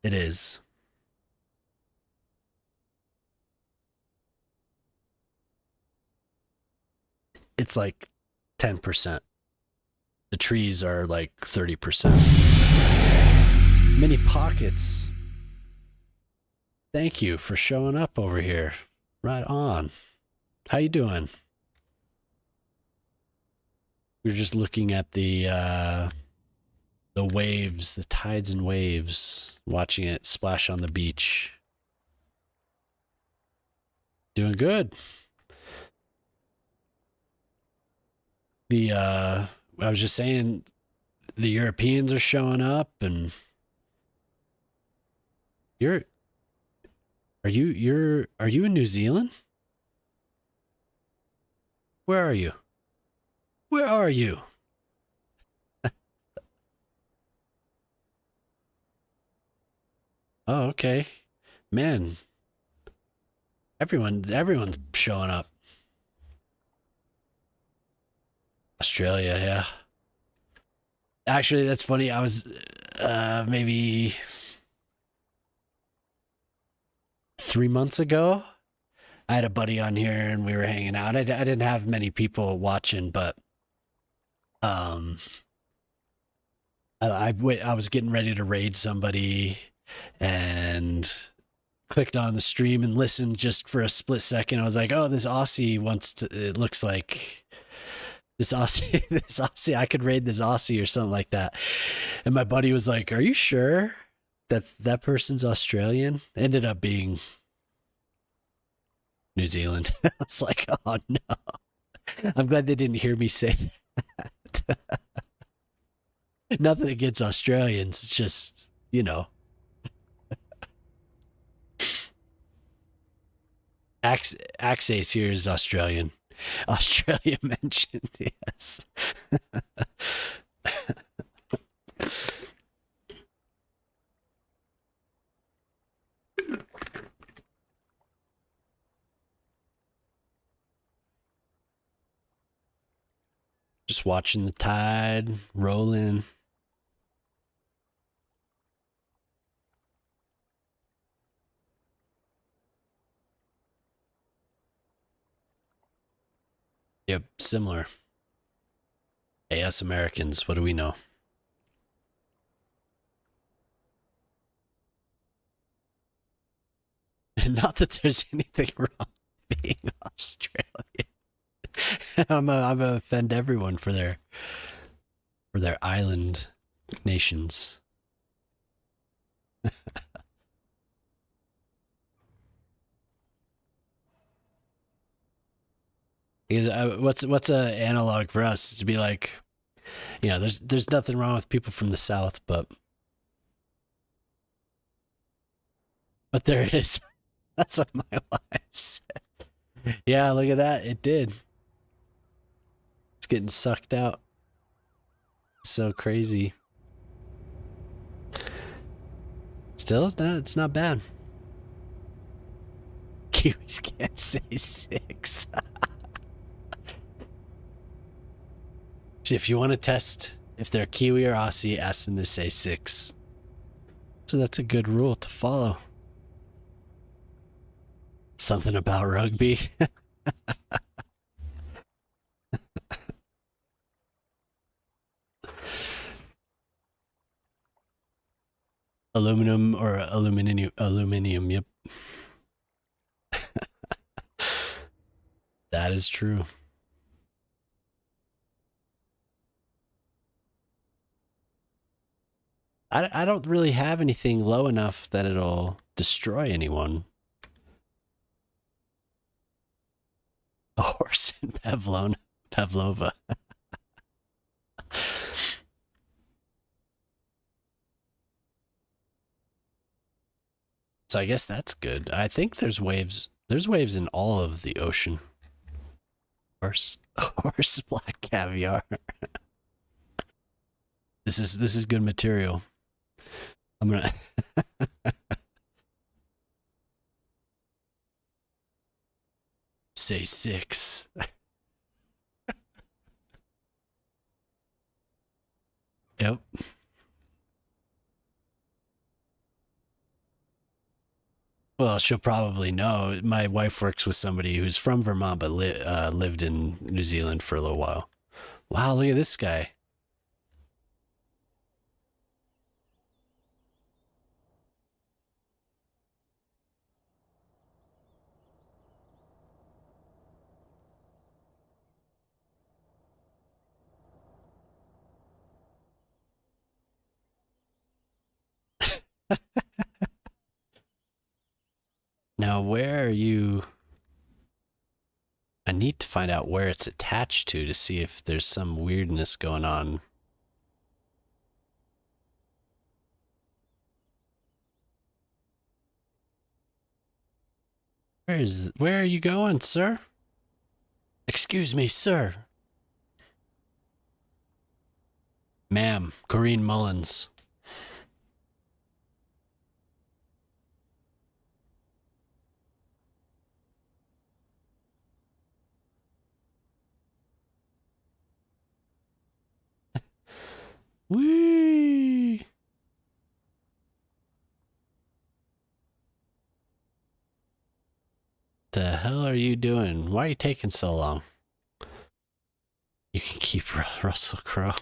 It is. It's like 10%. The trees are like 30%. Mini pockets. Thank you for showing up over here. Right on. How you doing? We're just looking at the waves, the tides and waves, watching it splash on the beach. Doing good. I was just saying, the Europeans are showing up, and are you in New Zealand? Where are you? Where are you? Oh, okay. Man, everyone's showing up. Australia, yeah. Actually, that's funny. I was maybe 3 months ago. I had a buddy on here and we were hanging out. I didn't have many people watching, but I was getting ready to raid somebody and clicked on the stream and listened just for a split second. I was like, oh, this Aussie it looks like this Aussie, I could raid this Aussie or something like that. And my buddy was like, are you sure? That person's Australian. Ended up being New Zealand. I was like, oh no. I'm glad they didn't hear me say that. Nothing against Australians. It's just, Axace here is Australian. Australia mentioned, yes. Just watching the tide roll in. Yep, similar. Hey, us Americans, what do we know? Not that there's anything wrong with being Australian. I'm gonna offend everyone for their island nations. Because what's a analog for us to be like, there's nothing wrong with people from the South, but there is. That's what my wife said. Yeah, look at that. It did. It's getting sucked out. So crazy. Still, it's not bad. Kiwis can't say six. If you want to test if they're Kiwi or Aussie, ask them to say six. So that's a good rule to follow. Something about rugby. Aluminum or aluminium, yep. That is true. I don't really have anything low enough that it'll destroy anyone. A horse in Pavlova. So I guess that's good. I think there's waves. There's waves in all of the ocean. Horse black caviar. This is good material. I'm gonna say six. Yep. Well, she'll probably know. My wife works with somebody who's from Vermont but lived in New Zealand for a little while. Wow, look at this guy. Now, where are you? I need to find out where it's attached to see if there's some weirdness going on. Where are you going, sir? Excuse me, sir. Ma'am, Corrine Mullins. Whee! The hell are you doing? Why are you taking so long? You can keep Russell Crowe.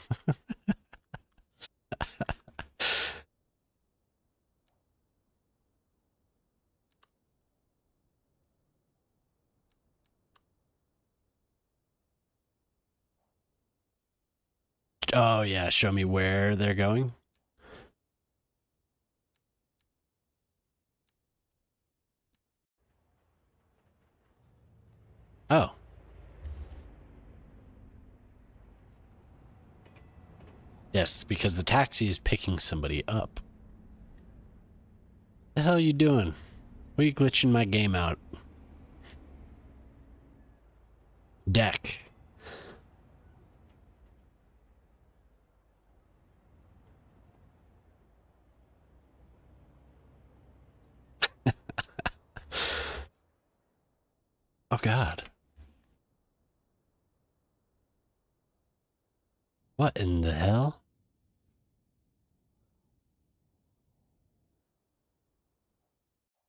Oh yeah, show me where they're going. Oh. Yes, because the taxi is picking somebody up. The hell are you doing? Why are you glitching my game out? Deck. Oh God. What in the hell?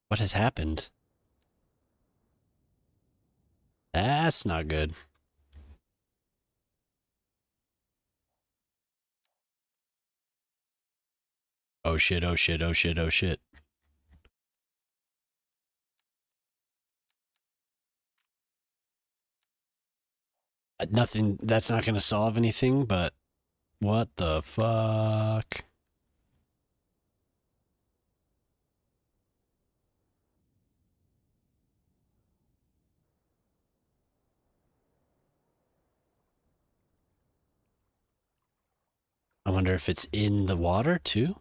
What has happened? That's not good. Oh shit, oh shit, oh shit, oh shit. Nothing, that's not going to solve anything, but what the fuck? I wonder if it's in the water too?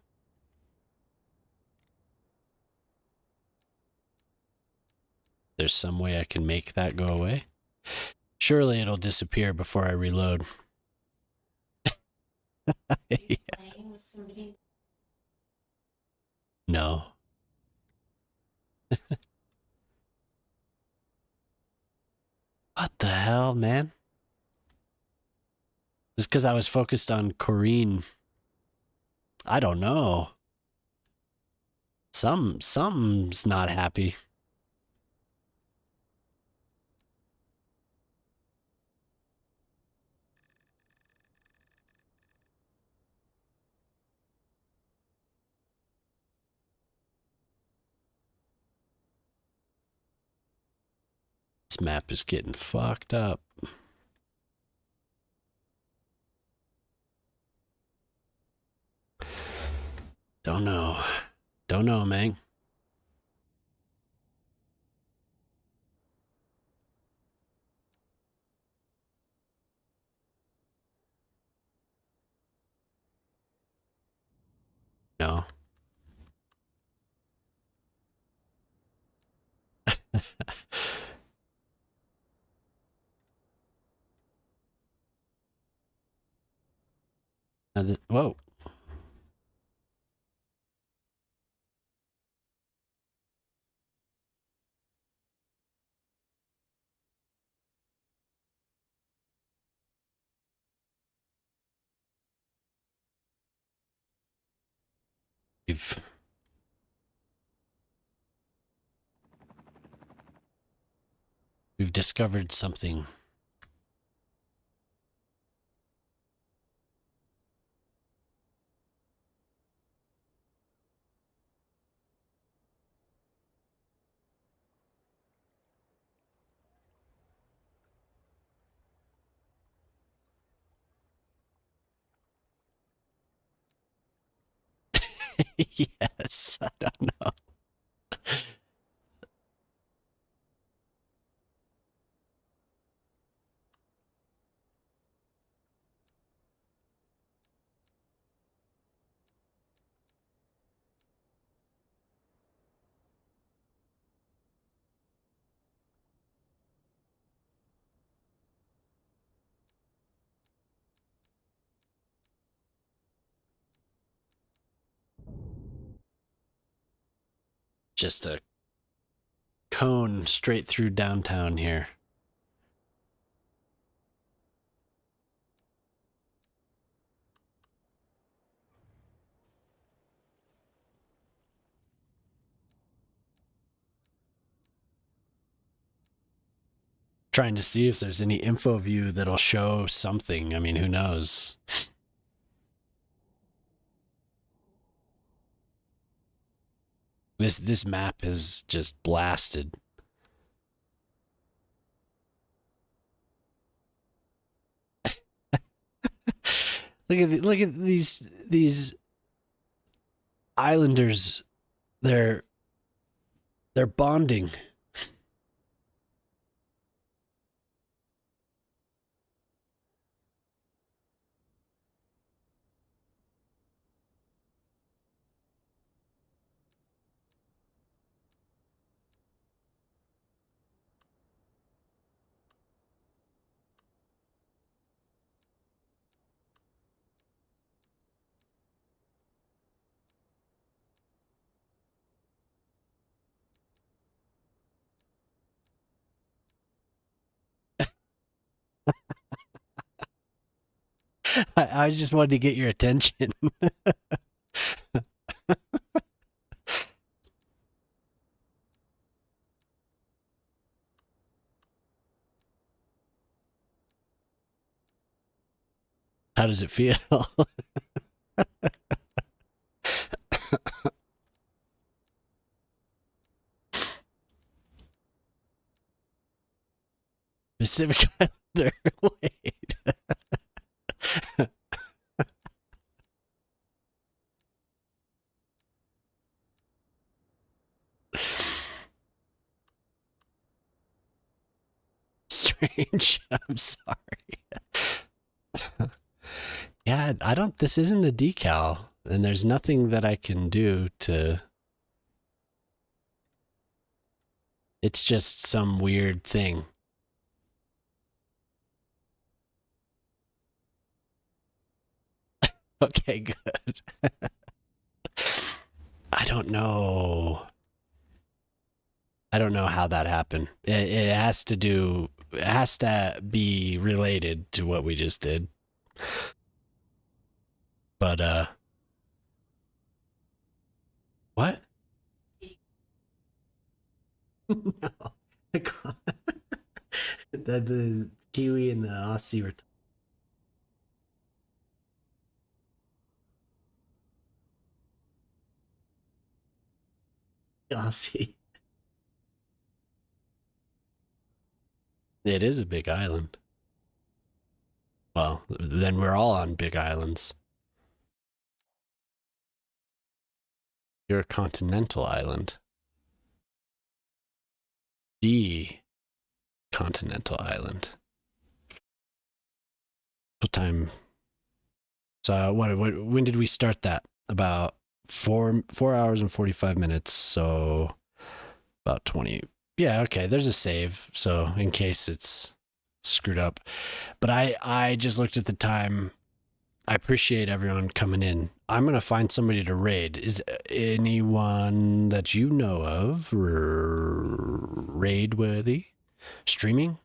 There's some way I can make that go away? Surely it'll disappear before I reload. No. What the hell, man? Just because I was focused on Corrine. I don't know. Something's not happy. This map is getting fucked up. Don't know. Don't know, man. No. Whoa. We've we've discovered something. Yes, I don't know. Just a cone straight through downtown here. Trying to see if there's any info view that'll show something. I mean, who knows? This map is just blasted. Look at these islanders. They're bonding. I just wanted to get your attention. How does it feel? Pacific Islander. Wait. Strange. I'm sorry. Yeah, I don't. This isn't a decal, and there's nothing that I can do to. It's just some weird thing. Okay, good. I don't know. I don't know how that happened. It has to do. It has to be related to what we just did. But what? No. The Kiwi and the Aussie were Aussie. It is a big island. Well, then we're all on big islands. You're a continental island. The continental island. What time? So what? When did we start that? About 4 hours and 45 minutes. So about 20. Yeah, okay. There's a save. So in case it's screwed up, but I just looked at the time. I appreciate everyone coming in. I'm gonna find somebody to raid. Is anyone that you know of raid worthy? Streaming?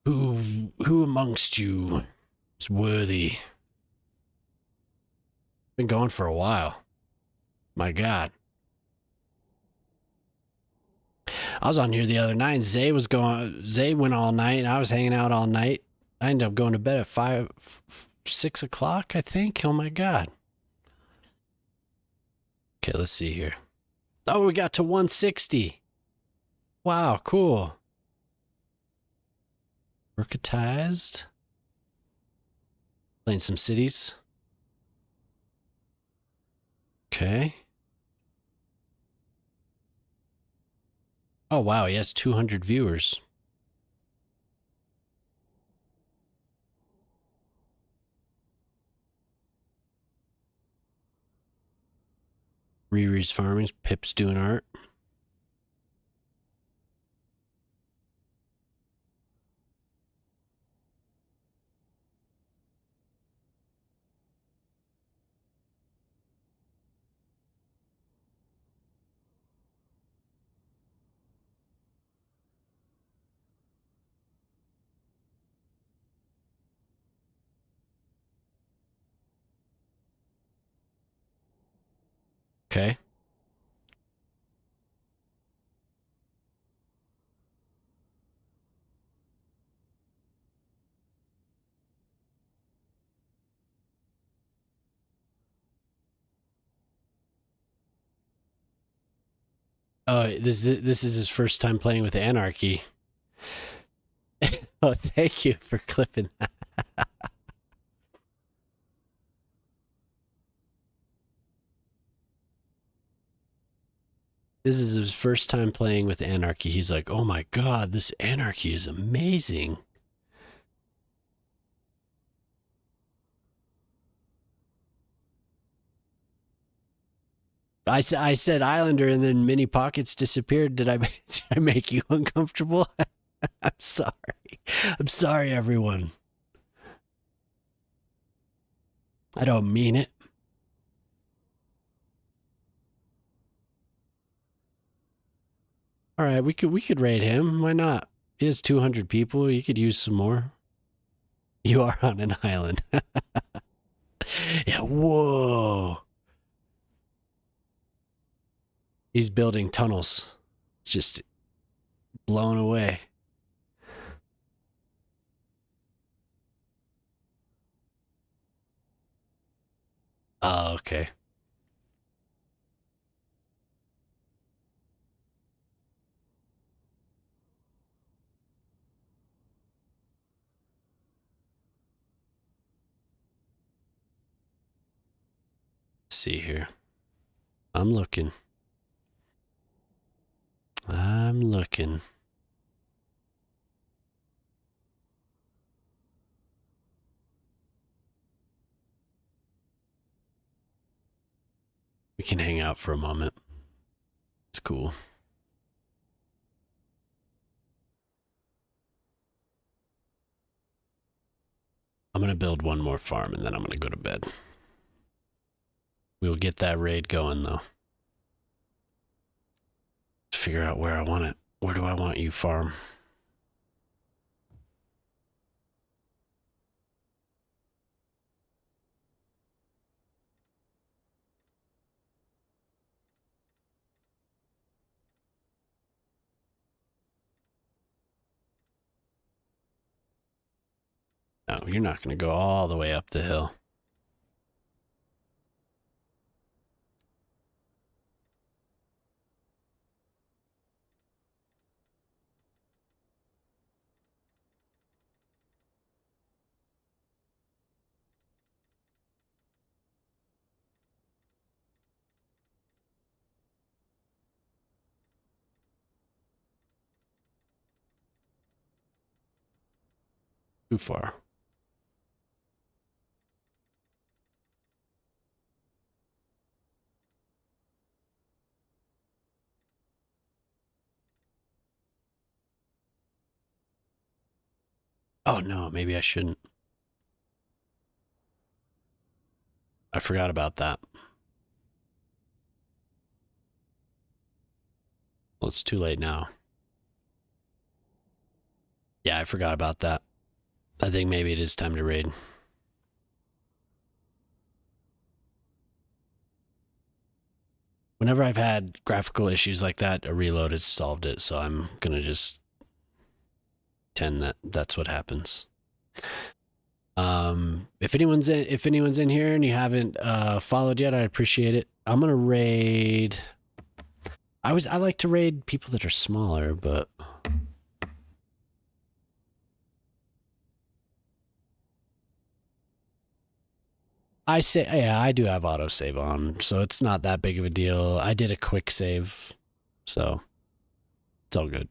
Who amongst you is worthy? Been going for a while. My God. I was on here the other night. Zay went all night, and I was hanging out all night. I ended up going to bed at 6 o'clock, I think. Oh my God. Okay, let's see here. Oh, we got to 160. Wow, cool. Mercantized. Playing some cities. Okay. Oh, wow, he has 200 viewers. Riri's farming. Pip's doing art. Okay. Oh, this is his first time playing with Anarchy. Oh, thank you for clipping that. This is his first time playing with Anarchy. He's like, oh my God, this Anarchy is amazing. I said Islander, and then Mini Pockets disappeared. Did I did I make you uncomfortable? I'm sorry. I'm sorry, everyone. I don't mean it. All right, we could raid him. Why not? He has 200 people. He could use some more. You are on an island. Yeah, whoa. He's building tunnels. Just blown away. Oh, okay. Let's see here. I'm looking. I'm looking. We can hang out for a moment. It's cool. I'm going to build one more farm and then I'm going to go to bed. We'll get that raid going though. Figure out where I want it. Where do I want you, farm? No, you're not going to go all the way up the hill. Too far. Oh no, maybe I shouldn't. I forgot about that. Well, it's too late now. Yeah, I forgot about that. I think maybe it is time to raid. Whenever I've had graphical issues like that, a reload has solved it, so I'm going to just pretend that that's what happens. If anyone's in here and you haven't followed yet, I appreciate it. I'm gonna raid. I like to raid people that are smaller, but I do have autosave on, so it's not that big of a deal. I did a quick save, so it's all good.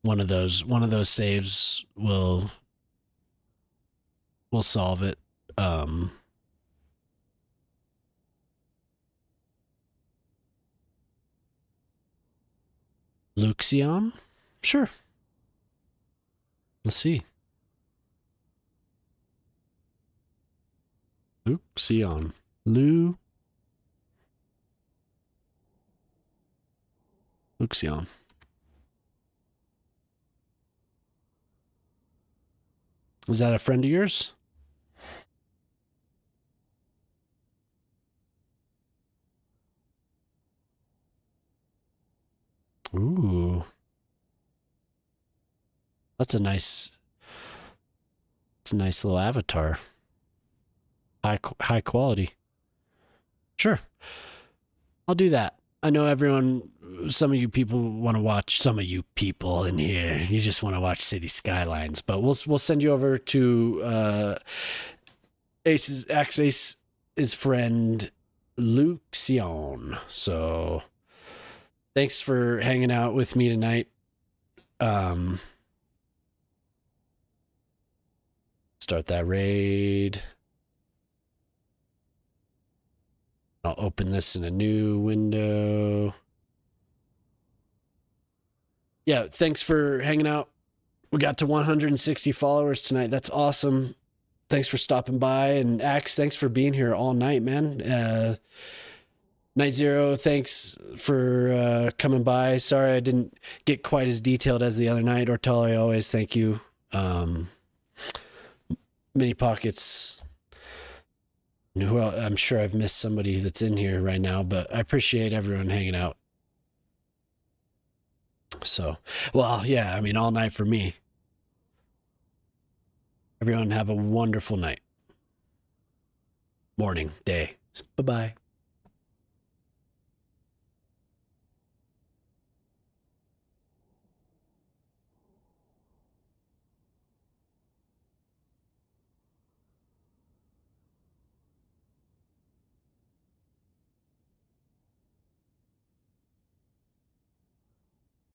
One of those saves will solve it. Luxion? Sure. Let's see. Luxion. Luxion. Is that a friend of yours? Ooh. That's a nice little avatar. High quality. Sure. I'll do that. I know some of you people want to watch, some of you people in here, you just want to watch city skylines, but we'll send you over to Axe's friend Luxion. So thanks for hanging out with me tonight. Start that raid. I'll open this in a new window. Yeah, thanks for hanging out. We got to 160 followers tonight. That's awesome. Thanks for stopping by. And Axe, thanks for being here all night, man. Night Zero, thanks for coming by. Sorry I didn't get quite as detailed as the other night. Ortelli, always thank you. Mini Pockets. Well, I'm sure I've missed somebody that's in here right now, but I appreciate everyone hanging out. So, well, yeah, I mean, all night for me. Everyone have a wonderful night. Morning, day. Bye-bye.